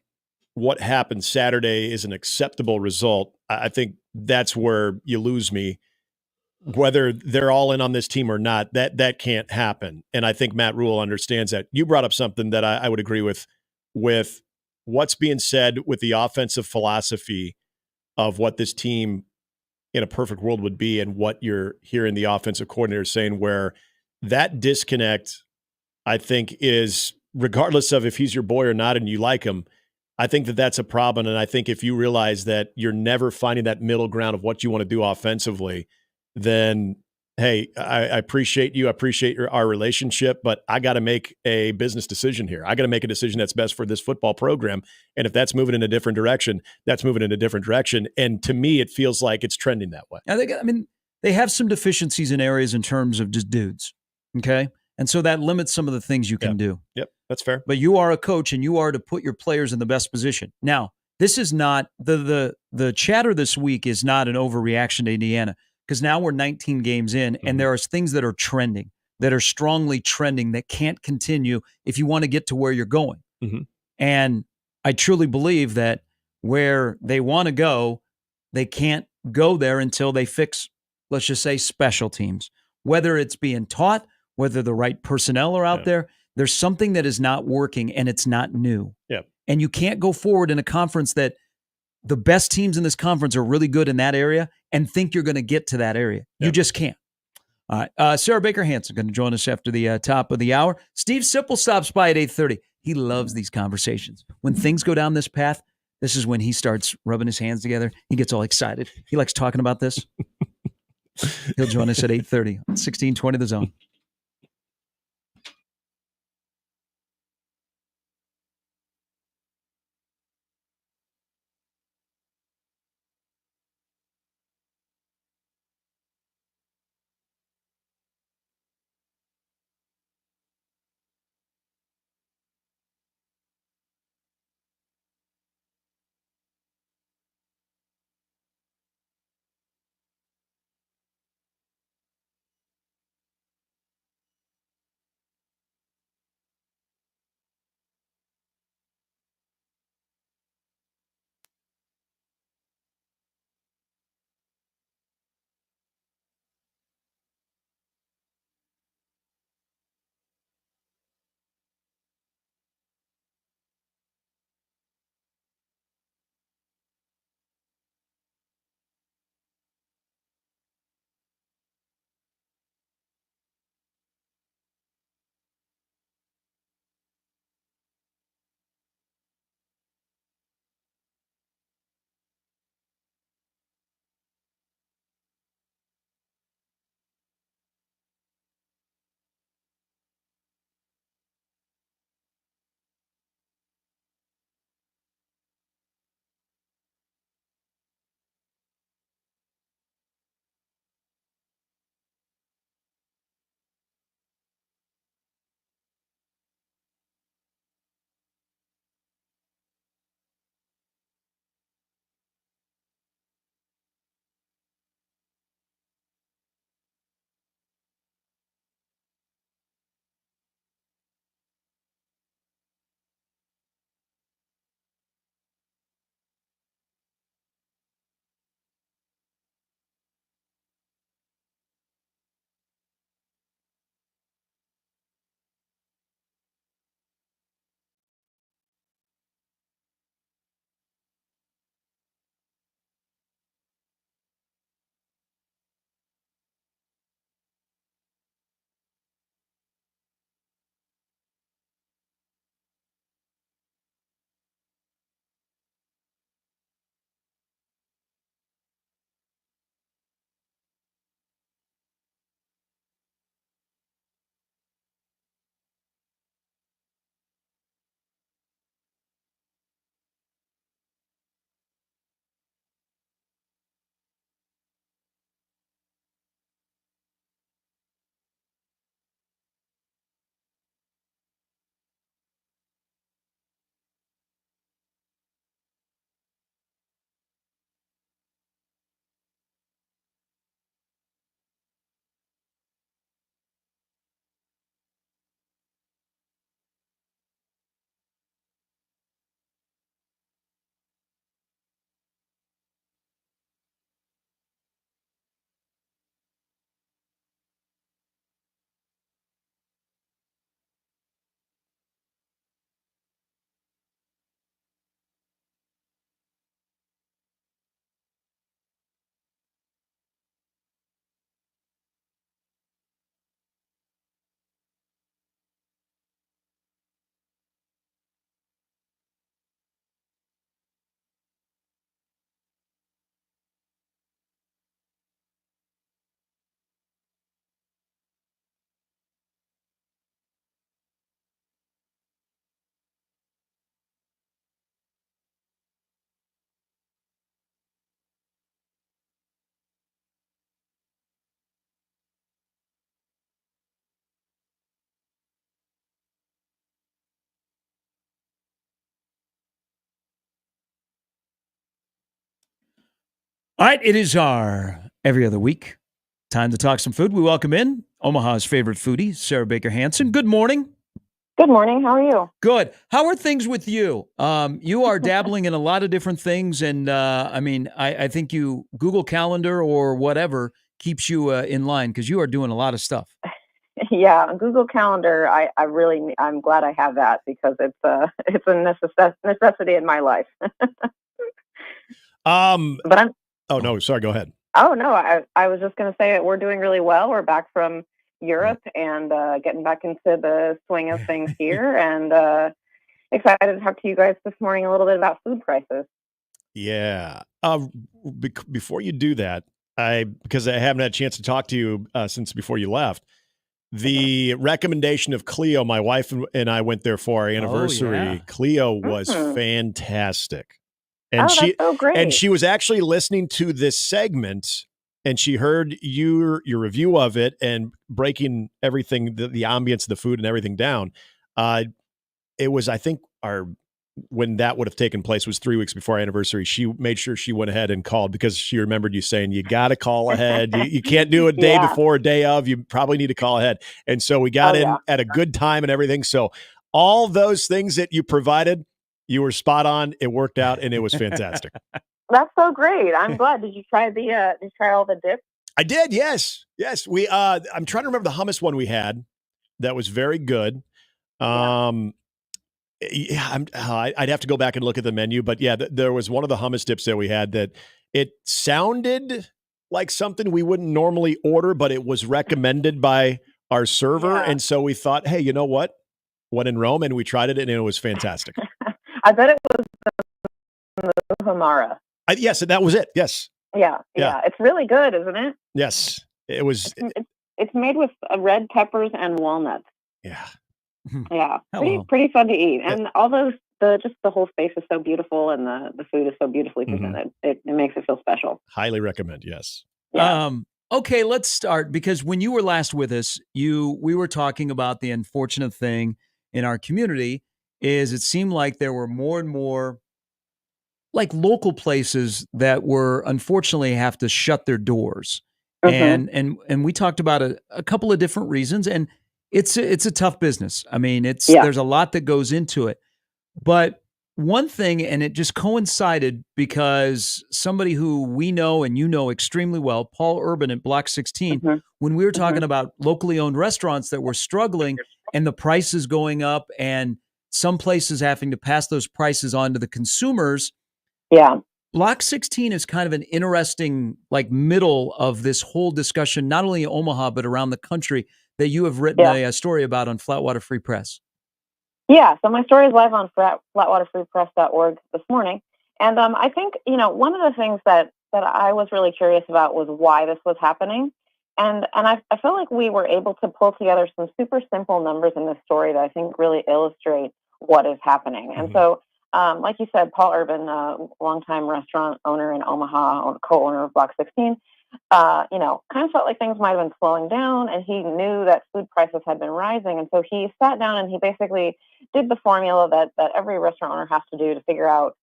what happened Saturday is an acceptable result, I think that's where you lose me. whether they're all in on this team or not, that can't happen. And I think Matt Rule understands that. You brought up something that I would agree with what's being said with the offensive philosophy of what this team in a perfect world would be and what you're hearing the offensive coordinator saying, where that disconnect, I think, is regardless of if he's your boy or not and you like him, I think that that's a problem. And I think if you realize that you're never finding that middle ground of what you want to do offensively, then, hey, I appreciate you. I appreciate our relationship, but I got to make a business decision here. I got to make a decision that's best for this football program. And if that's moving in a different direction, that's moving in a different direction. And to me, it feels like it's trending that way.
I mean, they have some deficiencies in areas in terms of just dudes. Okay. And so that limits some of the things you can do.
Yep, that's fair.
But you are a coach and you are to put your players in the best position. Now, this is not the chatter this week is not an overreaction to Indiana, because now we're 19 games in and there are things that are trending, that are strongly trending, that can't continue if you want to get to where you're going. And I truly believe that where they want to go, they can't go there until they fix, let's just say, special teams, whether it's being taught, whether the right personnel are out there. There's something that is not working and it's not new.
Yep.
And you can't go forward in a conference that the best teams in this conference are really good in that area and think you're going to get to that area. You just can't. All right. Sarah Baker Hansen going to join us after the top of the hour. Steve Sipple stops by at 8:30. He loves these conversations. When things go down this path, this is when he starts rubbing his hands together. He gets all excited. He likes talking about this. He'll join us at 8:30 on 1620 The Zone. All right, it is our every other week time to talk some food. We welcome in Omaha's favorite foodie, Sarah Baker Hansen. Good morning.
Good morning. How are you?
Good. How are things with you? You are dabbling in a lot of different things, and I think you Google Calendar or whatever keeps you in line because you are doing a lot of stuff.
Yeah, Google Calendar. I'm glad I have that because it's a necessity in my life. But I'm.
Oh no, sorry. Go ahead.
Oh no, I was just going to say that we're doing really well. We're back from Europe and getting back into the swing of things here, and excited to talk to you guys this morning a little bit about food prices.
Yeah. Before you do that, because I haven't had a chance to talk to you since before you left. The recommendation of Cleo, my wife and I went there for our anniversary.
yeah.
Cleo was fantastic. And
that's so great.
And she was actually listening to this segment, and she heard your review of it and breaking everything, the ambience of the food and everything down. It was, I think, when that would have taken place was 3 weeks before our anniversary. She made sure she went ahead and called because she remembered you saying, you got to call ahead. You can't do a day before, a day of. You probably need to call ahead. And so we got in at a good time and everything. So all those things that you provided, you were spot on. It worked out, and it was fantastic.
That's so great. I'm glad. Did you try all the dips?
I did. Yes. We. I'm trying to remember the hummus one we had. That was very good. I'd have to go back and look at the menu, but yeah, there was one of the hummus dips that we had that it sounded like something we wouldn't normally order, but it was recommended by our server, and so we thought, hey, you know what? When in Rome, and we tried it, and it was fantastic.
I bet it was the Hamara.
Yes, and that was it. Yes.
Yeah. It's really good, isn't it?
Yes, it was.
It's made with red peppers and walnuts.
Yeah.
Yeah. Pretty fun to eat, and all those the whole space is so beautiful, and the food is so beautifully presented. It makes it feel special.
Highly recommend. Yes.
Yeah.
Okay, let's start because when you were last with us, we were talking about the unfortunate thing in our community is it seemed like there were more and more like local places that were unfortunately have to shut their doors. And we talked about a couple of different reasons, and it's a tough business. I mean, there's a lot that goes into it. But one thing, and it just coincided because somebody who we know and you know extremely well, Paul Urban at Block 16, when we were talking about locally owned restaurants that were struggling and the prices going up and some places having to pass those prices on to the consumers.
Yeah.
Block 16 is kind of an interesting middle of this whole discussion, not only in Omaha, but around the country that you have written a story about on Flatwater Free Press.
Yeah. So my story is live on flatwaterfreepress.org this morning. And I think, one of the things that I was really curious about was why this was happening. And I feel like we were able to pull together some super simple numbers in this story that I think really illustrate what is happening. And so, like you said, Paul Urban, longtime restaurant owner in Omaha, co-owner of Block 16, kind of felt like things might have been slowing down, and he knew that food prices had been rising. And so he sat down and he basically did the formula that every restaurant owner has to do to figure out,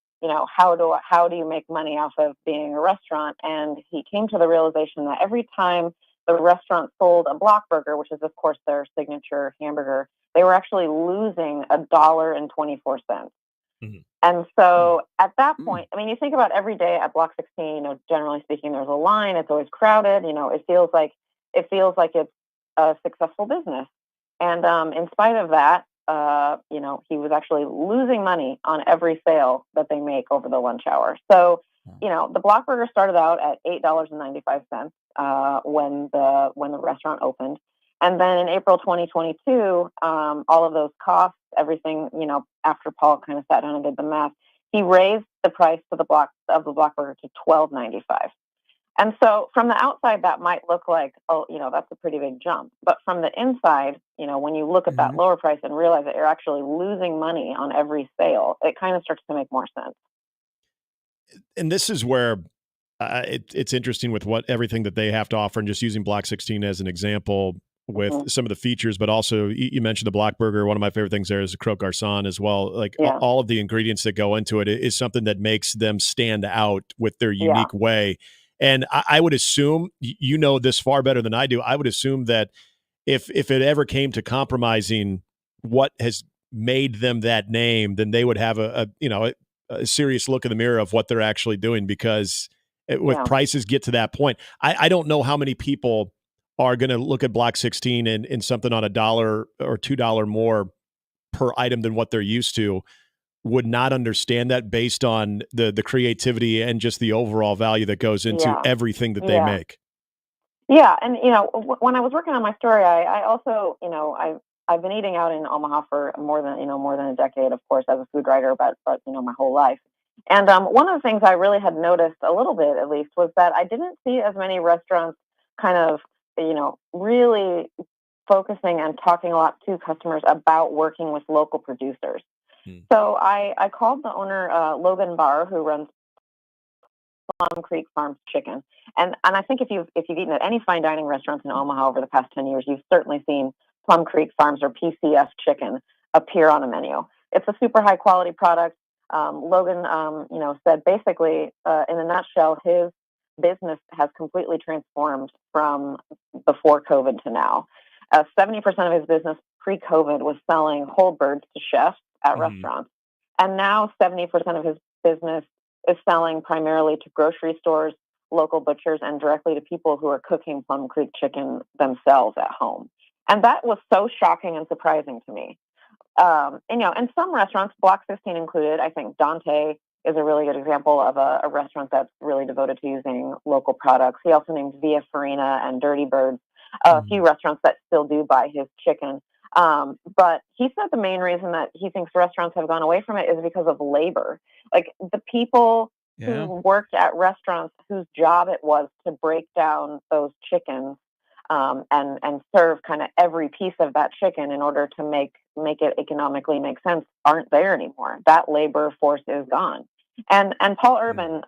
how do you make money off of being a restaurant? And he came to the realization that every time the restaurant sold a block burger, which is of course their signature hamburger, they were actually losing $1.24. And so at that point, I mean, you think about every day at Block 16, generally speaking, there's a line, it's always crowded, it feels like it's a successful business. And in spite of that, he was actually losing money on every sale that they make over the lunch hour. So, the block burger started out at $8.95 when the restaurant opened. And then in April 2022, all of those costs, everything, after Paul kind of sat down and did the math, he raised the price for the block burger to $12.95. And so from the outside, that might look like, that's a pretty big jump. But from the inside, when you look at that lower price and realize that you're actually losing money on every sale, it kind of starts to make more sense.
And this is where it's interesting with everything that they have to offer, and just using Block 16 as an example with some of the features, but also you mentioned the block burger. One of my favorite things there is the croque garçon as well. All of the ingredients that go into it is something that makes them stand out with their unique way. And I would assume, you know this far better than I do, I would assume that if it ever came to compromising what has made them that name, then they would have a serious look in the mirror of what they're actually doing, because with prices get to that point, I don't know how many people are going to look at Block 16 and something on $1 or $2 more per item than what they're used to would not understand that based on the creativity and just the overall value that goes into everything that they make.
Yeah, and when I was working on my story, I also, I've been eating out in Omaha for more than a decade, of course, as a food writer, but my whole life. And one of the things I really had noticed a little bit, at least, was that I didn't see as many restaurants kind of, really focusing and talking a lot to customers about working with local producers. So I called the owner, Logan Barr, who runs Plum Creek Farms Chicken. And I think if you've eaten at any fine dining restaurants in Omaha over the past 10 years, you've certainly seen Plum Creek Farms or PCF chicken appear on a menu. It's a super high quality product. Logan, said basically, in a nutshell, his business has completely transformed from before COVID to now. 70% of his business pre-COVID was selling whole birds to chefs at restaurants. And now 70% of his business is selling primarily to grocery stores, local butchers, and directly to people who are cooking Plum Creek chicken themselves at home. And that was so shocking and surprising to me. And some restaurants, Block 16 included, I think Dante is a really good example of a restaurant that's really devoted to using local products. He also named Via Farina and Dirty Birds, a few restaurants that still do buy his chicken. But he said the main reason that he thinks restaurants have gone away from it is because of labor. Like the people who worked at restaurants whose job it was to break down those chickens and serve kind of every piece of that chicken in order to make it economically make sense aren't there anymore. That labor force is gone. And Paul Urban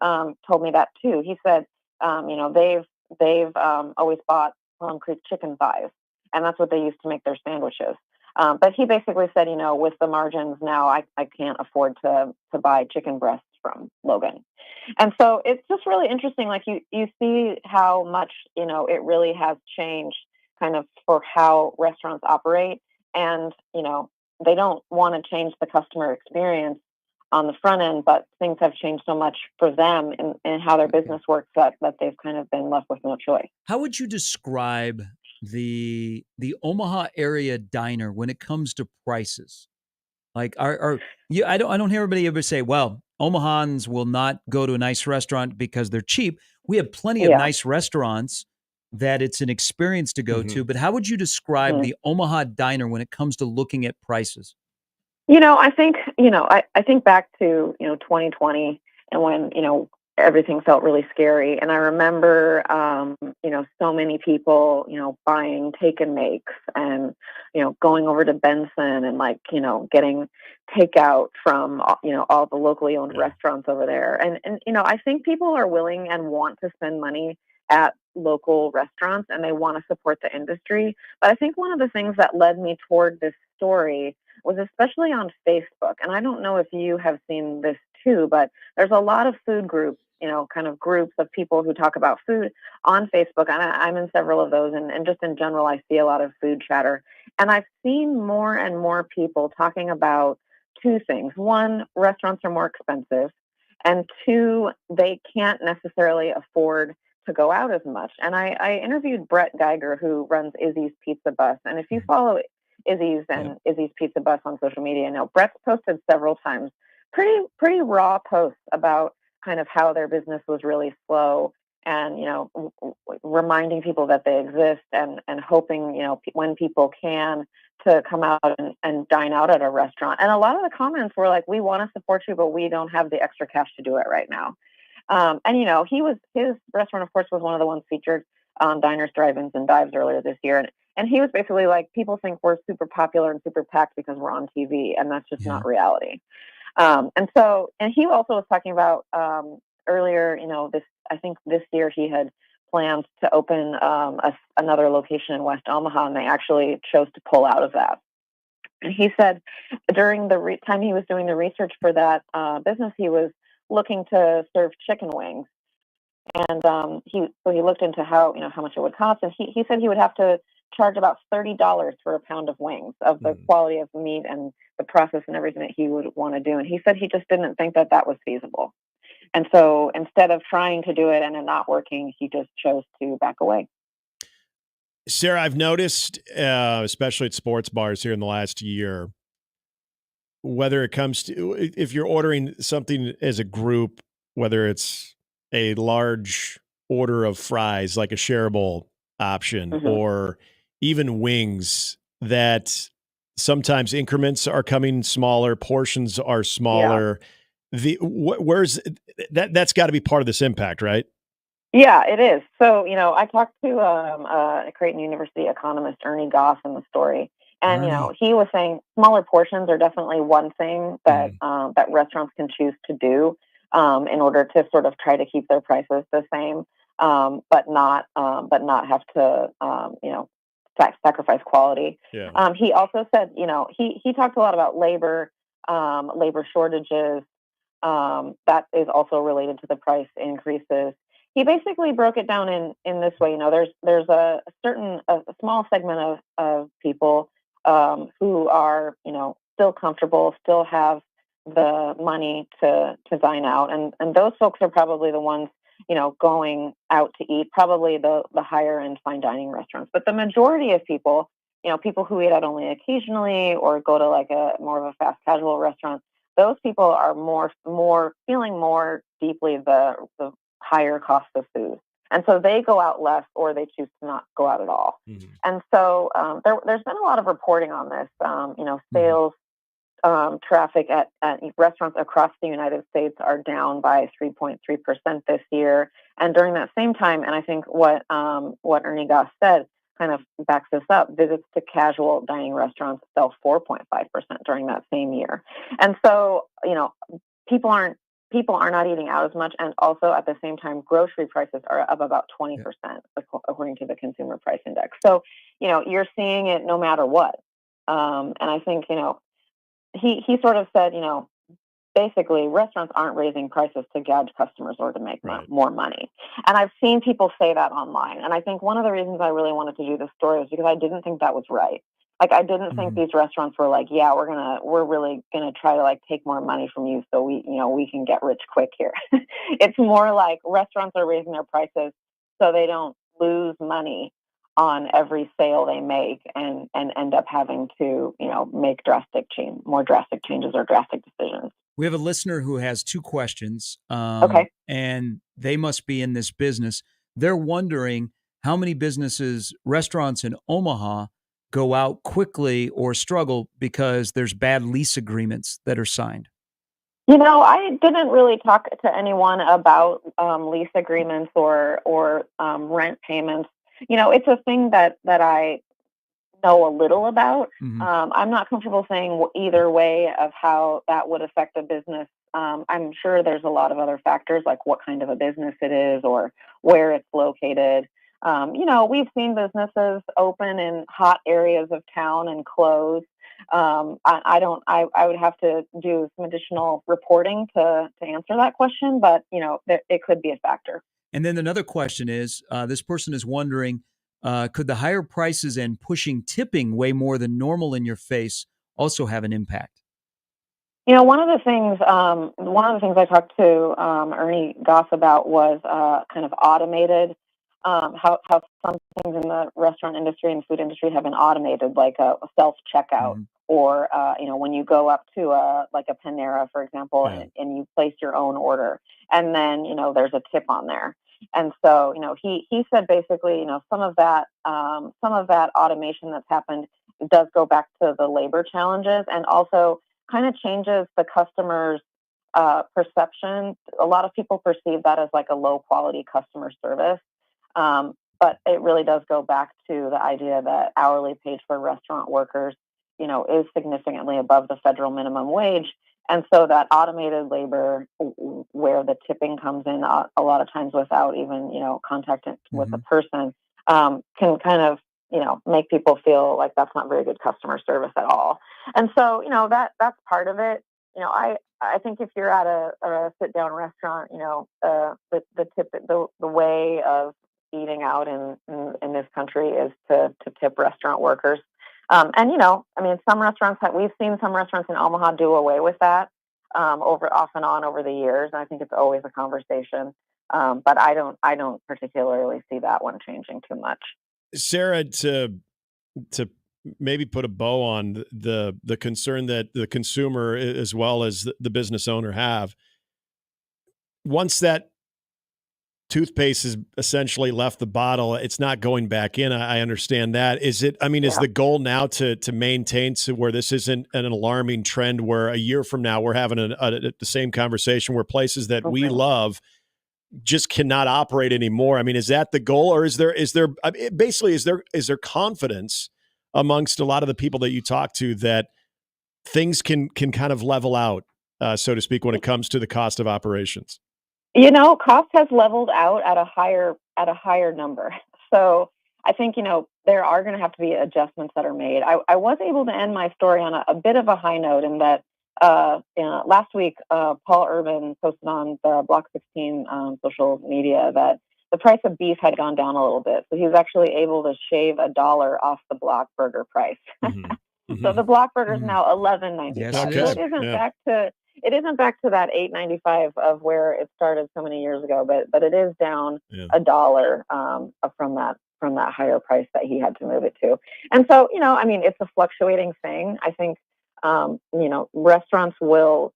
told me that too. He said, they've always bought Plum Creek chicken thighs, and that's what they use to make their sandwiches. But he basically said, with the margins now, I can't afford to buy chicken breasts from Logan. And so it's just really interesting. Like you see how much, it really has changed kind of for how restaurants operate. And, they don't want to change the customer experience on the front end, but things have changed so much for them and how their business works that they've kind of been left with no choice.
How would you describe the Omaha area diner when it comes to prices? Like, I don't hear everybody ever say, "Well, Omahans will not go to a nice restaurant because they're cheap." We have plenty of nice restaurants that it's an experience to go to. But how would you describe the Omaha diner when it comes to looking at prices?
I think, I think back to, 2020 and when, everything felt really scary. And I remember, so many people, buying take and makes and, going over to Benson and getting takeout from, all the locally owned restaurants over there. And, I think people are willing and want to spend money at local restaurants and they want to support the industry. But I think one of the things that led me toward this story was especially on Facebook. And I don't know if you have seen this too, but there's a lot of food groups, kind of groups of people who talk about food on Facebook. And I'm in several of those. And just in general, I see a lot of food chatter. And I've seen more and more people talking about two things. One, restaurants are more expensive. And two, they can't necessarily afford to go out as much. And I interviewed Brett Geiger, who runs Izzy's Pizza Bus. And if you follow Izzy's and Izzy's Pizza Bus on social media, Brett's posted several times pretty raw posts about kind of how their business was really slow and, reminding people that they exist and hoping, when people can to come out and dine out at a restaurant. And a lot of the comments were like, we want to support you, but we don't have the extra cash to do it right now. And, his restaurant, of course, was one of the ones featured on Diners, Drive-Ins, and Dives earlier this year. And he was basically like, people think we're super popular and super packed because we're on TV, and that's just not reality. And he also was talking about earlier, I think this year he had planned to open another location in West Omaha, and they actually chose to pull out of that. And he said during the time he was doing the research for that business, he was looking to serve chicken wings. And he looked into how much it would cost, and he said he would have to charge about $30 for a pound of wings of the quality of the meat and the process and everything that he would want to do. And he said he just didn't think that was feasible. And so instead of trying to do it and it not working, he just chose to back away.
Sarah, I've noticed, especially at sports bars here in the last year, whether it comes to if you're ordering something as a group, whether it's a large order of fries, like a shareable option, or even wings, that sometimes increments are coming smaller, portions are smaller. Where's that's got to be part of this impact, right?
Yeah, it is. So, I talked to Creighton University economist Ernie Goff in the story, and he was saying smaller portions are definitely one thing that that restaurants can choose to do in order to sort of try to keep their prices the same, but not have to sacrifice quality.
Yeah.
He also said, he talked a lot about labor shortages. That is also related to the price increases. He basically broke it down in this way. There's a small segment of people who are, still comfortable, still have the money to dine out. And those folks are probably the ones, going out to eat, probably the higher end fine dining restaurants. But the majority of people, people who eat out only occasionally or go to like a more of a fast casual restaurant, those people are more feeling more deeply the higher cost of food. And so they go out less or they choose to not go out at all. And so there's been a lot of reporting on this. Sales traffic at restaurants across the United States are down by 3.3% this year. And during that same time, and I think what Ernie Goff said kind of backs this up, visits to casual dining restaurants fell 4.5% during that same year. And so, people are not eating out as much, and also at the same time, grocery prices are up about 20%, according to the Consumer Price Index. So, you're seeing it no matter what. And I think, he sort of said, basically restaurants aren't raising prices to gouge customers or to make more money. And I've seen people say that online. And I think one of the reasons I really wanted to do this story is because I didn't think that was right. Like, I didn't think these restaurants were like, yeah, we're really going to try to like take more money from you so we can get rich quick here. It's more like restaurants are raising their prices so they don't lose money on every sale they make and end up having to, make more drastic changes or drastic decisions.
We have a listener who has two questions.
Okay.
And they must be in this business. They're wondering how many restaurants in Omaha go out quickly or struggle because there's bad lease agreements that are signed.
I didn't really talk to anyone about lease agreements or rent payments. It's a thing that I know a little about. I'm not comfortable saying either way of how that would affect a business. I'm sure there's a lot of other factors, like what kind of a business it is or where it's located. We've seen businesses open in hot areas of town and close. I would have to do some additional reporting to answer that question, but it could be a factor.
And then another question is, this person is wondering, could the higher prices and pushing tipping way more than normal in your face also have an impact?
One of the things I talked to Ernie Goff about was kind of automated, how some things in the restaurant industry and food industry have been automated, like a self checkout, or when you go up to a Panera, for example, and you place your own order, and then there's a tip on there. And so, he said basically, some of that automation that's happened does go back to the labor challenges, and also kind of changes the customer's perception. A lot of people perceive that as like a low quality customer service, but it really does go back to the idea that hourly paid for restaurant workers, is significantly above the federal minimum wage. And so that automated labor, where the tipping comes in a lot of times without even, contact with the person, can kind of, make people feel like that's not very good customer service at all. And so, that's part of it. I think if you're at a sit down restaurant, the way of eating out in this country is to tip restaurant workers. Some restaurants we've seen some restaurants in Omaha do away with that off and on over the years. And I think it's always a conversation. But I don't particularly see that one changing too much.
Sarah, to maybe put a bow on the concern that the consumer as well as the business owner have, once that toothpaste has essentially left the bottle, it's not going back in. I understand that. Is the goal now to maintain to where this isn't an alarming trend where a year from now we're having the same conversation where places that we love just cannot operate anymore? I mean, is that the goal, or is there confidence amongst a lot of the people that you talk to that things can kind of level out, so to speak, when it comes to the cost of operations?
Cost has leveled out at a higher number. So I think, there are going to have to be adjustments that are made. I was able to end my story on a bit of a high note in that last week, Paul Urban posted on the Block 16 social media that the price of beef had gone down a little bit. So he was actually able to shave $1 off the block burger price. So the block burger is now $11.95.
Yes,
so it isn't back to that $8.95 of where it started so many years ago, but it is down $1 from that higher price that he had to move it to. And so, it's a fluctuating thing. I think restaurants will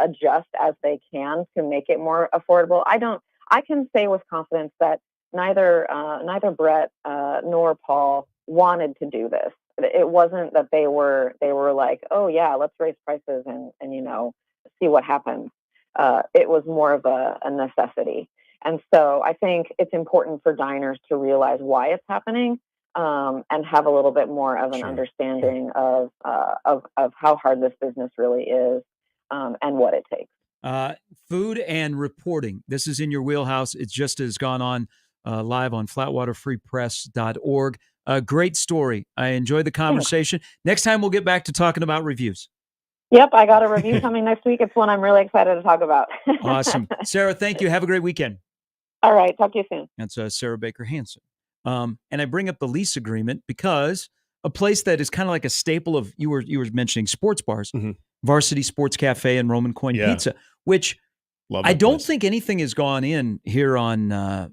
adjust as they can to make it more affordable. I can say with confidence that neither Brett nor Paul wanted to do this. It wasn't that they were like, oh yeah, let's raise prices and see what happens. It was more of a necessity. And so I think it's important for diners to realize why it's happening, and have a little bit more of an understanding of how hard this business really is, and what it takes.
Food and reporting. This is in your wheelhouse. It just has gone on live on flatwaterfreepress.org. A great story. I enjoyed the conversation. Next time we'll get back to talking about reviews.
Yep, I got a review coming next week. It's one I'm really excited to talk about.
Awesome. Sarah, thank you. Have a great weekend.
All right. Talk to you soon.
That's Sarah Baker Hansen. And I bring up the lease agreement because a place that is kind of like a staple of, you were mentioning sports bars, Varsity Sports Cafe and Roman Coin Pizza, which I don't think anything has gone in here on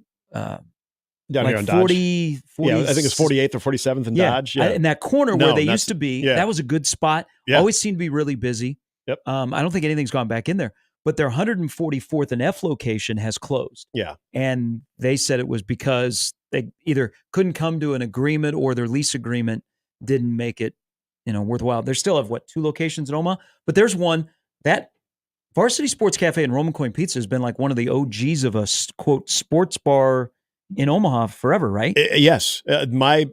down
like
here on 40,
Dodge. 40,
I think it's 48th or 47th in Dodge. Yeah,
in that corner where they used to be.
Yeah.
That was a good spot.
Yeah.
Always seemed to be really busy.
Yep.
I don't think anything's gone back in there. But their 144th and F location has closed.
Yeah.
And they said it was because they either couldn't come to an agreement or their lease agreement didn't make it, worthwhile. They still have, 2 locations in Omaha? But there's one, that Varsity Sports Cafe and Roman Coin Pizza has been like one of the OGs of a, quote, sports bar in Omaha forever, right?
Yes. My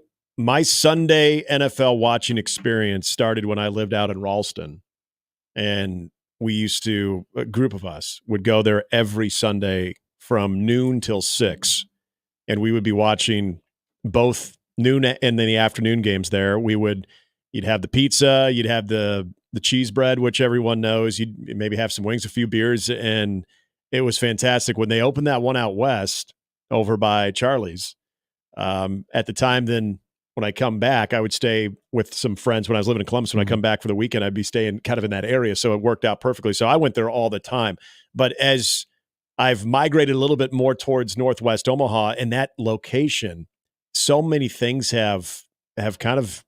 Sunday NFL watching experience started when I lived out in Ralston. And we used to, a group of us would go there every Sunday from noon till 6. And we would be watching both noon and then the afternoon games there. You'd have the pizza, you'd have the cheese bread, which everyone knows. You'd maybe have some wings, a few beers. And it was fantastic. When they opened that one out west over by Charlie's, at the time, then when I come back, I would stay with some friends when I was living in Columbus. When I come back for the weekend, I'd be staying kind of in that area. So it worked out perfectly. So I went there all the time. But as I've migrated a little bit more towards Northwest Omaha and that location, so many things have kind of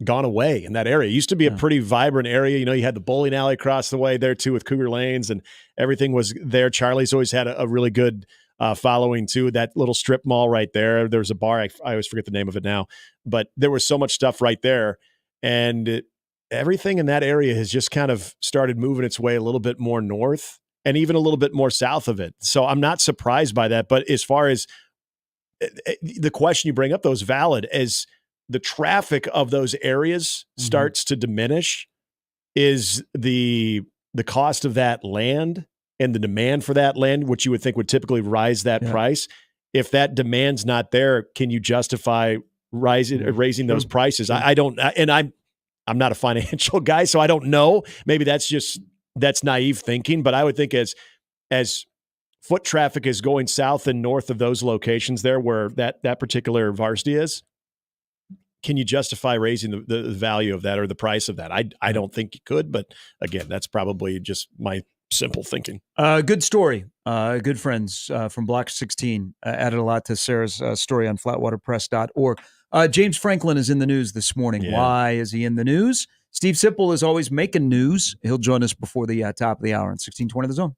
gone away in that area. It used to be a pretty vibrant area. You had the bowling alley across the way there too with Cougar Lanes, and everything was there. Charlie's always had a really good following too. That little strip mall right there. There's a bar. I always forget the name of it now, but there was so much stuff right there. And everything in that area has just kind of started moving its way a little bit more north and even a little bit more south of it. So I'm not surprised by that. But as far as the question you bring up, though, is valid. As the traffic of those areas starts to diminish, is the cost of that land and the demand for that land, which you would think would typically rise that price. If that demand's not there, can you justify raising those prices? I don't, and I'm not a financial guy, so I don't know. Maybe that's just that's naive thinking, but I would think as foot traffic is going south and north of those locations there where that particular varsity is, can you justify raising the value of that or the price of that? I don't think you could, but again, that's probably just my simple thinking.
Good story. Good friends from Block 16 added a lot to Sarah's story on flatwaterpress.org. James Franklin is in the news this morning.
Yeah.
Why is he in the news? Steve Sipple is always making news. He'll join us before the top of the hour on 1620 The Zone.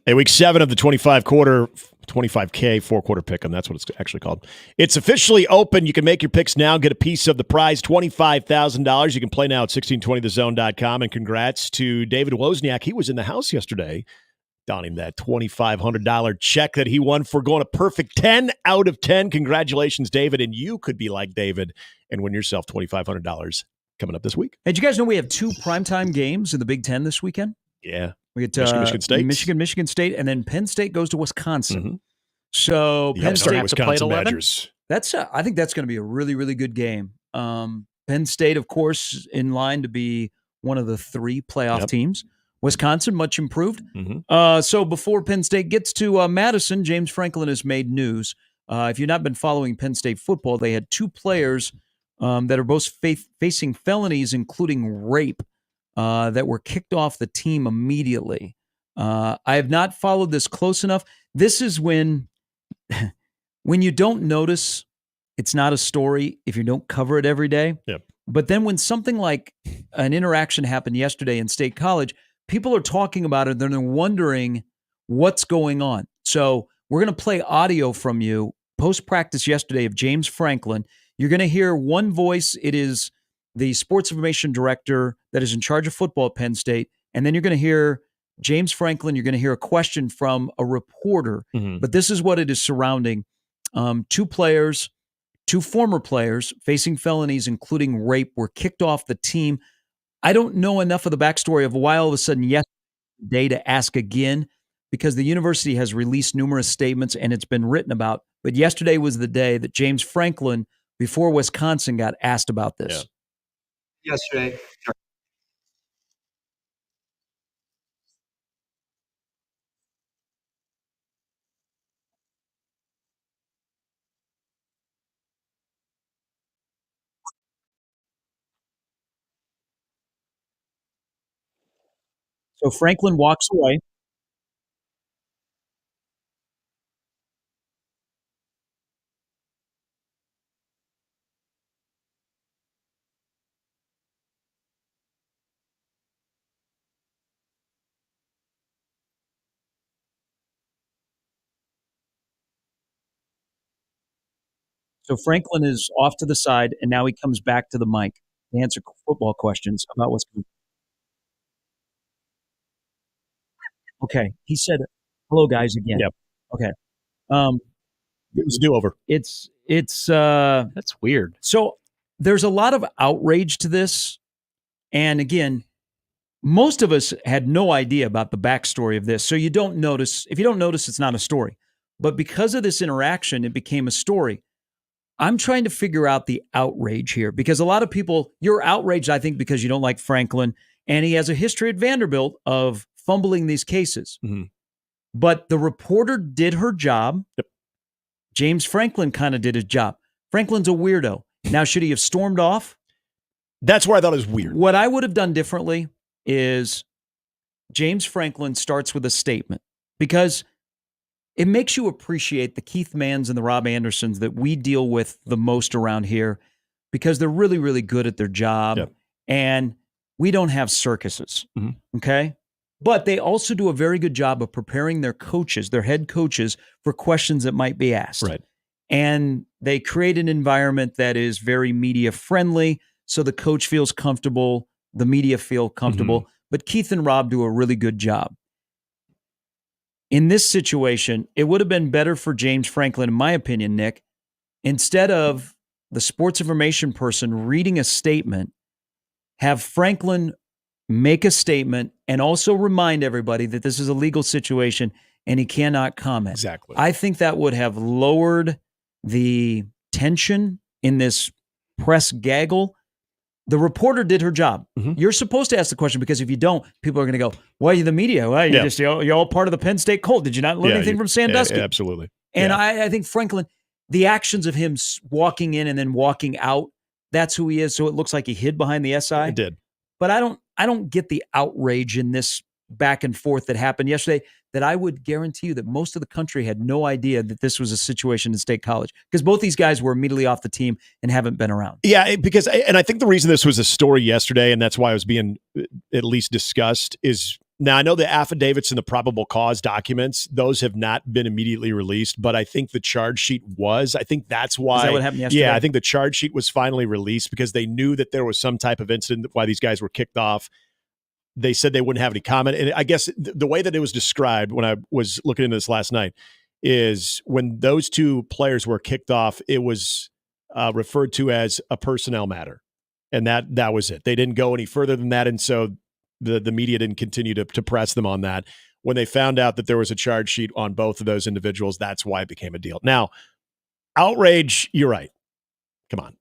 Hey, week 7 of the 25K 4-quarter pick 'em. That's what it's actually called. It's officially open. You can make your picks now, get a piece of the prize, $25,000. You can play now at 1620thezone.com. And congrats to David Wozniak. He was in the house yesterday, donning that $2,500 check that he won for going a perfect 10 out of 10. Congratulations, David. And you could be like David and win yourself $2,500 coming up this week.
Hey, did you guys know we have 2 primetime games in the Big Ten this weekend?
Yeah.
We get Michigan State, and then Penn State goes to Wisconsin.
Mm-hmm.
So Penn State
Wisconsin Badgers.
I think that's going to be a really, really good game. Penn State, of course, in line to be one of the 3 playoff teams. Wisconsin, much improved.
Mm-hmm.
So before Penn State gets to Madison, James Franklin has made news. If you've not been following Penn State football, they had 2 players that are both facing felonies, including rape. that were kicked off the team immediately. I have not followed this close enough. This is when you don't notice, it's not a story if you don't cover it every day.
Yep.
But then when something like an interaction happened yesterday in State College, people are talking about it, then they're wondering what's going on. So we're going to play audio from you post-practice yesterday of James Franklin. You're going to hear one voice. It is the sports information director that is in charge of football at Penn State. And then you're going to hear James Franklin. You're going to hear a question from a reporter. But this is what it is surrounding. Two former players facing felonies, including rape, were kicked off the team. I don't know enough of the backstory of why all of a sudden yesterday to ask again, because the university has released numerous statements and it's been written about. But yesterday was the day that James Franklin, before Wisconsin, got asked about this.
Yeah. Yesterday.
So Franklin walks away. So Franklin is off to the side, and now he comes back to the mic to answer football questions about what's going on. Okay. He said, hello, guys, again.
Yep.
Okay.
It was a do-over.
It's
that's weird.
So there's a lot of outrage to this. And again, most of us had no idea about the backstory of this. So you don't notice. If you don't notice, it's not a story. But because of this interaction, it became a story. I'm trying to figure out the outrage here because a lot of people, you're outraged, I think, because you don't like Franklin. And he has a history at Vanderbilt of fumbling these cases. But the reporter did her job.
Yep.
James Franklin kind of did his job. Franklin's a weirdo. Now, should he have stormed off?
That's where I thought it was weird.
What I would have done differently is James Franklin starts with a statement because it makes you appreciate the Keith Manns and the Rob Andersons that we deal with the most around here because they're really, really good at their job.
Yep.
And we don't have circuses. Okay. But they also do a very good job of preparing their coaches, their head coaches, for questions that might be asked.
Right.
And they create an environment that is very media friendly. So the coach feels comfortable, the media feel comfortable. But Keith and Rob do a really good job. In this situation, it would have been better for James Franklin, in my opinion, Nick, instead of the sports information person reading a statement, have Franklin make a statement and also remind everybody that this is a legal situation and he cannot comment.
Exactly.
I think that would have lowered the tension in this press gaggle. The reporter did her job. You're supposed to ask the question because if you don't, people are going to go, "Why are you the media? Why you're all part of the Penn State cult? Did you not learn anything from Sandusky?"
Yeah, absolutely.
And I think Franklin, the actions of him walking in and then walking out, that's who he is. So it looks like he hid behind the SI.
It did.
But I don't get the outrage in this back and forth that happened yesterday that I would guarantee you that most of the country had no idea that this was a situation in State College because both these guys were immediately off the team and haven't been around.
Yeah, because and I think the reason this was a story yesterday, and that's why it was being at least discussed, is now I know the affidavits and the probable cause documents, those have not been immediately released, but I think the charge sheet was. I think that's why.
Is that what happened yesterday?
Yeah, I think the charge sheet was finally released because they knew that there was some type of incident why these guys were kicked off. They said they wouldn't have any comment. And I guess the way that it was described when I was looking into this last night is when those two players were kicked off, it was referred to as a personnel matter. And that was it. They didn't go any further than that. And so the media didn't continue to press them on that. When they found out that there was a charge sheet on both of those individuals, that's why it became a deal. Now, outrage, you're right. Come on.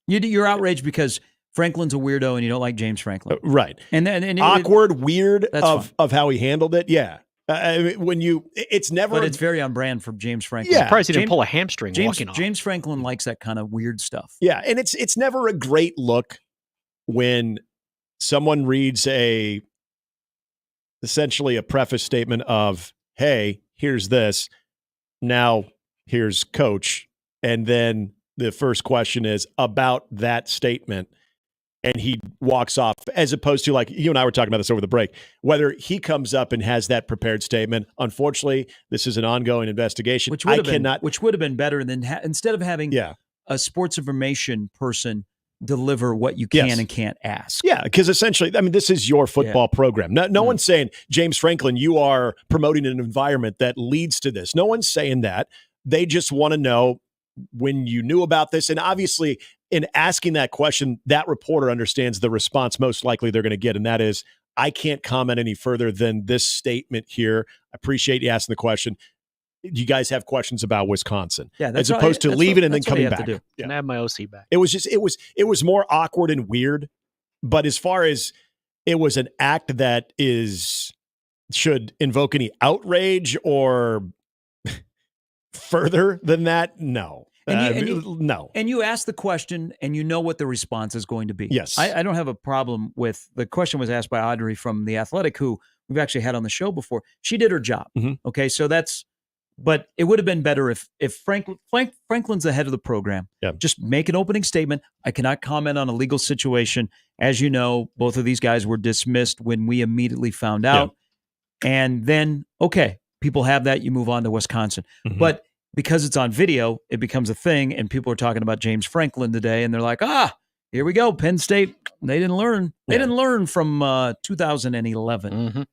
You're outraged because Franklin's a weirdo and you don't like James Franklin.
Right.
And
awkward, weird
of
how he handled it. Yeah. It's never.
But it's very on brand for James Franklin.
Yeah.
Surprised he didn't pull a hamstring
James,
walking off.
James Franklin likes that kind of weird stuff.
Yeah. And it's never a great look when someone reads essentially a preface statement of, hey, here's this. Now here's coach. And then the first question is about that statement. And he walks off, as opposed to, like, you and I were talking about this over the break, whether he comes up and has that prepared statement. Unfortunately, this is an ongoing investigation.
Which would have been better than instead of having a sports information person deliver what you can and can't ask.
Yeah, because essentially, I mean, this is your football program. No one's saying, James Franklin, you are promoting an environment that leads to this. No one's saying that. They just want to know when you knew about this. And obviously, in asking that question, that reporter understands the response most likely they're going to get, and that is, I can't comment any further than this statement here. I appreciate you asking the question. Do you guys have questions about Wisconsin?
Yeah,
as opposed to leaving and then coming back.
Yeah. And I have my OC back.
It was more awkward and weird. But as far as it was an act that should invoke any outrage or further than that, no. No.
And you ask the question and you know what the response is going to be.
Yes.
I don't have a problem with the question was asked by Audrey from The Athletic, who we've actually had on the show before. She did her job. Okay. So but it would have been better if Franklin's the head of the program. Just make an opening statement. I cannot comment on a legal situation. As you know, both of these guys were dismissed when we immediately found out. And then, okay, people have that. You move on to Wisconsin. But because it's on video, it becomes a thing, and people are talking about James Franklin today, and they're like, here we go, Penn State. They didn't learn. They didn't learn from 2011.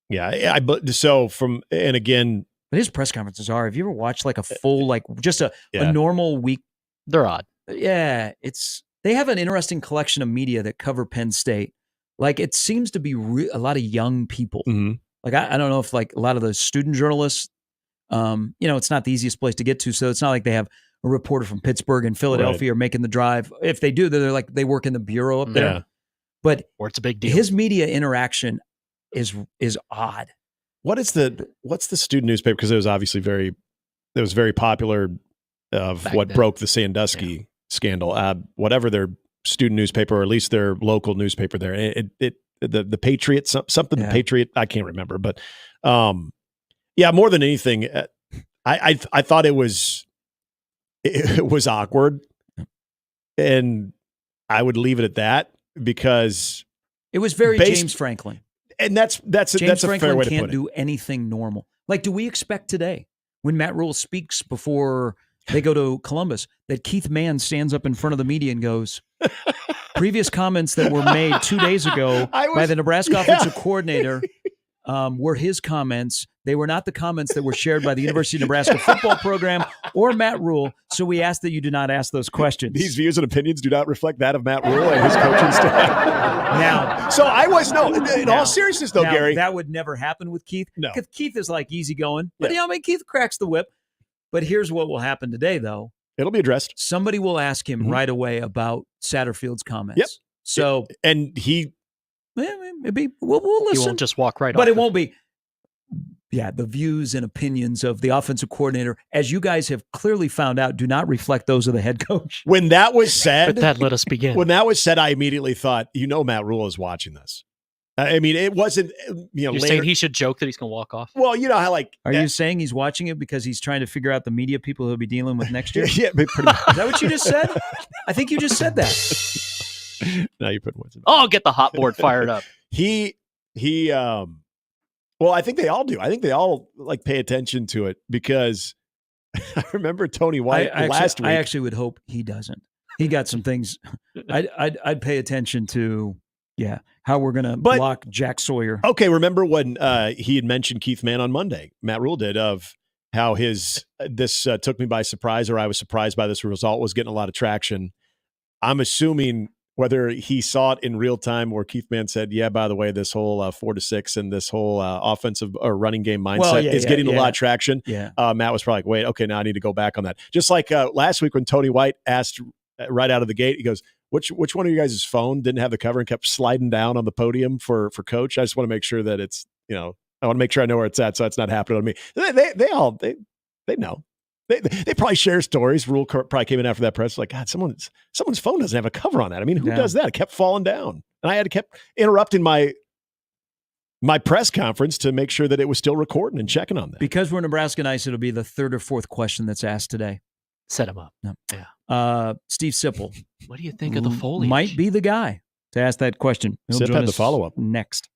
Yeah, and again,
but his press conferences are. Have you ever watched like a full, like just a normal week?
They're odd.
Yeah, they have an interesting collection of media that cover Penn State. Like it seems to be a lot of young people. Like I don't know if like a lot of the student journalists. It's not the easiest place to get to, so it's not like they have a reporter from Pittsburgh and Philadelphia are making the drive. If they do, they're like they work in the bureau up there. But
it's a big deal.
His media interaction is odd.
What's the student newspaper? Because it was obviously very popular of back what then. Broke the Sandusky scandal. Whatever their student newspaper, or at least their local newspaper there. The Patriot, something the Patriot. I can't remember, but more than anything, I thought it was awkward, and I would leave it at that because
it was very James Franklin.
And that's a fair way to put it.
Can't do anything normal. Like, do we expect today, when Matt Rule speaks before they go to Columbus, that Keith Mann stands up in front of the media and goes, previous comments that were made 2 days ago by the Nebraska offensive coordinator were his comments. They were not the comments that were shared by the University of Nebraska football program or Matt Rule. So we ask that you do not ask those questions.
These views and opinions do not reflect that of Matt Rule and his coaching staff. In all seriousness though, Gary,
that would never happen with Keith.
No.
Because Keith is like easygoing, but Keith cracks the whip. But here's what will happen today though.
It'll be addressed.
Somebody will ask him right away about Satterfield's comments.
Yep.
So,
and he,
maybe we'll listen.
He won't just walk right off.
But it won't be. Yeah, the views and opinions of the offensive coordinator, as you guys have clearly found out, do not reflect those of the head coach.
When that was said,
but that let us begin.
When that was said, I immediately thought, Matt Rule is watching this. I mean, it wasn't,
You're saying he should joke that he's going to walk off?
Well, you know how
Are you saying he's watching it because he's trying to figure out the media people he'll be dealing with next year?
Yeah, pretty much.
Is that what you just said? I think you just said that.
Now you put words in.
Oh, get the hot board fired up.
Well, I think they all do. I think they all pay attention to it because I remember Tony White last week.
I actually would hope he doesn't. He got some things. I'd pay attention to. Yeah, how we're going to block Jack Sawyer.
Okay, remember when he had mentioned Keith Mann on Monday, Matt Rule did, of how this took me by surprise, or I was surprised by this result, was getting a lot of traction. I'm assuming whether he saw it in real time where Keith Mann said, yeah, by the way, this whole 4-6 and this whole offensive or running game mindset is getting a lot of traction.
Yeah.
Matt was probably like, wait, okay, now I need to go back on that. Just like last week when Tony White asked right out of the gate, he goes, which one of you guys' phone didn't have the cover and kept sliding down on the podium for coach? I just want to make sure that it's, I want to make sure I know where it's at, so it's not happening on me. They know. They probably share stories. Rule probably came in after that press like, God, someone's phone doesn't have a cover on that. I mean, who does that? It kept falling down. And I had to keep interrupting my press conference to make sure that it was still recording and checking on that.
Because we're Nebraska Nice, it'll be the third or fourth question that's asked today.
Set him up.
No.
Yeah.
Steve Sipple.
What do you think of the foliage?
Might be the guy to ask that question. He'll
Sip
join
had the
us
follow-up.
next.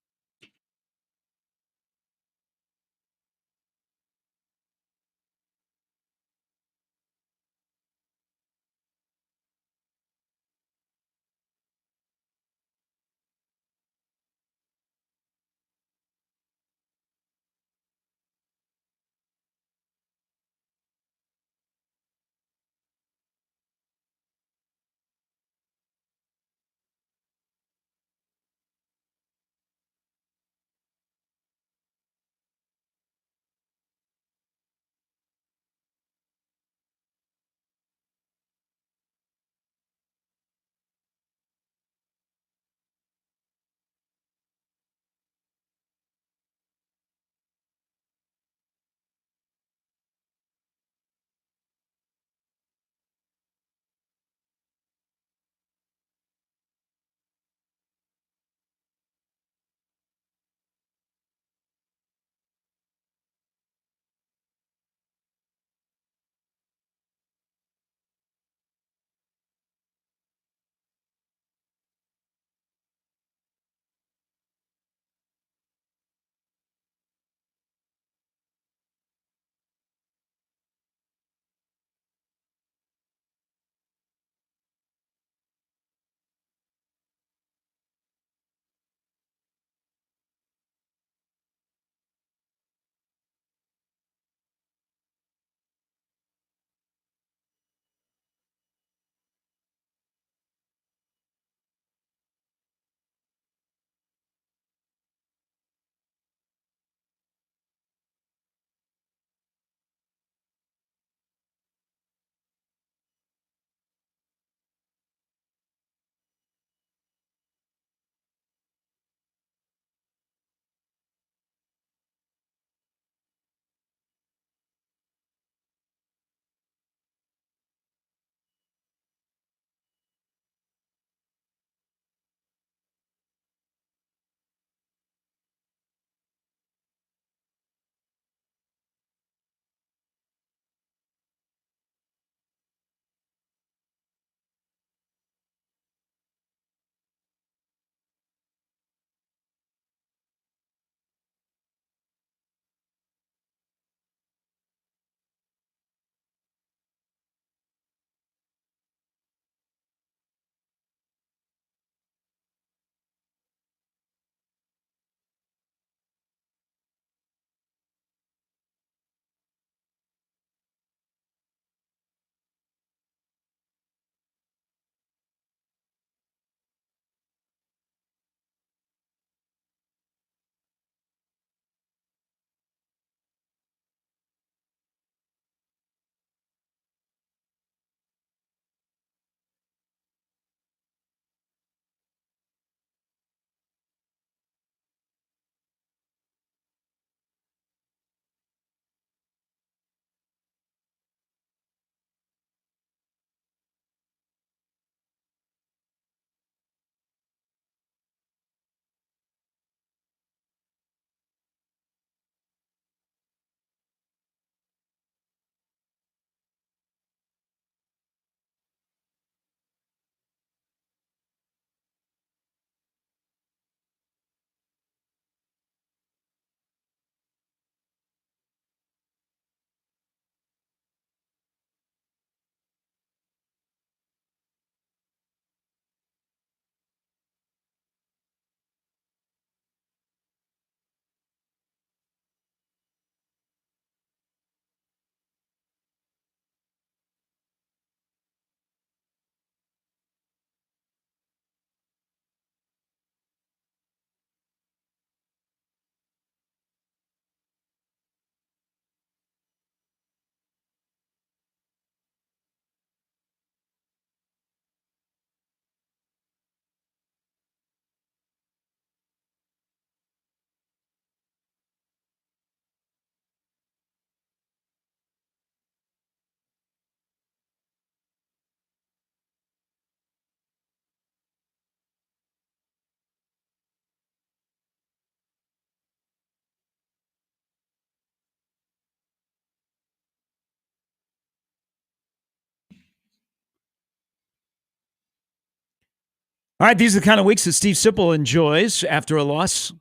All right, these are the kind of weeks that Steve Sipple enjoys after a loss.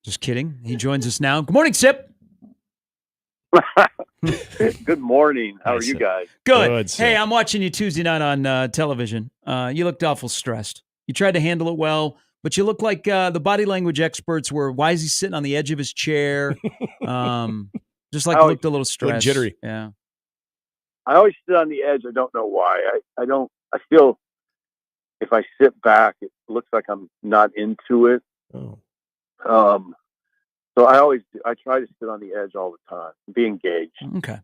Just kidding. He joins us now. Good morning, Sip.
Good morning. How
Hi,
are you
Sip.
guys?
Good. Hey, I'm watching you Tuesday night on television. You looked awful stressed. You tried to handle it well, but you look like the body language experts were, why is he sitting on the edge of his chair? Just like looked a little stressed.
jittery.
Yeah.
I always sit on the edge. I don't know why. I feel if I sit back, it looks like I'm not into it.
Oh.
So I try to sit on the edge all the time, be engaged.
Okay.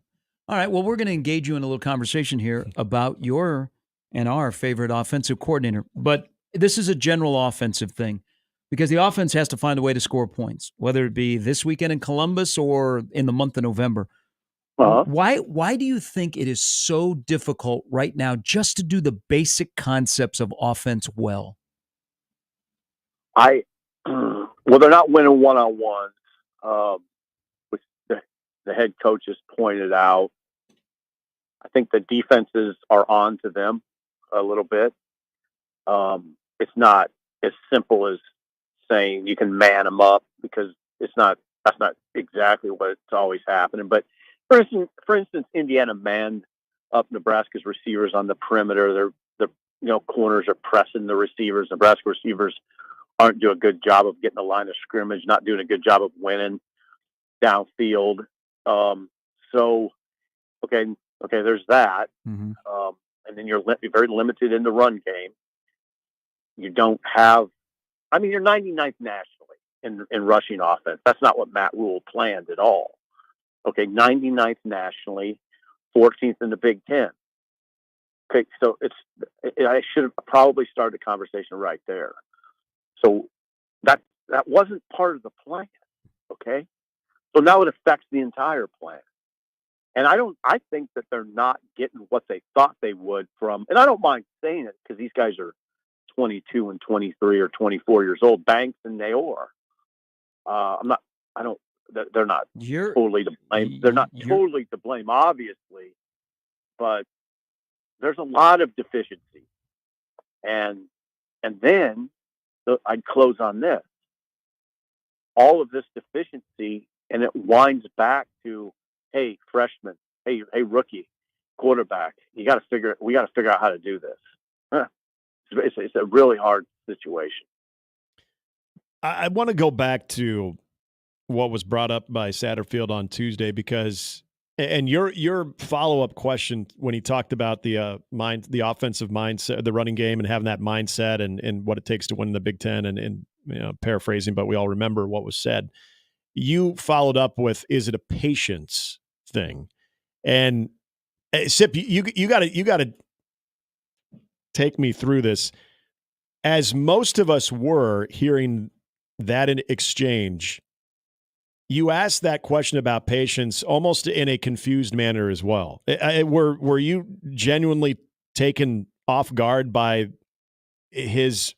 All right. Well, we're going to engage you in a little conversation here about your and our favorite offensive coordinator. But this is a general offensive thing because the offense has to find a way to score points, whether it be this weekend in Columbus or in the month of November.
Uh-huh.
Why do you think it is so difficult right now just to do the basic concepts of offense well?
Well, they're not winning one-on-ones, which the head coach has pointed out. I think the defenses are on to them a little bit. It's not as simple as saying you can man them up because that's not exactly what's always happening. But for instance, Indiana manned up Nebraska's receivers on the perimeter. Their corners are pressing the receivers. Nebraska receivers aren't doing a good job of getting the line of scrimmage, not doing a good job of winning downfield. Okay, there's that.
Mm-hmm.
And then you're very limited in the run game. You don't have, you're 99th nationally in rushing offense. That's not what Matt Rule planned at all. Okay, 99th nationally, 14th in the Big Ten. Okay, so I should have probably started the conversation right there. So that wasn't part of the plan. Okay, so now it affects the entire plan. And I think that they're not getting what they thought they would from, and I don't mind saying it because these guys are 22 and 23 or 24 years old, Banks and Naor. They're not totally to blame. They're not totally to blame, obviously, but there's a lot of deficiency. And then I'd close on this. All of this deficiency, and it winds back to, hey, freshman, hey, rookie, quarterback, we got to figure out how to do this. It's a really hard situation.
I want to go back to what was brought up by Satterfield on Tuesday because, and your follow-up question when he talked about the offensive mindset, the running game, and having that mindset and what it takes to win the Big Ten, and paraphrasing, but we all remember what was said. You followed up with, is it a patience thing? And Sip, you got to take me through this. As most of us were hearing that in exchange, you asked that question about patience almost in a confused manner as well. Were you genuinely taken off guard by his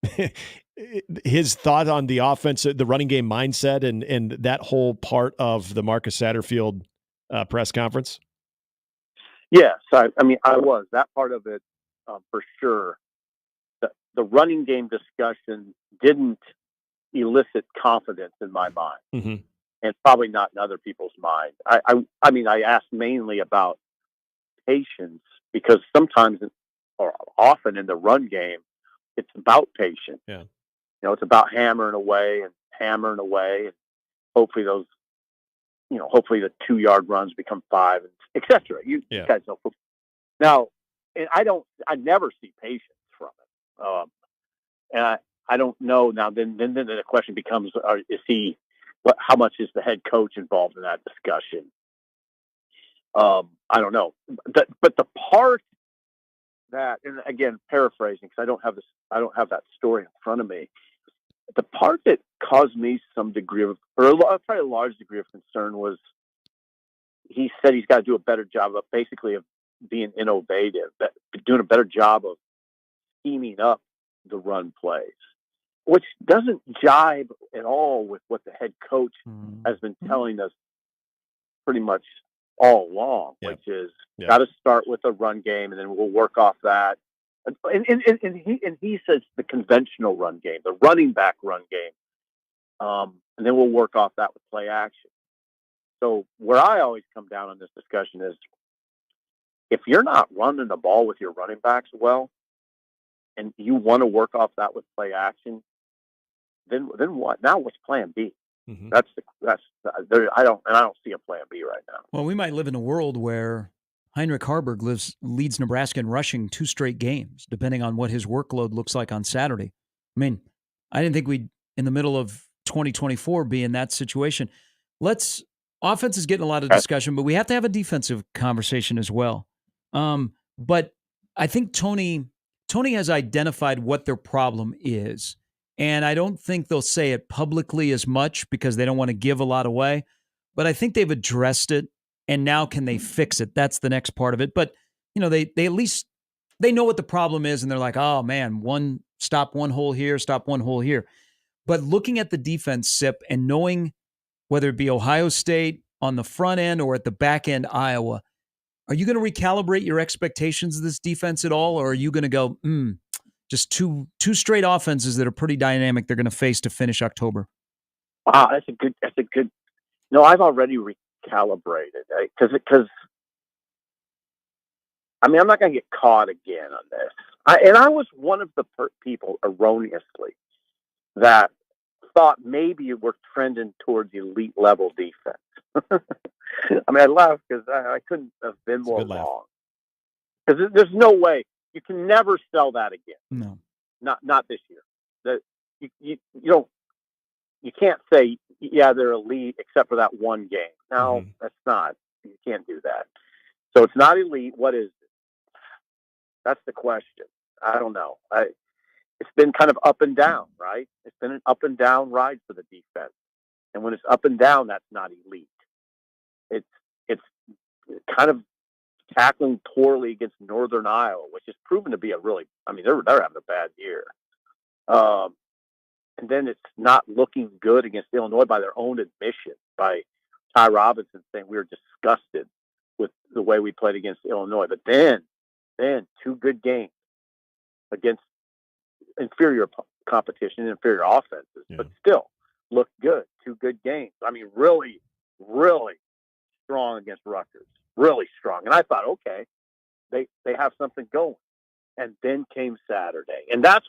thought on the offense, the running game mindset, and that whole part of the Marcus Satterfield press conference?
Yes, I was. That part of it, for sure. The running game discussion didn't elicit confidence in my mind, and probably not in other people's mind. I asked mainly about patience because sometimes, or often in the run game, it's about patience.
Yeah.
It's about hammering away, and hopefully hopefully the 2-yard runs become 5, and etc. You guys know. Now, and I never see patience from it. And I don't know now. Then the question becomes: how much is the head coach involved in that discussion? I don't know. But the part that, and again, paraphrasing because I don't have that story in front of me. The part that caused me some degree of, or probably a large degree of concern was he said he's got to do a better job of being innovative, doing a better job of scheming up the run plays, which doesn't jibe at all with what the head coach has been telling us pretty much all along, which is got to start with a run game and then we'll work off that. And he says the conventional run game, the running back run game, and then we'll work off that with play action. So where I always come down on this discussion is, if you're not running the ball with your running backs well, and you want to work off that with play action, then what? Now what's Plan B?
Mm-hmm.
I don't see a Plan B right now.
Well, we might live in a world where Heinrich Harburg leads Nebraska in rushing 2 straight games, depending on what his workload looks like on Saturday. I mean, I didn't think we'd, in the middle of 2024, be in that situation. Offense is getting a lot of discussion, but we have to have a defensive conversation as well. But I think Tony has identified what their problem is. And I don't think they'll say it publicly as much because they don't want to give a lot away. But I think they've addressed it. And now can they fix it? That's the next part of it. But, they at least, they know what the problem is. And they're like, oh, man, stop one hole here, stop one hole here. But looking at the defense, Sip, and knowing whether it be Ohio State on the front end or at the back end, Iowa, are you going to recalibrate your expectations of this defense at all? Or are you going to go, just two straight offenses that are pretty dynamic they're going to face to finish October?
Wow, that's a good. No, I've already recalibrated, because I'm not going to get caught again on this. I was one of the people erroneously that thought maybe we're trending towards elite level defense. I laughed because I couldn't have been more wrong. Because there's no way you can never sell that again.
No,
not this year. That you can't say they're elite except for that one game. No, that's not. You can't do that. So it's not elite. What is it? That's the question. I don't know. It's been kind of up and down, right? It's been an up and down ride for the defense. And when it's up and down, that's not elite. It's kind of tackling poorly against Northern Iowa, which has proven to be they're having a bad year. And then it's not looking good against Illinois by their own admission, by Ty Robinson saying we were disgusted with the way we played against Illinois. But then 2 good games against inferior competition, inferior offenses, but still look good. 2 good games. Really, really strong against Rutgers. Really strong. And I thought, okay, they have something going. And then came Saturday. And that's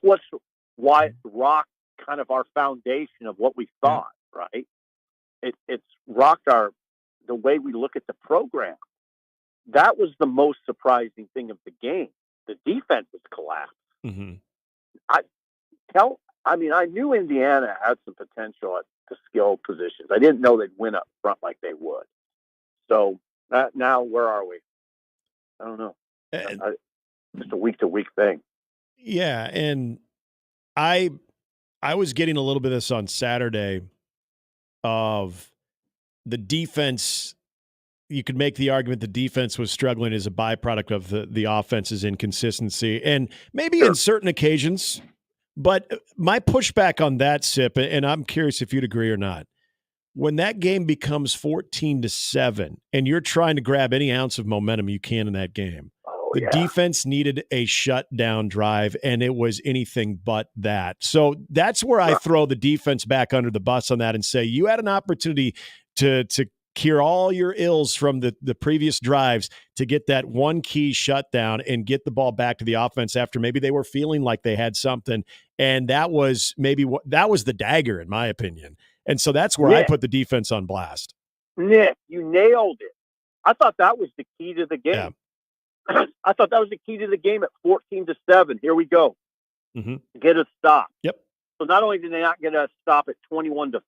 why it rocked kind of our foundation of what we thought, right? It's rocked the way we look at the program. That was the most surprising thing of the game. The defense has collapsed.
Mm-hmm.
I knew Indiana had some potential at the skill positions. I didn't know they'd win up front like they would. So now where are we? I don't know. Just a week-to-week thing.
Yeah, and I was getting a little bit of this on Saturday of the defense. You could make the argument the defense was struggling as a byproduct of the offense's inconsistency, and maybe in certain occasions. But my pushback on that, Sip, and I'm curious if you'd agree or not, when that game becomes 14-7 and you're trying to grab any ounce of momentum you can in that game, the defense needed a shutdown drive, and it was anything but that. So that's where I throw the defense back under the bus on that and say you had an opportunity to cure all your ills from the previous drives to get that one key shutdown and get the ball back to the offense after maybe they were feeling like they had something. And that was that was the dagger, in my opinion. And so that's where I put the defense on blast.
Nick, you nailed it. I thought that was the key to the game.
Yeah.
I thought that was the key to the game at 14-7. Here we go.
Mm-hmm.
Get a stop.
Yep.
So not only did they not get a stop at 21-7,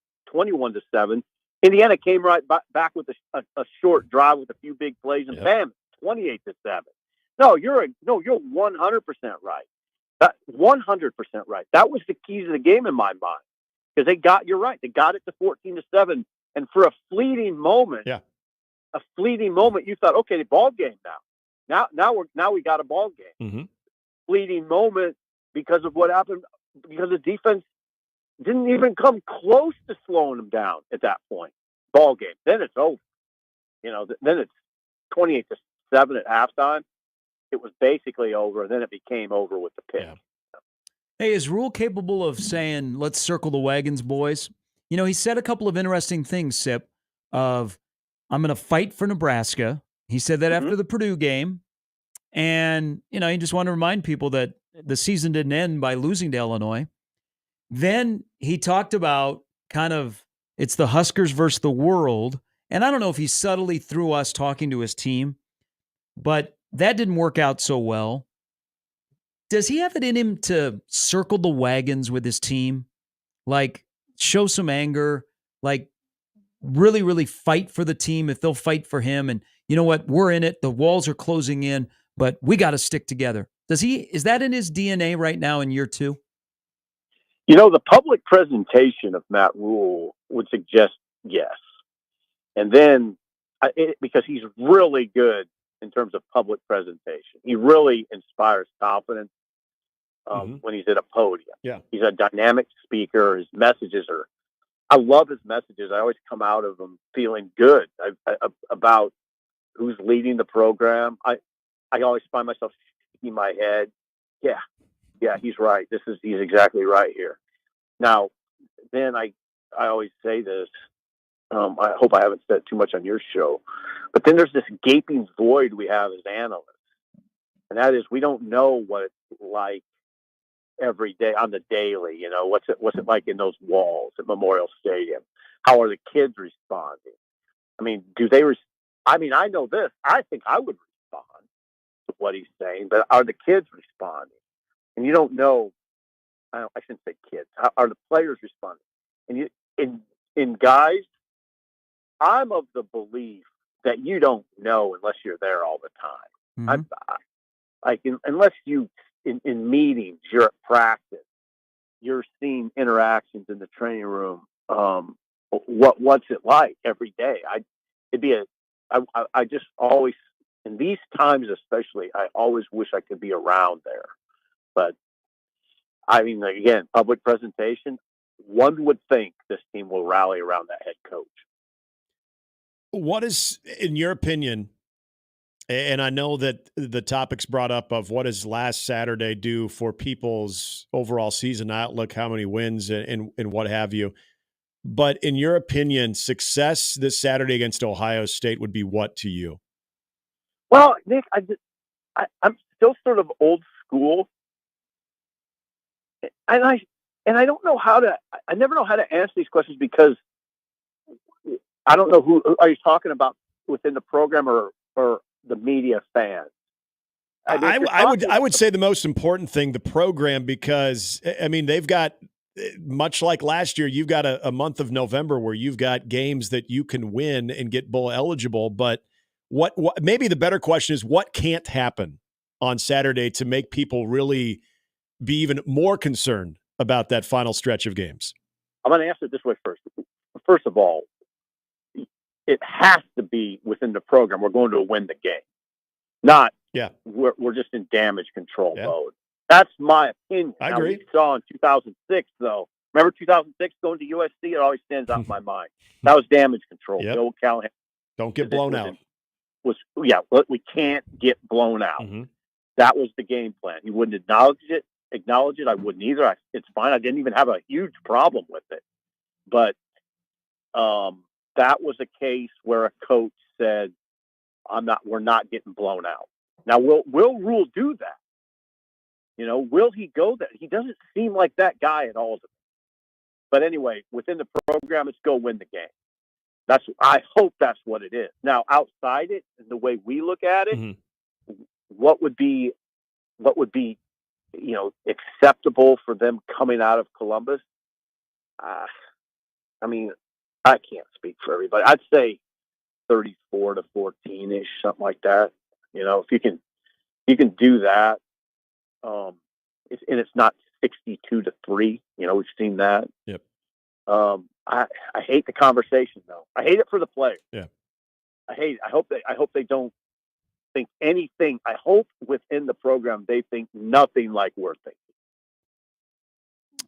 Indiana came right back with a short drive with a few big plays, and bam, 28-7. No, you're 100% right. That 100% right. That was the key to the game in my mind, because you're right. They got it to 14-7, and for a fleeting moment, you thought, okay, the ball game now. Now we got a ball game.
Mm-hmm.
Fleeting moment because of what happened, because the defense didn't even come close to slowing them down at that point. Ball game. Then it's over. Then it's 28-7 at halftime. it was basically over, and then it became over with the pick.
Yeah.
Hey, is Rule capable of saying, let's circle the wagons, boys? You know, he said a couple of interesting things, Sip, of I'm going to fight for Nebraska. He said that after the Purdue game. And, you know, he just wanted to remind people that the season didn't end by losing to Illinois. Then he talked about kind of it's the Huskers versus the world. And I don't know if he subtly threw us talking to his team, but that didn't work out so well. Does he have it in him to circle the wagons with his team? Like, show some anger, like, really, really fight for the team if they'll fight for him. And you know what? We're in it. The walls are closing in, but we got to stick together. Is that in his DNA right now in year 2?
You know, the public presentation of Matt Rule would suggest yes. And then, because he's really good in terms of public presentation, he really inspires confidence when he's at a podium.
Yeah.
He's a dynamic speaker. His messages I love his messages. I always come out of them feeling good about who's leading the program. I always find myself shaking my head. Yeah, he's right. He's exactly right here. Now, then I always say this. I hope I haven't said too much on your show, but then there's this gaping void we have as analysts, and that is we don't know what it's like every day on the daily. You know, what's it like in those walls at Memorial Stadium? How are the kids responding? I mean, I know this. I think I would respond to what he's saying, but are the kids responding? And you don't know. I shouldn't say kids. How are the players responding? And in guys, I'm of the belief that you don't know unless you're there all the time. Unless you in meetings, you're at practice, you're seeing interactions in the training room. What's it like every day? I just always, in these times especially, I always wish I could be around there. But I mean, again, public presentation, one would think this team will rally around that head coach.
What is, in your opinion, and I know that the topic's brought up of what does last Saturday do for people's overall season outlook, how many wins and what have you. But in your opinion, success this Saturday against Ohio State would be what to you?
Well, Nick, I'm still sort of old school. And I don't know I never know how to answer these questions because I don't know who are you talking about within the program or the media fans.
I would say the most important thing, the program, because I mean, they've got, much like last year, you've got a month of November where you've got games that you can win and get bowl eligible. But what maybe the better question is what can't happen on Saturday to make people really be even more concerned about that final stretch of games?
I'm going to answer it this way first. First of all, it has to be within the program. We're going to win the game, not we're just in damage control mode. That's my opinion.
I agree.
We saw in 2006, though. Remember 2006 going to USC? It always stands out in my mind. That was damage control. Joe Callahan.
Don't get blown out.
We can't get blown out. That was the game plan. He wouldn't acknowledge it. I wouldn't either. It's fine. I didn't even have a huge problem with it. But that was a case where a coach said, we're not getting blown out. Now, will Rule do that? You know, will he go there? He doesn't seem like that guy at all. But anyway, within the program, it's go win the game. I hope that's what it is. Now, outside it, the way we look at it, what would be, acceptable for them coming out of Columbus? I mean, I can't speak for everybody. I'd say 34-14-ish, something like that. You know, if you can do that, it's not 62-3. You know, we've seen that.
Yep.
I hate the conversation though. I hate it for the players.
Yeah.
I hate it. I hope they don't think anything. I hope within the program they think nothing like we're thinking.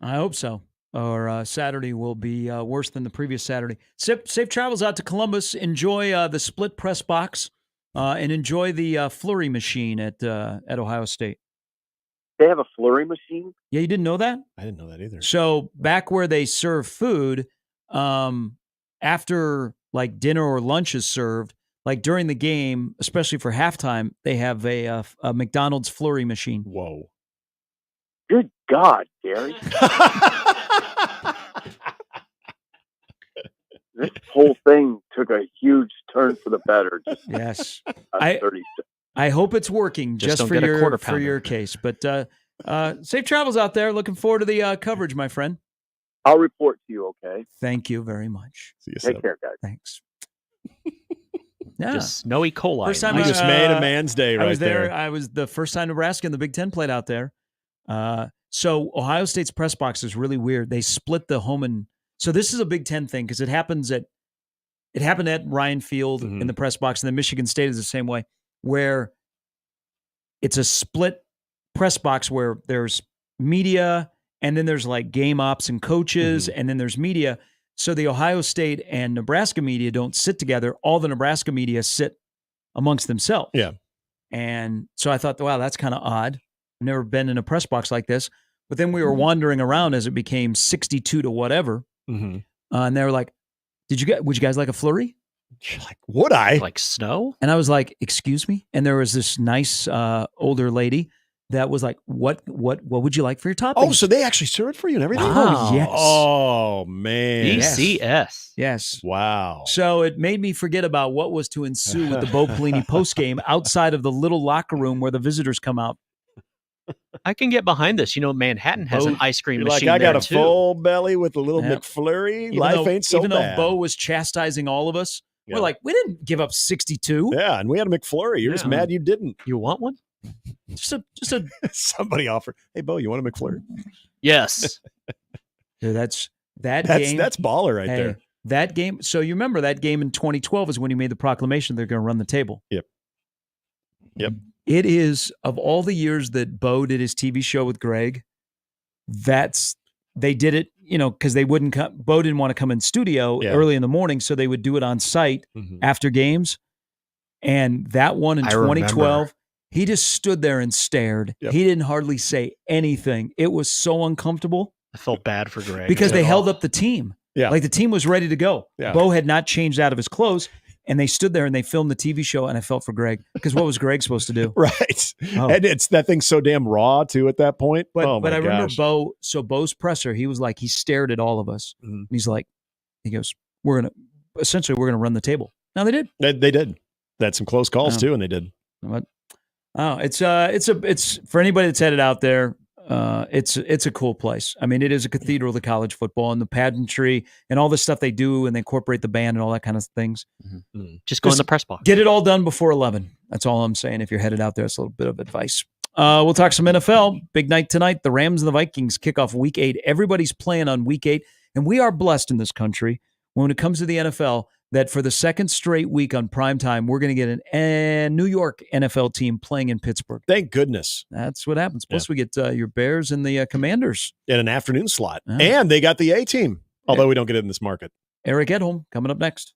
I hope so. Or Saturday will be worse than the previous Saturday. Safe travels out to Columbus. Enjoy the split press box and enjoy the flurry machine at Ohio State.
They have a flurry machine?
Yeah, you didn't know that?
I didn't know that either.
So back where they serve food, after like dinner or lunch is served, like during the game, especially for halftime, they have a McDonald's flurry machine.
Whoa.
Good God, Gary. This whole thing took a huge turn for the better. Just
Yes.
30
I hope it's working
Just
just
don't
for
get a quarter
for
pounder.
your case. But safe travels out there. Looking forward to the coverage, my friend.
I'll report to you, okay?
Thank you very much.
See you
Take
soon.
care, guys.
Thanks. Yeah.
Just snowy coli.
First time
You just made a man's day
I
right
was there.
there.
I was the first time Nebraska and the Big Ten played out there. So Ohio State's press box is really weird. They split the home and so this is a Big Ten thing because it happened at Ryan Field in the press box, and then Michigan State is the same way, where it's a split press box where there's media and then there's like game ops and coaches and then there's media. So the Ohio State and Nebraska media don't sit together. All the Nebraska media sit amongst themselves.
Yeah.
And so I thought, wow, that's kind of odd. I've never been in a press box like this. But then we were wandering around as it became 62 to whatever. And they were like, would you guys like a flurry?
Like, would I?
Like snow?
And I was like, excuse me? And there was this nice older lady that was like, what would you like for your topping?
Oh, so they actually serve it for you and everything?
Wow. Oh, yes.
Oh, man.
BCS.
Yes.
Wow.
So it made me forget about what was to ensue with the Bo Pelini postgame outside of the little locker room where the visitors come out.
I can get behind this. You know, Manhattan has an ice cream
You're
machine
like, I got
there
a
too.
full belly with a little
Yep.
McFlurry. Life ain't so
even
bad.
though Bo was chastising all of us,
Yeah.
we're like, we didn't give up 62.
Yeah, and we had a McFlurry. You're just mad you didn't.
You want one?
Just a
Somebody offered, hey, Bo, you want a McFlurry?
Yes.
Dude, that's
That's baller right there.
That game. So you remember that game in 2012 is when he made the proclamation they're going to run the table.
Yep.
It is, of all the years that Bo did his TV show with Greg, they did it, because they wouldn't come. Bo didn't want to come in studio early in the morning, so they would do it on site after games. And that one in 2012, he just stood there and stared.
Yep.
He didn't hardly say anything. It was so uncomfortable
I felt bad for Greg.
because they held up the team.
Yeah.
Like the team was ready to go.
Yeah.
Bo had not changed out of his clothes. And they stood there and they filmed the TV show, and I felt for Greg because what was Greg supposed to do?
Right.
Oh.
And it's that thing's so damn raw too at that point.
But
oh, my
I remember
gosh.
Bo. So Bo's presser, he was like, he stared at all of us. And he's like, he goes, we're gonna run the table. Now they did.
They did. They had some close calls
Oh.
too, and they did.
What? Oh, it's for anybody that's headed out there. It's a cool place. I mean, it is a cathedral to college football and the pageantry and all the stuff they do, and they incorporate the band and all that kind of things.
Just go in the press box.
Get it all done before 11. That's all I'm saying. If you're headed out there, it's a little bit of advice. We'll talk some NFL. Big night tonight. The Rams and the Vikings kick off Week 8. Everybody's playing on Week 8, and we are blessed in this country when it comes to the NFL that for the second straight week on primetime, we're going to get a New York NFL team playing in Pittsburgh.
Thank goodness.
That's what happens. Plus, we get your Bears and the Commanders.
In an afternoon slot.
Yeah.
And they got the A team, although we don't get it in this market.
Eric Edholm coming up next.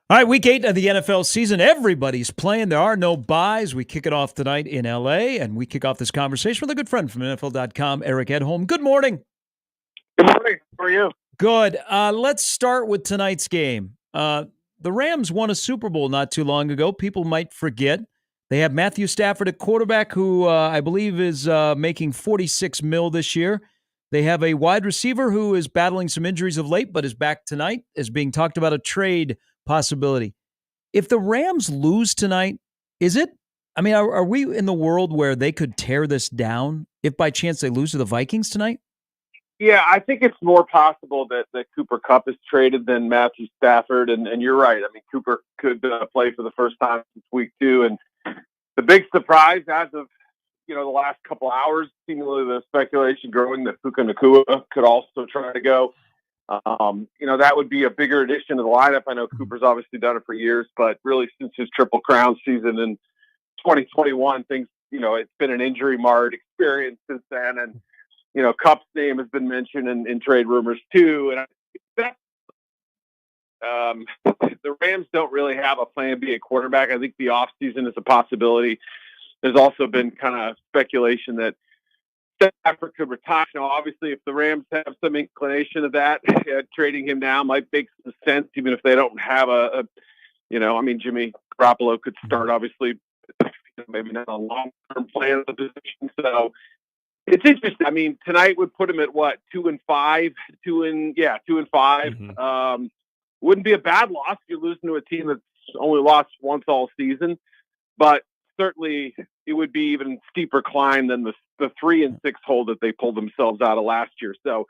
All right, week 8 of the NFL season. Everybody's playing. There are no buys. We kick it off tonight in L.A., and we kick off this conversation with a good friend from NFL.com, Eric Edholm. Good morning.
Good morning. How are you?
Good. Let's start with tonight's game. The Rams won a Super Bowl not too long ago. People might forget. They have Matthew Stafford at quarterback, who I believe is making $46 million this year. They have a wide receiver who is battling some injuries of late, but is back tonight, is being talked about a trade possibility. If the Rams lose tonight, are we in the world where they could tear this down if by chance they lose to the Vikings tonight?
Yeah, I think it's more possible that Cooper Kupp is traded than Matthew Stafford, and you're right. I mean, Cooper could play for the first time since week 2, and the big surprise as of the last couple hours, seemingly the speculation growing that Puka Nacua could also try to go. That would be a bigger addition to the lineup. I know Cooper's obviously done it for years, but really since his Triple Crown season in 2021, things, it's been an injury-marred experience since then. And, Kupp's name has been mentioned in trade rumors too. And the Rams don't really have a plan B at quarterback. I think the offseason is a possibility. There's also been kind of speculation that Stafford could retire. Now, obviously, if the Rams have some inclination of that, trading him now might make some sense, even if they don't have Jimmy Garoppolo could start, obviously, maybe not a long-term plan of the position. So it's interesting. I mean, tonight would put him at what, 2-5, 2-5. Wouldn't be a bad loss. You're losing to a team that's only lost once all season, but certainly it would be even steeper climb than the 3-6 hole that they pulled themselves out of last year. So,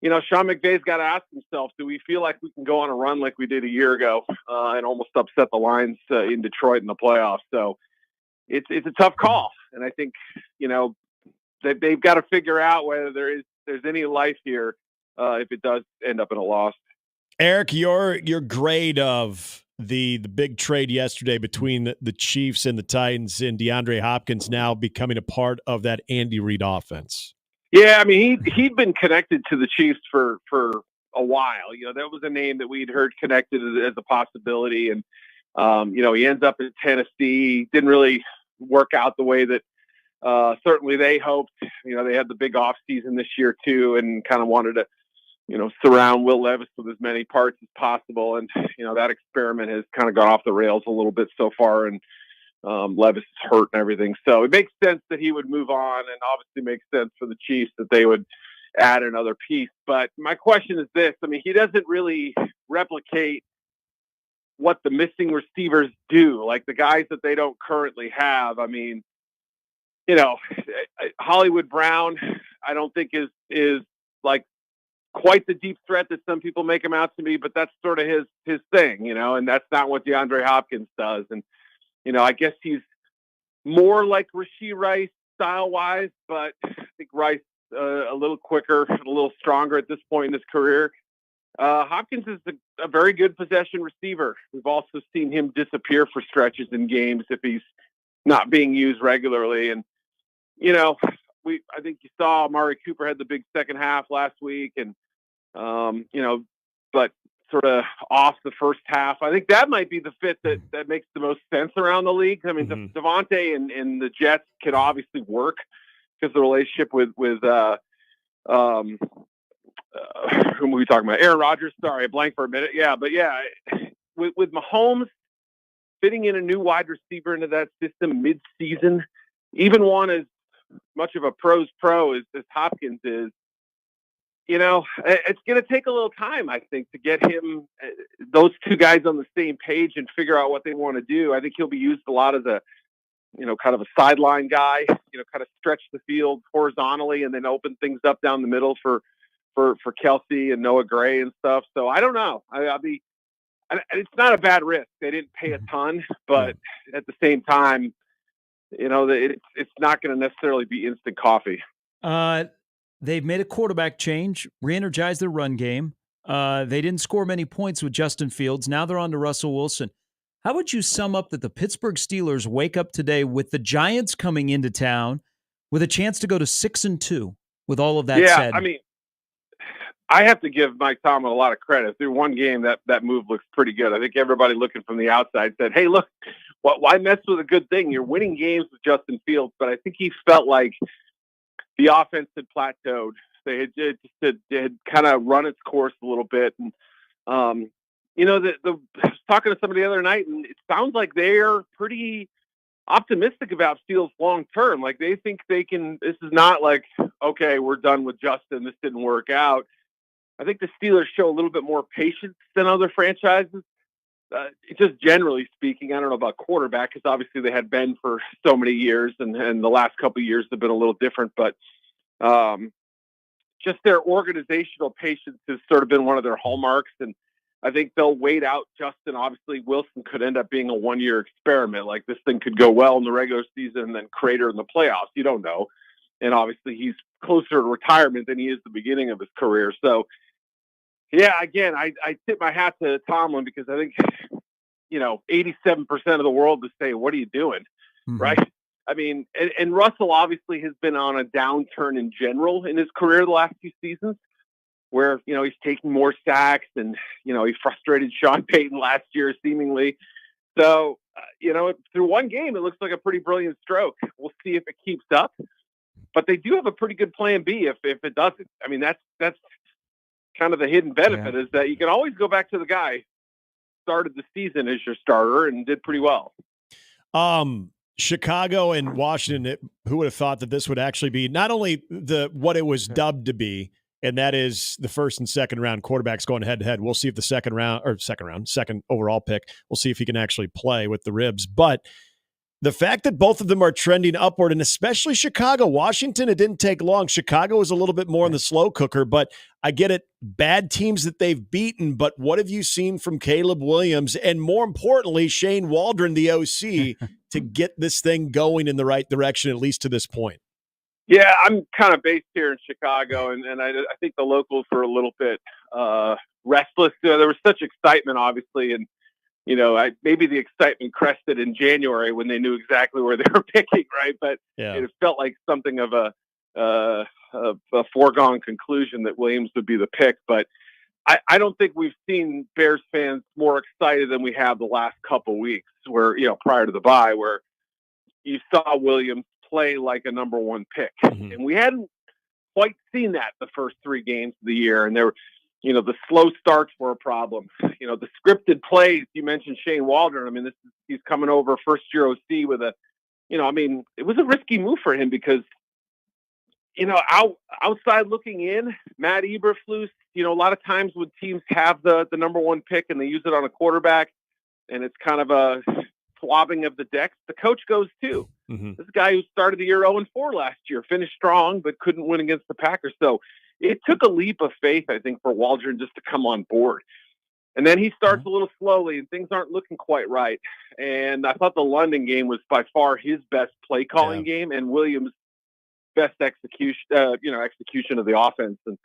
Sean McVay's got to ask himself, do we feel like we can go on a run like we did a year ago and almost upset the Lions in Detroit in the playoffs? So it's a tough call. And I think, they've got to figure out whether there's any life here if it does end up in a loss.
Eric, your grade of the big trade yesterday between the Chiefs and the Titans and DeAndre Hopkins now becoming a part of that Andy Reid offense.
Yeah, I mean, he'd been connected to the Chiefs for a while. That was a name that we'd heard connected as a possibility. And, he ends up in Tennessee. Didn't really work out the way that certainly they hoped. They had the big off season this year too, and kind of wanted to, surround Will Levis with as many parts as possible. And, that experiment has kind of gone off the rails a little bit so far. And Levis is hurt and everything. So it makes sense that he would move on, and obviously makes sense for the Chiefs that they would add another piece. But my question is this. I mean, he doesn't really replicate what the missing receivers do, like the guys that they don't currently have. I mean, Hollywood Brown, I don't think is like quite the deep threat that some people make him out to be, but that's sort of his thing, and that's not what DeAndre Hopkins does. And, I guess he's more like Rashee Rice style-wise, but I think Rice a little quicker, a little stronger at this point in his career. Hopkins is a very good possession receiver. We've also seen him disappear for stretches in games if he's not being used regularly. And, I think you saw Amari Cooper had the big second half last week and, but sort of off the first half. I think that might be the fit that makes the most sense around the league. I mean, Devontae and the Jets can obviously work because the relationship with who are we talking about? Aaron Rodgers. Sorry, I blanked for a minute. Yeah, but yeah, with Mahomes fitting in a new wide receiver into that system mid-season, even one as much of a pro's pro as Hopkins is, it's going to take a little time, I think, to get him, those two guys on the same page and figure out what they want to do. I think he'll be used a lot as a, kind of a sideline guy, kind of stretch the field horizontally and then open things up down the middle for Kelsey and Noah Gray and stuff. So I don't know. It's not a bad risk. They didn't pay a ton, but at the same time, it's not going to necessarily be instant coffee.
They've made a quarterback change, re-energized their run game. They didn't score many points with Justin Fields. Now they're on to Russell Wilson. How would you sum up that the Pittsburgh Steelers wake up today with the Giants coming into town with a chance to go to 6-2 with all of that said?
I mean, I have to give Mike Tomlin a lot of credit. Through one game, that move looks pretty good. I think everybody looking from the outside said, "Hey, look, why mess with a good thing? You're winning games with Justin Fields." But I think he felt like the offense had plateaued. They had kind of run its course a little bit, and I was talking to somebody the other night, and it sounds like they're pretty optimistic about Fields long term. Like they think they can. This is not like, okay, we're done with Justin. This didn't work out. I think the Steelers show a little bit more patience than other franchises. Just generally speaking, I don't know about quarterback because obviously they had Ben for so many years, and the last couple of years have been a little different. But just their organizational patience has sort of been one of their hallmarks, and I think they'll wait out Justin. Obviously, Wilson could end up being a one-year experiment. Like this thing could go well in the regular season and then crater in the playoffs. You don't know. And obviously, he's closer to retirement than he is the beginning of his career. So, yeah, again, I tip my hat to Tomlin because I think, 87% of the world is saying, what are you doing? Mm-hmm. Right? I mean, and Russell obviously has been on a downturn in general in his career the last few seasons where, he's taking more sacks and, he frustrated Sean Payton last year seemingly. So, through one game, it looks like a pretty brilliant stroke. We'll see if it keeps up. But they do have a pretty good plan B if it doesn't. I mean, that's kind of the hidden benefit is that you can always go back to the guy who started the season as your starter and did pretty well.
Chicago and Washington, who would have thought that this would actually be not only what it was dubbed to be, and that is the first and second round quarterbacks going head to head. We'll see if the second overall pick, we'll see if he can actually play with the ribs. But the fact that both of them are trending upward, and especially Chicago, Washington, it didn't take long. Chicago was a little bit more in the slow cooker, but I get it. Bad teams that they've beaten, but what have you seen from Caleb Williams and more importantly, Shane Waldron, the OC, to get this thing going in the right direction, at least to this point?
Yeah, I'm kind of based here in Chicago, and I think the locals were a little bit restless. There was such excitement, obviously, and maybe the excitement crested in January when they knew exactly where they were picking, right? But it felt like something of a foregone conclusion that Williams would be the pick. But I don't think we've seen Bears fans more excited than we have the last couple weeks where, prior to the bye, where you saw Williams play like a number one pick. Mm-hmm. And we hadn't quite seen that the first three games of the year. And there were, the slow starts were a problem. The scripted plays, you mentioned Shane Waldron. I mean, he's coming over first year OC with it was a risky move for him because, outside looking in, Matt Eberflus, a lot of times when teams have the number one pick and they use it on a quarterback and it's kind of a swabbing of the decks, the coach goes too. Mm-hmm. This guy who started the year 0-4 last year, finished strong, but couldn't win against the Packers. So it took a leap of faith, I think, for Waldron just to come on board. And then he starts a little slowly and things aren't looking quite right. And I thought the London game was by far his best play calling game and Williams' best execution of the offense. And,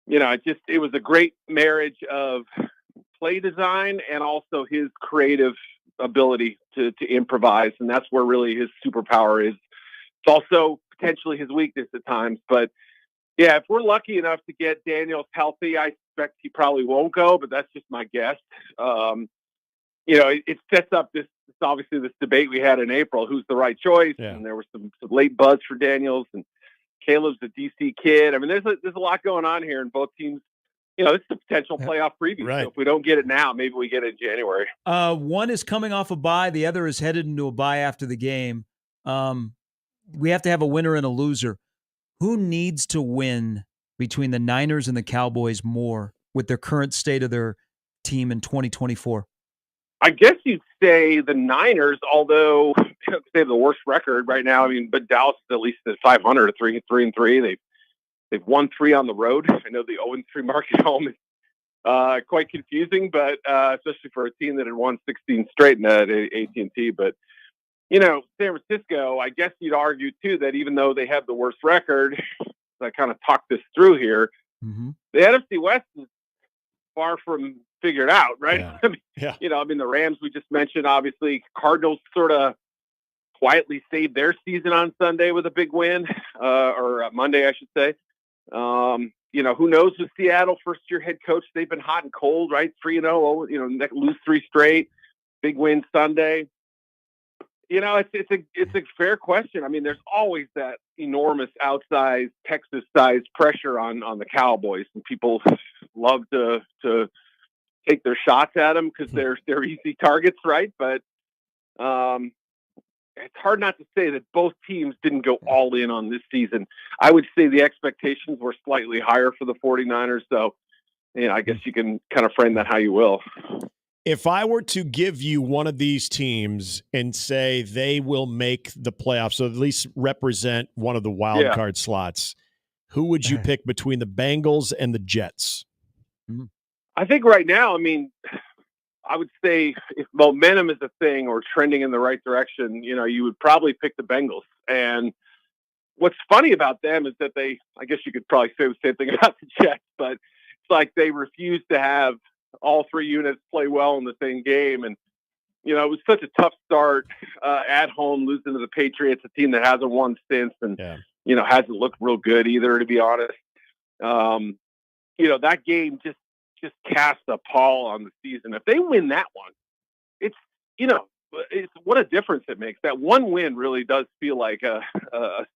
it was a great marriage of play design and also his creative ability to improvise. And that's where really his superpower is. It's also potentially his weakness at times, but yeah, if we're lucky enough to get Daniels healthy, I expect he probably won't go, but that's just my guess. It sets up this debate we had in April, who's the right choice. Yeah. And there was some late buzz for Daniels and Caleb's a DC kid. I mean, there's a lot going on here, and both teams, this is a potential playoff preview. Right. So if we don't get it now, maybe we get it in January.
One is coming off a bye. The other is headed into a bye after the game. We have to have a winner and a loser. Who needs to win between the Niners and the Cowboys more with their current state of their team in 2024?
I guess you'd say the Niners, although they have the worst record right now. I mean, but Dallas is at least at 500, 3-3. They've won 3 on the road. I know the 0-3 mark at home is quite confusing, but especially for a team that had won 16 straight in AT&T. But San Francisco, I guess you'd argue too that even though they have the worst record, I kind of talked this through here. Mm-hmm. The NFC West is far from figured out, right? Yeah. The Rams we just mentioned, obviously, Cardinals sort of quietly saved their season on Sunday with a big win, or Monday, I should say. who knows with Seattle, first-year head coach, they've been hot and cold, right? 3-0, lose 3 straight, big win Sunday. It's a fair question. I mean, there's always that enormous outsized Texas-sized pressure on the Cowboys, and people love to take their shots at them because they're easy targets, right? But it's hard not to say that both teams didn't go all in on this season. I would say the expectations were slightly higher for the 49ers, so I guess you can kind of frame that how you will.
If I were to give you one of these teams and say they will make the playoffs, so at least represent one of the wild card slots, who would you pick between the Bengals and the Jets?
I think right now, I would say if momentum is a thing or trending in the right direction, you would probably pick the Bengals. And what's funny about them is that I guess you could probably say the same thing about the Jets, but it's like they refuse to have all 3 units play well in the same game. And, it was such a tough start at home, losing to the Patriots, a team that hasn't won since and, hasn't looked real good either, to be honest. That game just cast a pall on the season. If they win that one, it's what a difference it makes. That one win really does feel like a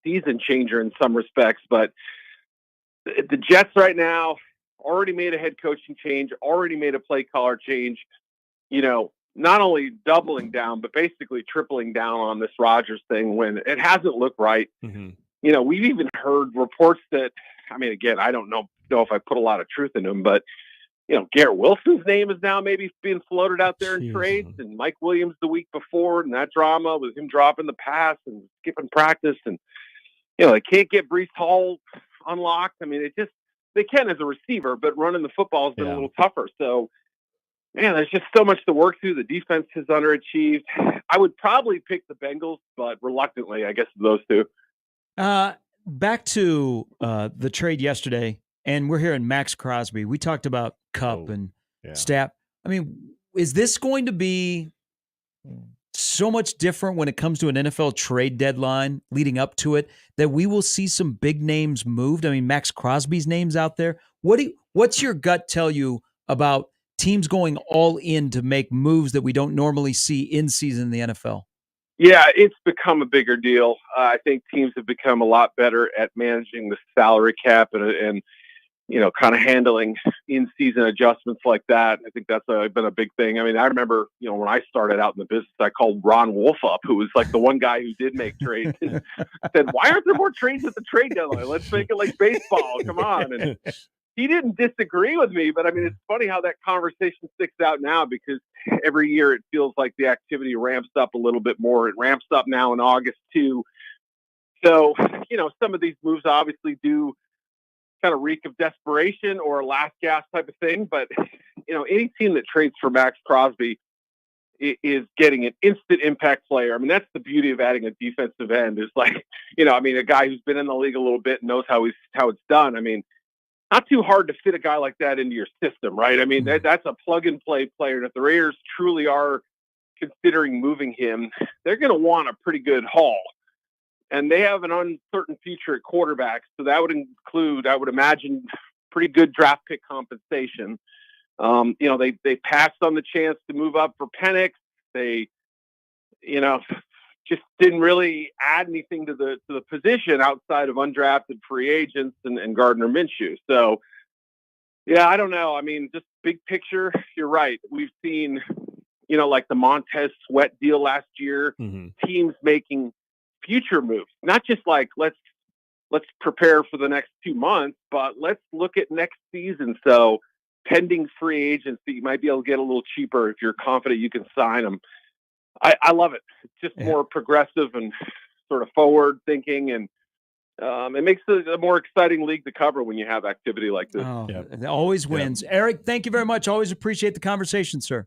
season changer in some respects. But the Jets right now already made a head coaching change, already made a play caller change, not only doubling down, but basically tripling down on this Rodgers thing when it hasn't looked right. We've even heard reports that, again, I don't know if I put a lot of truth in them, but Garrett Wilson's name is now maybe being floated out there in trades, and Mike Williams the week before, and that drama with him dropping the pass and skipping practice, and they can't get Breece Hall unlocked. They can as a receiver, but running the football has been a little tougher. So, man, there's just so much to work through. The defense has underachieved. I would probably pick the Bengals, but reluctantly, I guess those two.
Back to the trade yesterday, and we're hearing Max Crosby. We talked about Kupp and Stapp. Is this going to be so much different when it comes to an NFL trade deadline leading up to it that we will see some big names moved? Max Crosby's name's out there. What's your gut tell you about teams going all in to make moves that we don't normally see in season in the NFL?
Yeah, it's become a bigger deal. I think teams have become a lot better at managing the salary cap and kind of handling in-season adjustments like that. I think that's been a big thing. I remember, when I started out in the business, I called Ron Wolf up, who was like the one guy who did make trades, and said, why aren't there more trades at the trade deadline? Let's make it like baseball. Come on. And he didn't disagree with me, but it's funny how that conversation sticks out now because every year it feels like the activity ramps up a little bit more. It ramps up now in August too. So, some of these moves obviously do kind of reek of desperation or a last gasp type of thing. But, any team that trades for Max Crosby is getting an instant impact player. That's the beauty of adding a defensive end is like, a guy who's been in the league a little bit and knows how it's done. Not too hard to fit a guy like that into your system, right? That's a plug and play player. And if the Raiders truly are considering moving him, they're going to want a pretty good haul. And they have an uncertain future at quarterback. So that would include, I would imagine, pretty good draft pick compensation. They passed on the chance to move up for Penix. They, just didn't really add anything to the position outside of undrafted free agents and Gardner Minshew. So, yeah, I don't know. Just big picture, you're right. We've seen, like the Montez Sweat deal last year, teams making future moves, not just like let's prepare for the next 2 months, but let's look at next season. So pending free agents that you might be able to get a little cheaper if you're confident you can sign them. I love it. It's just more progressive and sort of forward thinking, and it makes it a more exciting league to cover when you have activity like this.
It always wins. Eric, thank you very much. Always appreciate the conversation, sir.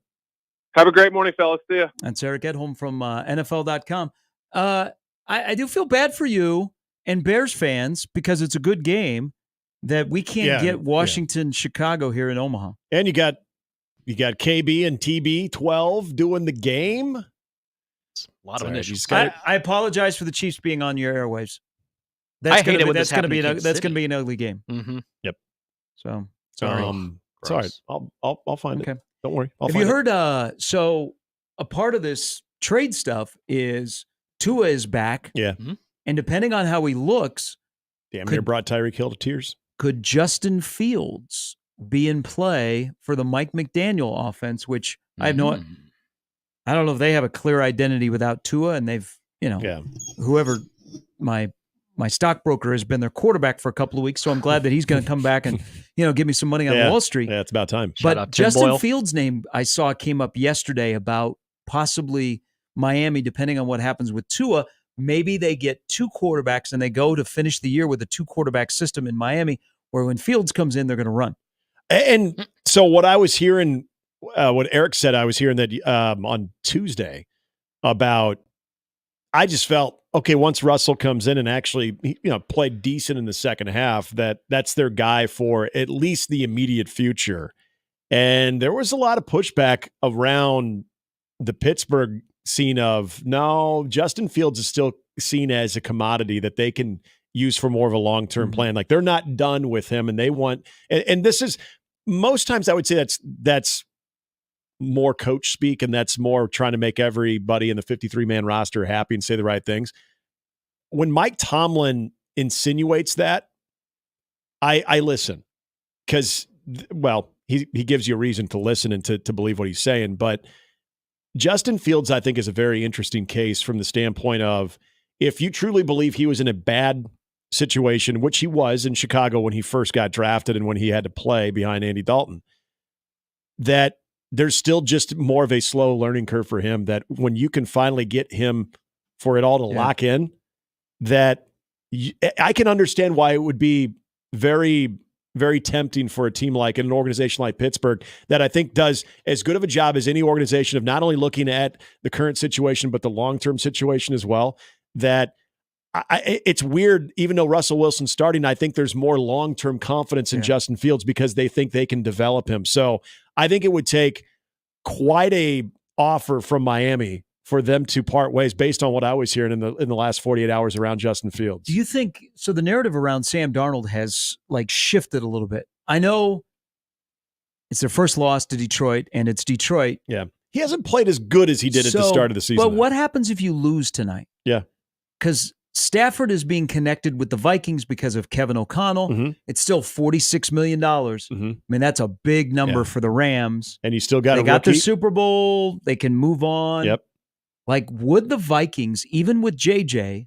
Have a great morning, fellas. See ya.
That's Eric Edholm from NFL.com. I do feel bad for you and Bears fans because it's a good game that we can't get Washington, Chicago here in Omaha.
And you got KB and TB12 doing the game. A lot of initials.
I apologize for the Chiefs being on your airwaves.
I hate it when
that's
this
going to be
happens in
that's
Kansas
going to be an ugly game.
Mm-hmm.
Yep.
So sorry.
It's all right. I'll find it. Don't worry.
Have you heard? So a part of this trade stuff is Tua is back.
Yeah.
And depending on how he looks,
damn near brought Tyreek Hill to tears.
Could Justin Fields be in play for the Mike McDaniel offense? Which I have no. I don't know if they have a clear identity without Tua, and they've whoever my stockbroker has been their quarterback for a couple of weeks, so I'm glad that he's going to come back and give me some money on Wall Street.
Yeah, it's about time.
But Justin Fields' name I saw came up yesterday about possibly Miami, depending on what happens with Tua. Maybe they get two quarterbacks and they go to finish the year with a two-quarterback system in Miami, where when Fields comes in, they're going to run.
And so what I was hearing, what Eric said, I was hearing that on Tuesday about, I just felt, okay, once Russell comes in and actually played decent in the second half, that's their guy for at least the immediate future. And there was a lot of pushback around the Pittsburgh scene of, no, Justin Fields is still seen as a commodity that they can use for more of a long-term plan. Like, they're not done with him, and they want, and this is, most times I would say that's more coach speak, and that's more trying to make everybody in the 53-man roster happy and say the right things. When Mike Tomlin insinuates that, I listen, because, well, he gives you a reason to listen and to believe what he's saying. But Justin Fields, I think, is a very interesting case from the standpoint of, if you truly believe he was in a bad situation, which he was in Chicago when he first got drafted and when he had to play behind Andy Dalton, that there's still just more of a slow learning curve for him, that when you can finally get him for it all to lock in, that I can understand why it would be very, very tempting for a team like an organization like Pittsburgh, that I think does as good of a job as any organization of not only looking at the current situation, but the long-term situation as well. That it's weird, even though Russell Wilson's starting, I think there's more long-term confidence in Justin Fields because they think they can develop him. So I think it would take quite a offer from Miami for them to part ways, based on what I was hearing in the last 48 hours around Justin Fields.
Do you think so? The narrative around Sam Darnold has shifted a little bit. I know it's their first loss to Detroit, and it's Detroit.
Yeah, he hasn't played as good as he did at the start of the season.
But what happens if you lose tonight?
Yeah,
because Stafford is being connected with the Vikings because of Kevin O'Connell. It's still $46 million. I mean, that's a big number for the Rams.
And you still got
they got their Super Bowl. They can move on.
Yep.
Like, would the Vikings, even with JJ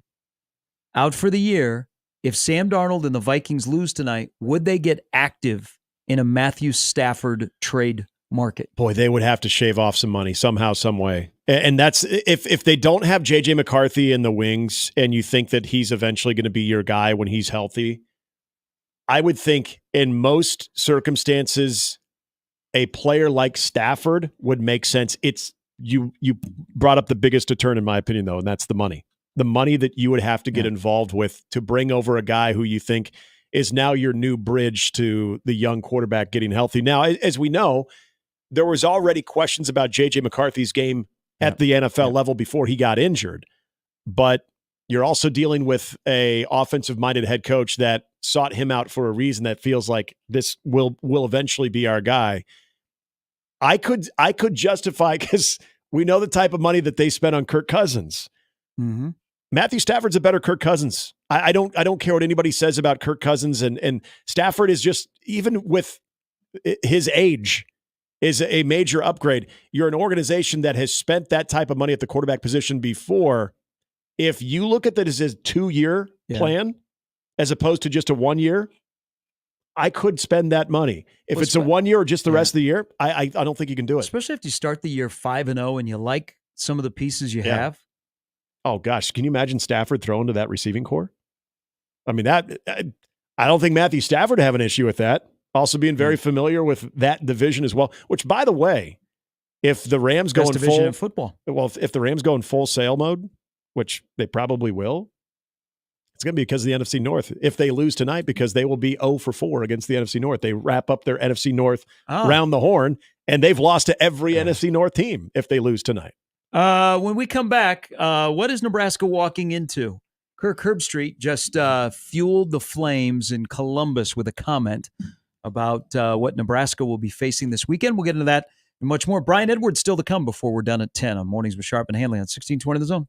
out for the year, if Sam Darnold and the Vikings lose tonight, would they get active in a Matthew Stafford trade market?
Boy, they would have to shave off some money somehow, some way. And that's if they don't have J.J. McCarthy in the wings and you think that he's eventually going to be your guy when he's healthy, I would think in most circumstances, a player like Stafford would make sense. It's you brought up the biggest deterrent, in my opinion, though, and that's the money. The money that you would have to get involved with to bring over a guy who you think is now your new bridge to the young quarterback getting healthy. Now, as we know, there was already questions about J.J. McCarthy's game at the NFL level before he got injured. But you're also dealing with a offensive-minded head coach that sought him out for a reason, that feels like this will eventually be our guy. I could justify, because we know the type of money that they spent on Kirk Cousins.
Mm-hmm.
Matthew Stafford's a better Kirk Cousins. I don't care what anybody says about Kirk Cousins, and Stafford is just, even with his age, is a major upgrade. You're an organization that has spent that type of money at the quarterback position before. If you look at that as a 2-year plan as opposed to just a 1 year, I could spend that money. If it's a 1 year or just the rest of the year, I don't think you can do it.
Especially if you start the year 5-0 and you like some of the pieces you have.
Oh gosh, can you imagine Stafford throwing to that receiving core? I mean, I don't think Matthew Stafford would have an issue with that. Also being very familiar with that division as well, which, by the way, if the Rams go in full
in football,
well, if the Rams go in full sale mode, which they probably will, it's going to be because of the NFC North. If they lose tonight, because they will be 0-4 against the NFC North. They wrap up their NFC North round the horn, and they've lost to every NFC North team if they lose tonight.
When we come back, what is Nebraska walking into? Kirk Herbstreit just fueled the flames in Columbus with a comment about what Nebraska will be facing this weekend. We'll get into that and much more. Brian Edwards still to come before we're done at 10 on Mornings with Sharp and Handley on 1620 The Zone.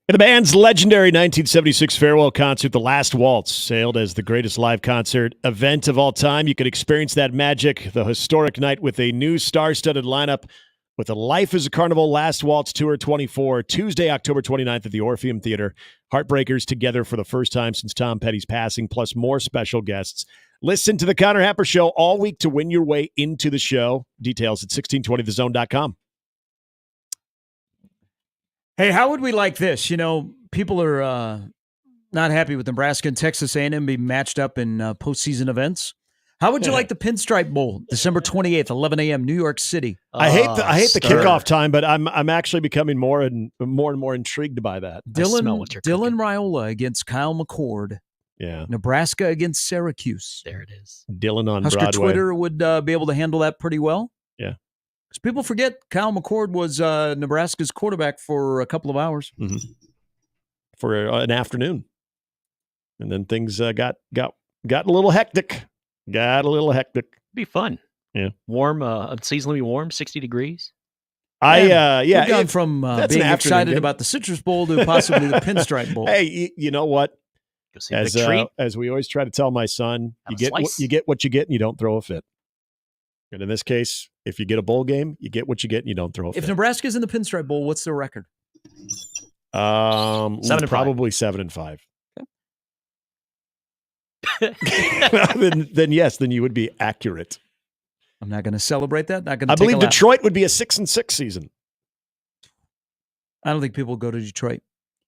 The band's legendary 1976 farewell concert, The Last Waltz, sailed as the greatest live concert event of all time. You could experience that magic, the historic night, with a new star-studded lineup with the Life is a Carnival Last Waltz Tour 24, Tuesday, October 29th at the Orpheum Theater. Heartbreakers together for the first time since Tom Petty's passing, plus more special guests. Listen to the Connor Happer Show all week to win your way into the show. Details at 1620thezone.com.
Hey, how would we like this? You know, people are not happy with Nebraska and Texas A&M being matched up in postseason events. How would you like the Pinstripe Bowl, December 28th, 11 a.m., New York City?
I hate the kickoff time, but I'm actually becoming more and more intrigued by that.
Dylan Raiola against Kyle McCord.
Yeah.
Nebraska against Syracuse.
There it is.
Dylan on
Husker
Broadway.
Twitter would be able to handle that pretty well.
Yeah.
People forget Kyle McCord was Nebraska's quarterback for a couple of hours.
Mm-hmm. For an afternoon. And then things got a little hectic.
Be fun.
Yeah.
Warm, unseasonably warm, 60 degrees.
We've gone from being excited about the Citrus Bowl to possibly the Pinstripe Bowl.
Hey, you know what?
Go see a big treat.
As we always try to tell my son,
Have
you
a
get
slice.
what you get, and you don't throw a fit. And in this case, if you get a bowl game, you get what you get, and you don't throw a fit.
If Nebraska's in the Pinstripe Bowl, what's their record?
7-5.
Probably 7-5. then yes, then you would be accurate.
I'm not going to celebrate that. Not going to.
I believe Detroit would be a 6-6 season.
I don't think people go to Detroit,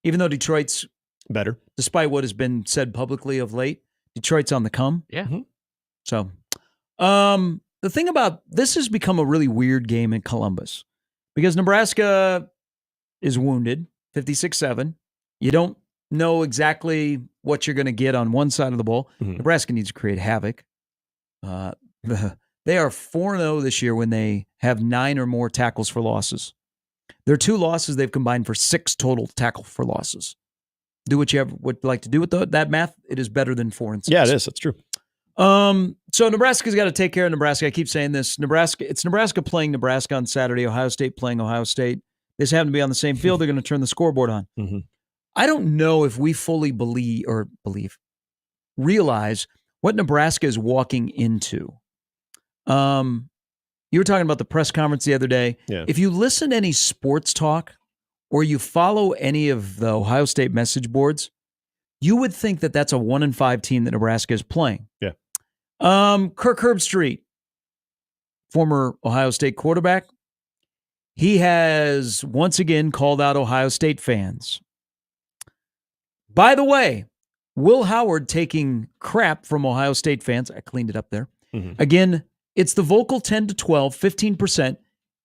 even though Detroit's
better,
despite what has been said publicly of late. Detroit's on the come.
Yeah.
Mm-hmm.
So, the thing about this has become a really weird game in Columbus because Nebraska is wounded, 56-7. You don't know exactly what you're going to get on one side of the ball.
Mm-hmm.
Nebraska needs to create havoc. They are 4-0 this year when they have 9 or more tackles for losses. Their 2 losses, they've combined for 6 total tackle for losses. Do what you would like to do with that math. It is better than 4 and 6.
Yeah, it is. That's true.
So Nebraska's got to take care of Nebraska. I keep saying this. It's Nebraska playing Nebraska on Saturday, Ohio State playing Ohio State. This happen to be on the same field. They're going to turn the scoreboard on.
Mm-hmm.
I don't know if we fully realize what Nebraska is walking into. You were talking about the press conference the other day.
Yeah.
If you listen to any sports talk or you follow any of the Ohio State message boards, you would think that that's a 1-5 team that Nebraska is playing.
Yeah.
Kirk Herbstreit, former Ohio State quarterback, he has once again called out Ohio State fans. By the way, Will Howard taking crap from Ohio State fans. I cleaned it up there.
Mm-hmm.
Again, it's the vocal 10 to 12, 15%.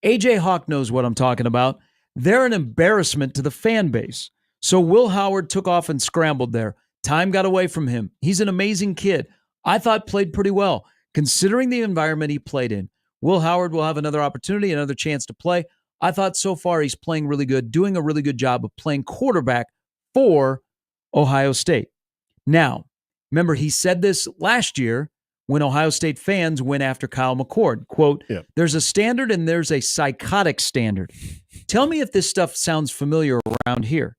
AJ Hawk knows what I'm talking about. They're an embarrassment to the fan base. So Will Howard took off and scrambled there. Time got away from him. He's an amazing kid. I thought played pretty well. Considering the environment he played in, Will Howard will have another opportunity, another chance to play. I thought so far he's playing really good, doing a really good job of playing quarterback for Ohio State. Now, remember he said this last year when Ohio State fans went after Kyle McCord. Quote, There's a standard and there's a psychotic standard. Tell me if this stuff sounds familiar around here.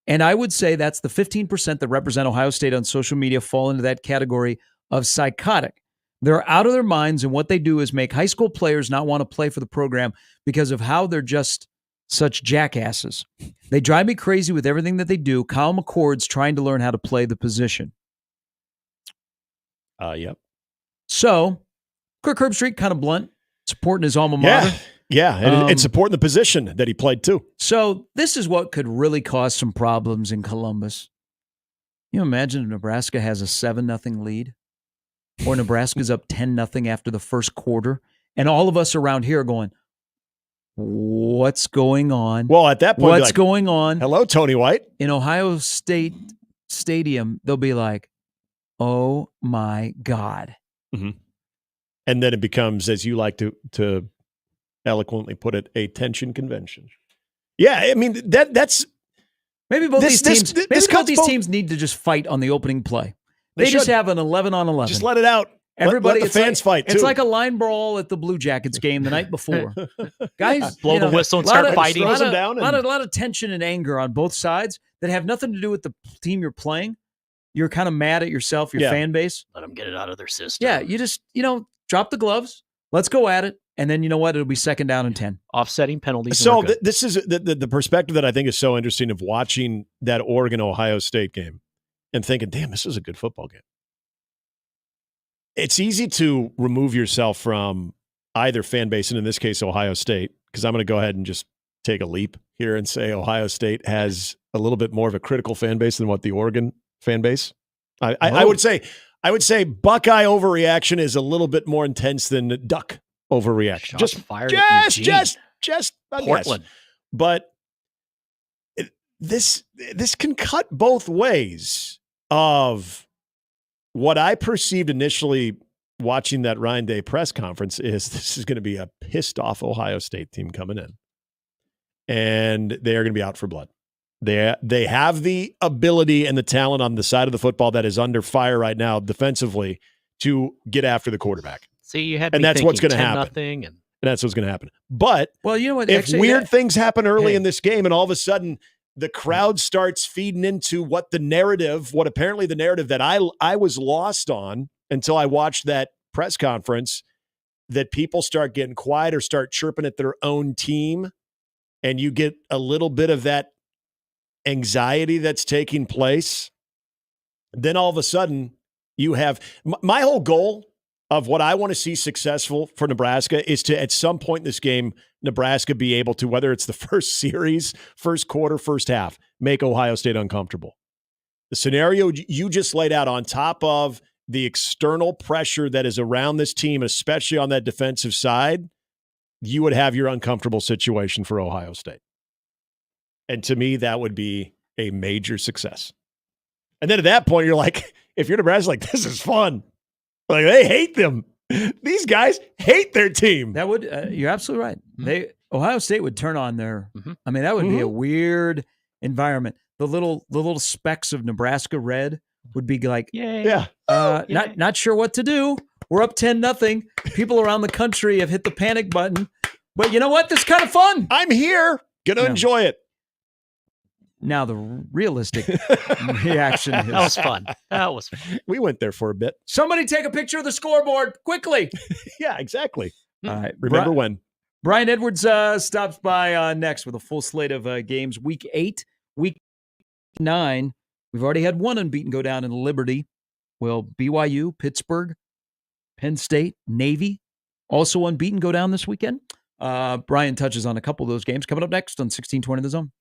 And I would say that's the 15% that represent Ohio State on social media fall into that category of psychotic. They're out of their minds, and what they do is make high school players not want to play for the program because of how they're just such jackasses. They drive me crazy with everything that they do. Kyle McCord's trying to learn how to play the position.
Yep.
So, Kirk Herbstreit, kind of blunt, supporting his alma mater.
Yeah, and supporting the position that he played too.
So, this is what could really cause some problems in Columbus. You imagine if Nebraska has a 7-0 lead, or Nebraska's up 10-0 after the first quarter, and all of us around here are going, what's going on?
Well, at that point,
what's going on?
Hello, Tony White.
In Ohio State Stadium, they'll be like, oh my God.
Mm-hmm. And then it becomes, as you like to eloquently put it, a tension convention. Yeah, I mean that's
maybe both these teams need to just fight on the opening play. They just have an 11-on-11.
Just let it out.
Everybody,
let the fans fight too.
It's like a line brawl at the Blue Jackets game the night before. Guys,
blow the whistle and start fighting.
A lot of tension and anger on both sides that have nothing to do with the team you're playing. You're kind of mad at yourself, your fan base.
Let them get it out of their system.
Yeah, you just, drop the gloves. Let's go at it. And then you know what? It'll be 2nd down and 10.
Offsetting penalties.
So this is the perspective that I think is so interesting of watching that Oregon-Ohio State game and thinking, damn, this is a good football game. It's easy to remove yourself from either fan base, and in this case, Ohio State, because I'm going to go ahead and just take a leap here and say Ohio State has a little bit more of a critical fan base than what the Oregon fan base. I would say Buckeye overreaction is a little bit more intense than Duck overreaction.
Just fired at Eugene.
Just
Portland.
But this can cut both ways of what I perceived initially watching that Ryan Day press conference is this is going to be a pissed off Ohio State team coming in. And they are going to be out for blood. They have the ability and the talent on the side of the football that is under fire right now defensively to get after the quarterback.
See, you had
and
me
that's what's going to
10
happen.
nothing and
that's what's going to happen. But
well, you know what?
If
Actually,
weird things happen early in this game and all of a sudden the crowd starts feeding into what apparently the narrative that I was lost on until I watched that press conference, that people start getting quiet or start chirping at their own team, and you get a little bit of that anxiety that's taking place, then all of a sudden you have my whole goal of what I want to see successful for Nebraska is to, at some point in this game, Nebraska be able to, whether it's the first series, first quarter, first half, make Ohio State uncomfortable. The scenario you just laid out on top of the external pressure that is around this team, especially on that defensive side, you would have your uncomfortable situation for Ohio State. And to me, that would be a major success. And then at that point, you're like, if you're Nebraska, like, this is fun. Like, they hate them. These guys hate their team.
That would, you're absolutely right.
Mm-hmm.
Ohio State would turn on their, I mean, that would be a weird environment. The little specks of Nebraska red would be like,
yeah.
Not sure what to do. We're up 10-0. People around the country have hit the panic button. But you know what? This is kind of fun.
I'm here. Gonna enjoy it.
Now the realistic reaction is...
That was fun. That was fun.
We went there for a bit.
Somebody take a picture of the scoreboard quickly.
Yeah, exactly.
All right.
Remember when?
Brian Edwards stops by next with a full slate of games. Week 8, Week 9. We've already had one unbeaten go down in Liberty. Will BYU, Pittsburgh, Penn State, Navy, also unbeaten go down this weekend? Brian touches on a couple of those games. Coming up next on 1620 The Zone.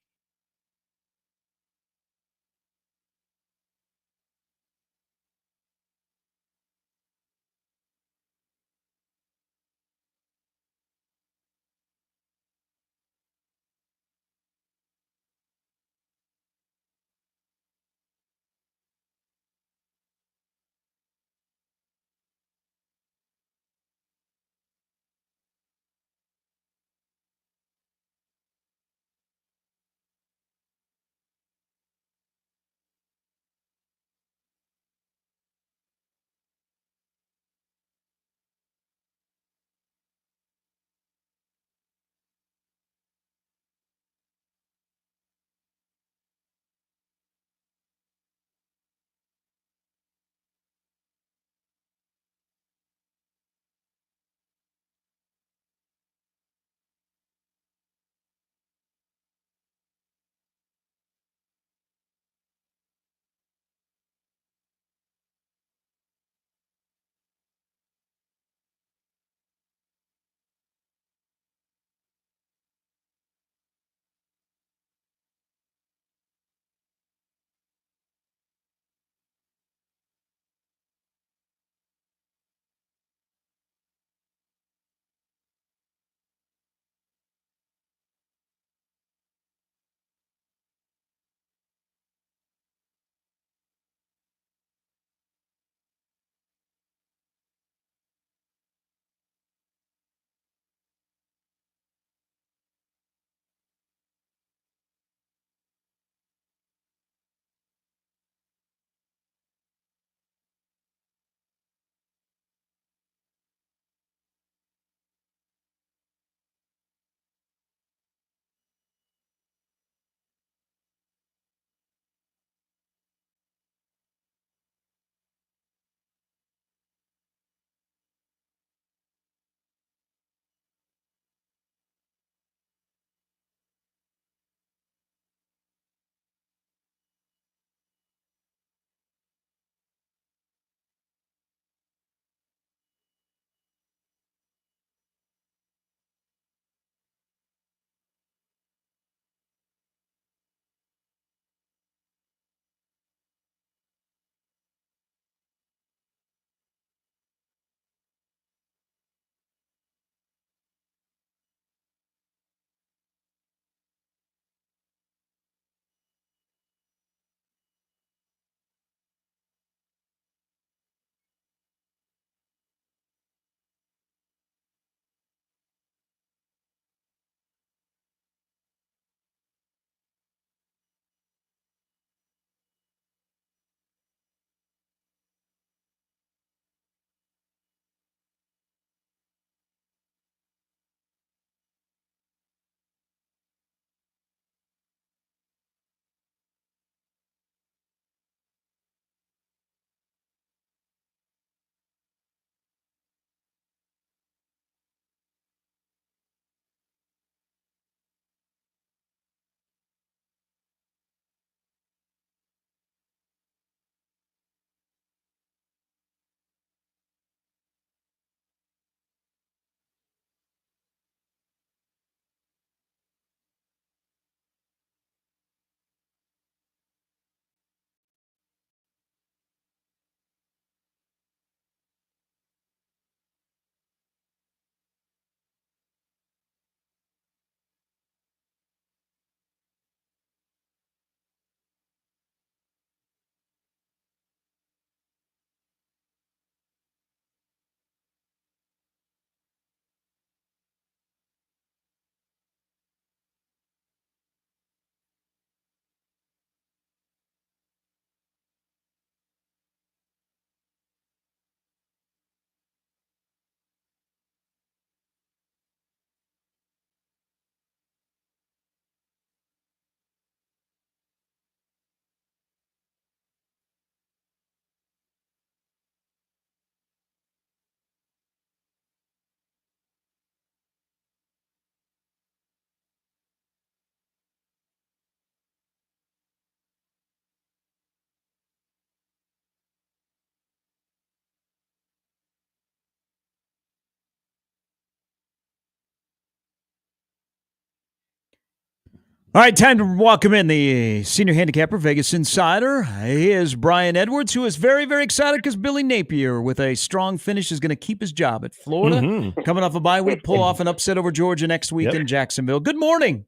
All right, time to welcome in the senior handicapper, Vegas Insider. He is Brian Edwards, who is very, very excited because Billy Napier, with a strong finish, is going to keep his job at Florida.
Mhm.
Coming off a bye week, pull off an upset over Georgia next week in Jacksonville. Good morning.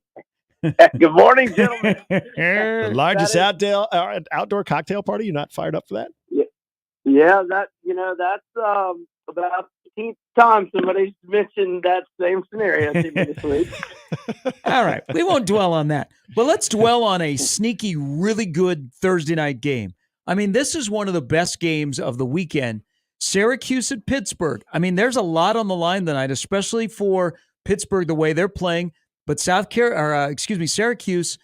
Good morning, gentlemen.
The largest outdoor cocktail party. You're not fired up for that?
Yeah, that's about the 15th time somebody's mentioned that same scenario to me this week.
All right, we won't dwell on that. But let's dwell on a sneaky, really good Thursday night game. I mean, this is one of the best games of the weekend. Syracuse at Pittsburgh. I mean, there's a lot on the line tonight, especially for Pittsburgh, the way they're playing. But Syracuse,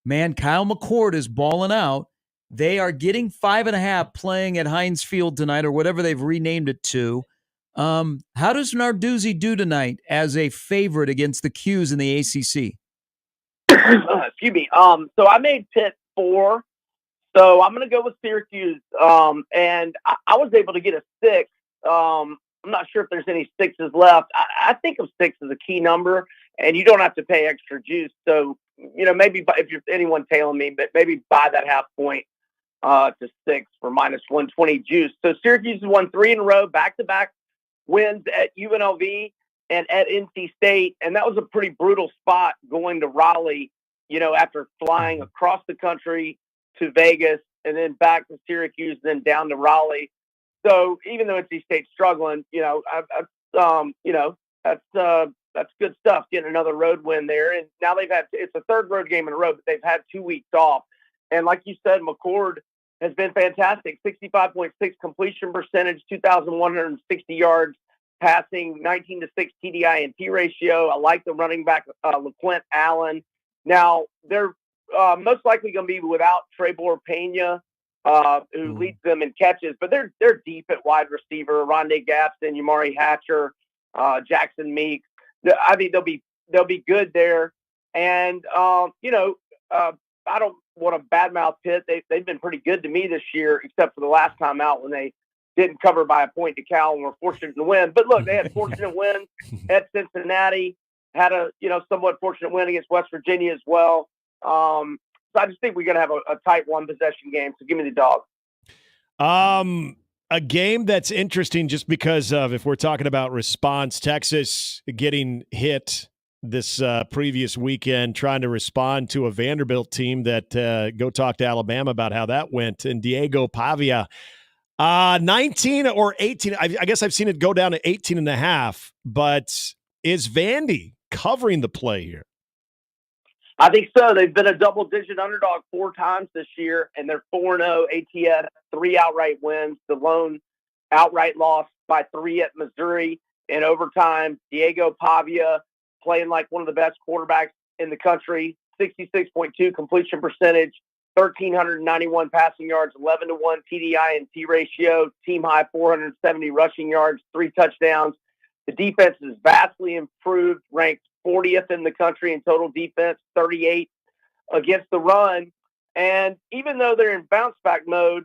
man, Kyle McCord is balling out. They are getting 5.5 playing at Heinz Field tonight, or whatever they've renamed it to. How does Narduzzi do tonight as a favorite against the Qs in the ACC?
Excuse me. So I made Pitt 4. So I'm going to go with Syracuse. And I was able to get a 6. I'm not sure if there's any 6s left. I think of 6 as a key number, and you don't have to pay extra juice. So, maybe if you're anyone tailing me, but maybe buy that half point to 6 for minus 120 juice. So Syracuse has won 3 in a row, back-to-back wins at UNLV and at NC State. And that was a pretty brutal spot going to Raleigh, after flying across the country to Vegas and then back to Syracuse, then down to Raleigh. So even though NC State's struggling, that's good stuff, getting another road win there. And now it's a third road game in a row, but they've had 2 weeks off. And like you said, McCord has been fantastic. 65.6 completion percentage, 2,160 yards passing, 19-6 TDI and T ratio. I like the running back, LaQuint Allen. Now, they're most likely going to be without Trebor Pena, who leads them in catches, but they're deep at wide receiver. Rondé Gaston, Yamari Hatcher, Jackson Meeks. I mean, they'll be good there. And I don't want to badmouth Pitt. They've been pretty good to me this year, except for the last time out when they didn't cover by a point to Cal and were fortunate to win. But look, they had fortunate wins at Cincinnati, had a somewhat fortunate win against West Virginia as well. So I just think we're going to have a tight one possession game. So give me the dog.
A game that's interesting just because of, if we're talking about response, Texas getting hit this previous weekend, trying to respond to a Vanderbilt team that go talk to Alabama about how that went. And Diego Pavia, 19 or 18. I guess I've seen it go down to 18.5, but is Vandy covering the play here?
I think so. They've been a double-digit underdog 4 times this year, and they're 4-0 ATS, 3 outright wins. The lone outright loss by 3 at Missouri in overtime. Diego Pavia playing like one of the best quarterbacks in the country, 66.2 completion percentage, 1,391 passing yards, 11-1 TDI and T ratio, team high 470 rushing yards, 3 touchdowns. The defense is vastly improved, ranked 40th in the country in total defense, 38 against the run. And even though they're in bounce back mode,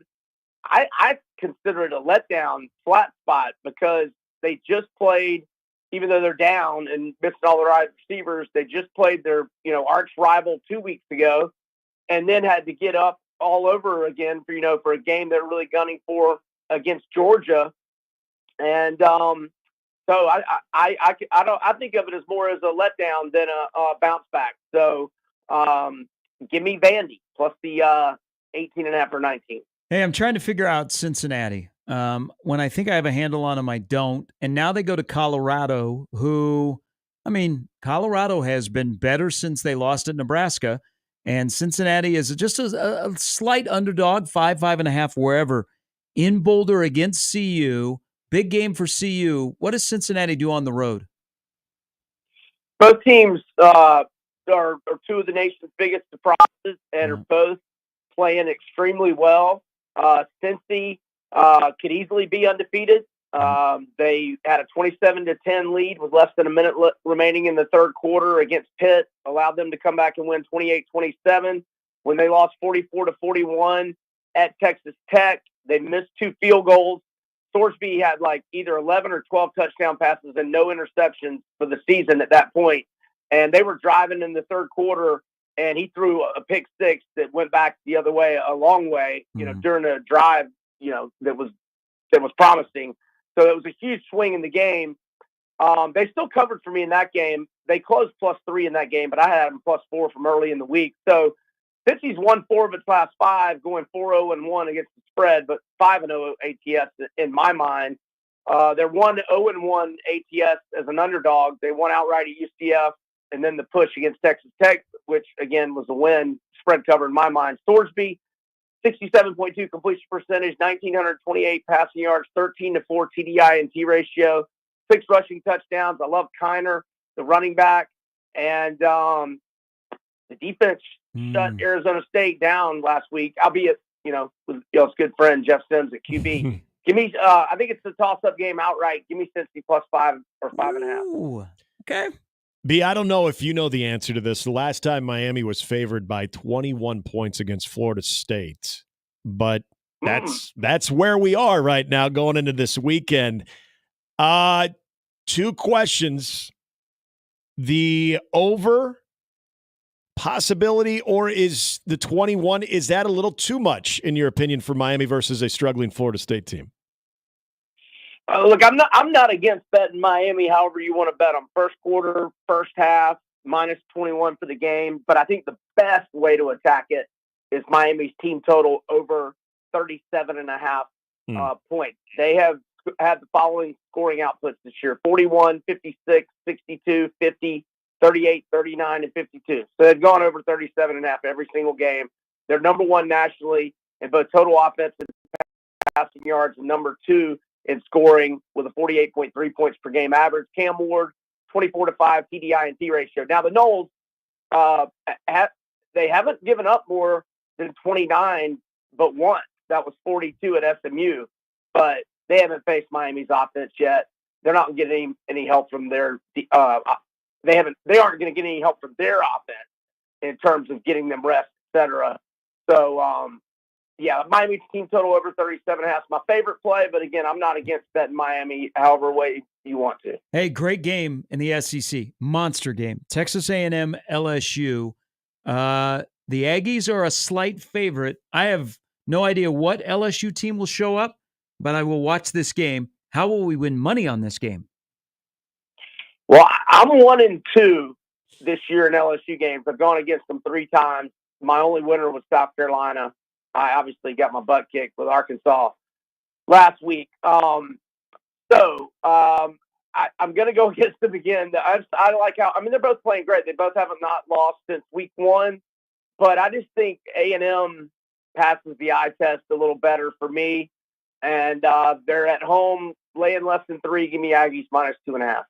I consider it a letdown flat spot because they just played, even though they're down and missing all their wide receivers, they just played their, arch rival 2 weeks ago and then had to get up all over again for a game they're really gunning for against Georgia. And, so I think of it as more as a letdown than a bounce back. So give me Vandy plus the 18.5 or 19.
Hey, I'm trying to figure out Cincinnati. When I think I have a handle on them, I don't. And now they go to Colorado, Colorado has been better since they lost at Nebraska. And Cincinnati is just a slight underdog, 5.5, wherever, in Boulder against CU. Big game for CU. What does Cincinnati do on the road?
Both teams are 2 of the nation's biggest surprises and are both playing extremely well. Cincy could easily be undefeated. They had a 27-10 lead with less than a minute remaining in the third quarter against Pitt, allowed them to come back and win 28-27. When they lost 44-41 at Texas Tech, they missed 2 field goals. Thorsby had like either 11 or 12 touchdown passes and no interceptions for the season at that point. And they were driving in the third quarter and he threw a pick six that went back the other way, a long way, during a drive, that was promising. So it was a huge swing in the game. They still covered for me in that game. They closed +3 in that game, but I had them +4 from early in the week. So Pittsburgh's won 4 of its last 5, going 4-0-1 against the spread, but 5-0 ATS in my mind. They're 1-0-1 ATS as an underdog. They won outright at UCF, and then the push against Texas Tech, which again was a win, spread cover in my mind. Thorsby, 67.2 completion percentage, 1,928 passing yards, 13-4 TDI-NT ratio, 6 rushing touchdowns. I love Kiner, the running back, and the defense shut Arizona State down last week, albeit, with y'all's good friend Jeff Sims at QB. Give me, I think it's a toss-up game outright. Give me Cincy +5 or 5.5.
Okay.
B, I don't know if you know the answer to this. The last time Miami was favored by 21 points against Florida State, but that's where we are right now going into this weekend. 2 questions. The over possibility, or is the 21, is that a little too much in your opinion for Miami versus a struggling Florida State team?
Look, I'm not against betting Miami. However you want to bet them, first quarter, first half, -21 for the game. But I think the best way to attack it is Miami's team total over 37.5 points. They have had the following scoring outputs this year: 41, 56, 62, 50, 38, 39, and 52. So they've gone over 37.5 every single game. They're number 1 nationally in both total offense and passing yards, and number 2 in scoring with a 48.3 points per game average. Cam Ward, 24-5 TDI-NT ratio. Now the Noles, they haven't given up more than 29, but once. That was 42 at SMU, but they haven't faced Miami's offense yet. They're not getting any help from their. They aren't going to get any help from their offense in terms of getting them rest, etc. So, yeah, Miami's team total over 37.5 is my favorite play, but again, I'm not against betting Miami however way you want to.
Hey, great game in the SEC. Monster game. Texas A&M, LSU. The Aggies are a slight favorite. I have no idea what LSU team will show up, but I will watch this game. How will we win money on this game?
Well, I'm 1-2 this year in LSU games. I've gone against them 3 times. My only winner was South Carolina. I obviously got my butt kicked with Arkansas last week. I'm going to go against them again. I like how, they're both playing great. They both haven't not lost since week 1, but I just think A&M passes the eye test a little better for me. And they're at home laying less than 3. Give me Aggies -2.5.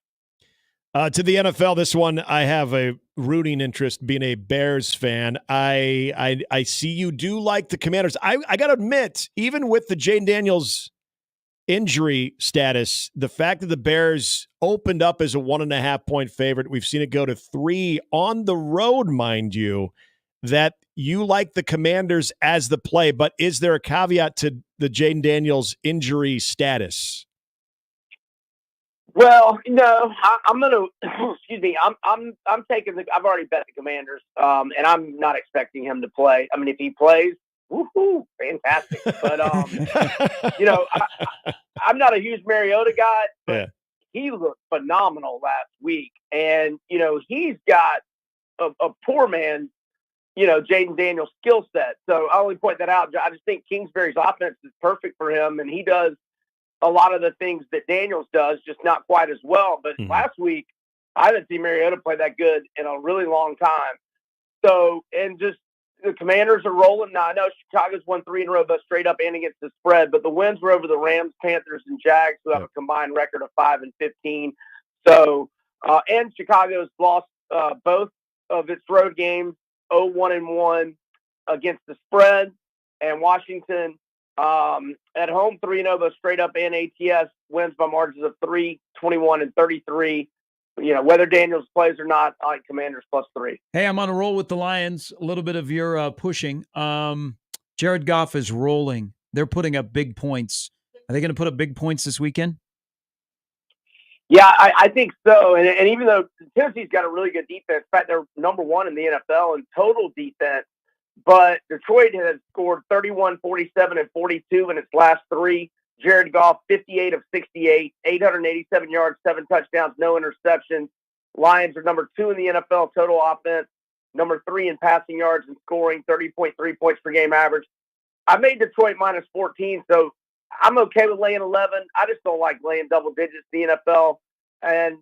To the NFL, this one, I have a rooting interest being a Bears fan. I see you do like the Commanders. I got to admit, even with the Jane Daniels injury status, the fact that the Bears opened up as a 1.5-point favorite, we've seen it go to 3 on the road, mind you, that you like the Commanders as the play. But is there a caveat to the Jane Daniels injury status?
Well, no, I'm going to, excuse me, I'm taking I've already bet the Commanders, and I'm not expecting him to play. If he plays, woohoo, fantastic. But, I'm not a huge Mariota guy, but he looked phenomenal last week. And, he's got a poor man, Jaden Daniels' skill set. So I only point that out. I just think Kingsbury's offense is perfect for him, and he does a lot of the things that Daniels does, just not quite as well. But last week, I didn't see Mariota play that good in a really long time. So, and just the Commanders are rolling. Now, I know Chicago's won 3 in a row, but straight up and against the spread. But the wins were over the Rams, Panthers, and Jags, who have a combined record of 5-15. So, and Chicago's lost both of its road games, 0-1-1 against the spread. And Washington, at home, 3-0, both straight up and ATS, wins by margins of 3, 21, and 33. Whether Daniels plays or not, I like Commanders +3.
Hey, I'm on a roll with the Lions. A little bit of your pushing. Jared Goff is rolling. They're putting up big points. Are they going to put up big points this weekend?
Yeah, I think so. And even though Tennessee's got a really good defense, in fact, they're number one in the NFL in total defense, but Detroit has scored 31, 47, and 42 in its last three. Jared Goff, 58 of 68, 887 yards, 7 touchdowns, no interceptions. Lions are number 2 in the NFL total offense, number 3 in passing yards and scoring, 30.3 points per game average. I made Detroit minus 14, so I'm okay with laying 11. I just don't like laying double digits in the NFL, and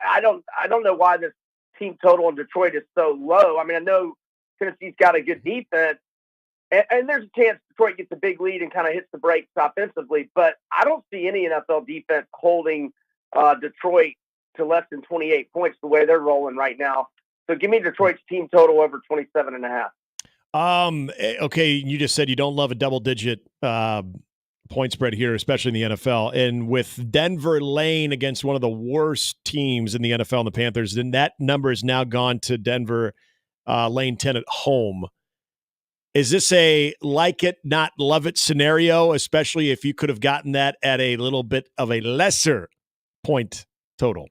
I don't know why this team total in Detroit is so low. I mean, I know Tennessee's got a good defense, and there's a chance Detroit gets a big lead and kind of hits the brakes offensively, but I don't see any NFL defense holding Detroit to less than 28 points the way they're rolling right now. So give me Detroit's team total over 27.5.
Okay, you just said you don't love a double-digit point spread here, especially in the NFL. And with Denver laying against one of the worst teams in the NFL and the Panthers, then that number has now gone to Denver laying 10 at home. Is this a like it, not love it scenario, especially if you could have gotten that at a little bit of a lesser point total?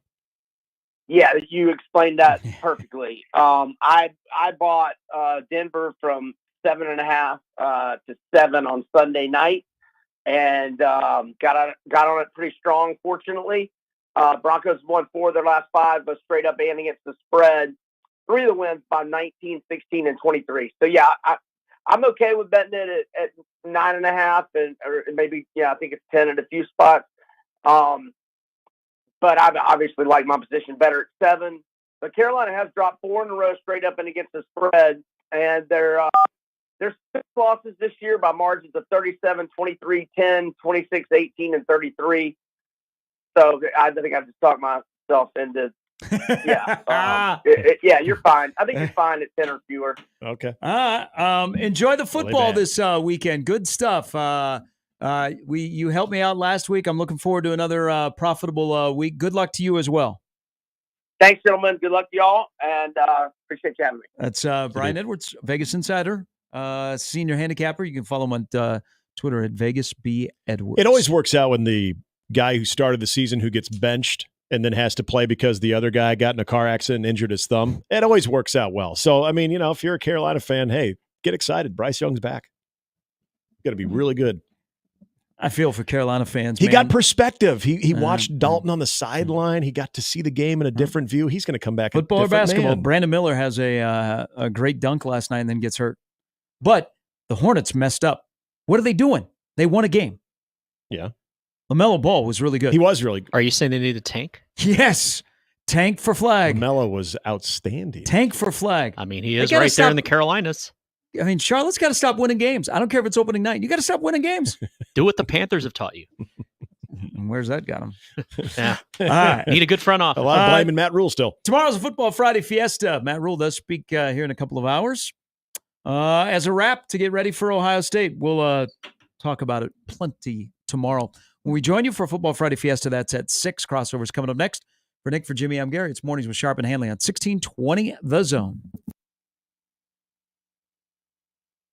Yeah, you explained that perfectly. I bought Denver from 7.5 to 7 on Sunday night, and got on it pretty strong. Fortunately, Broncos won 4 of their last 5, but straight up and against the spread. 3 of the wins by 19, 16, and 23. So yeah, I'm okay with betting it at 9.5 or maybe I think it's 10 at a few spots. But I obviously like my position better at 7. But Carolina has dropped 4 in a row straight up and against the spread, and their 6 losses this year by margins of 37, 23, 10, 26, 18, and 33. So I think I've just talked myself into. Yeah, you're fine. I think you're fine at 10 or fewer.
Okay.
Enjoy the football this weekend. Good stuff. You helped me out last week. I'm looking forward to another profitable week. Good luck to you as well.
Thanks, gentlemen. Good luck to y'all, and appreciate you having me.
That's Brian Edwards, Vegas Insider, senior handicapper. You can follow him on Twitter at VegasBEdwards.
It always works out when the guy who started the season who gets benched and then has to play because the other guy got in a car accident and injured his thumb. It always works out well. So, I mean, if you're a Carolina fan, hey, get excited. Bryce Young's back. Got to be really good.
I feel for Carolina fans.
He got perspective. He watched Dalton on the sideline. He got to see the game in a different view. He's going to come back.
Football or basketball.
Man.
Brandon Miller has a great dunk last night and then gets hurt. But the Hornets messed up. What are they doing? They won a game.
Yeah.
LaMelo Ball was really good.
He was really good.
Are you saying they need a tank?
Yes. Tank for flag.
LaMelo was outstanding.
Tank for flag.
I mean, he is right there in the Carolinas.
I mean, Charlotte's got to stop winning games. I don't care if it's opening night. You got to stop winning games.
Do what the Panthers have taught you.
Where's that got him?
Yeah.
All right.
Need a good front office.
A lot of blaming Matt Rule still.
Tomorrow's a Football Friday Fiesta. Matt Rule does speak here in a couple of hours. As a wrap to get ready for Ohio State, we'll talk about it plenty tomorrow. When we join you for Football Friday Fiesta, that's at 6. Crossovers coming up next. For Nick, for Jimmy, I'm Gary. It's Mornings with Sharp and Handley on 1620 The Zone.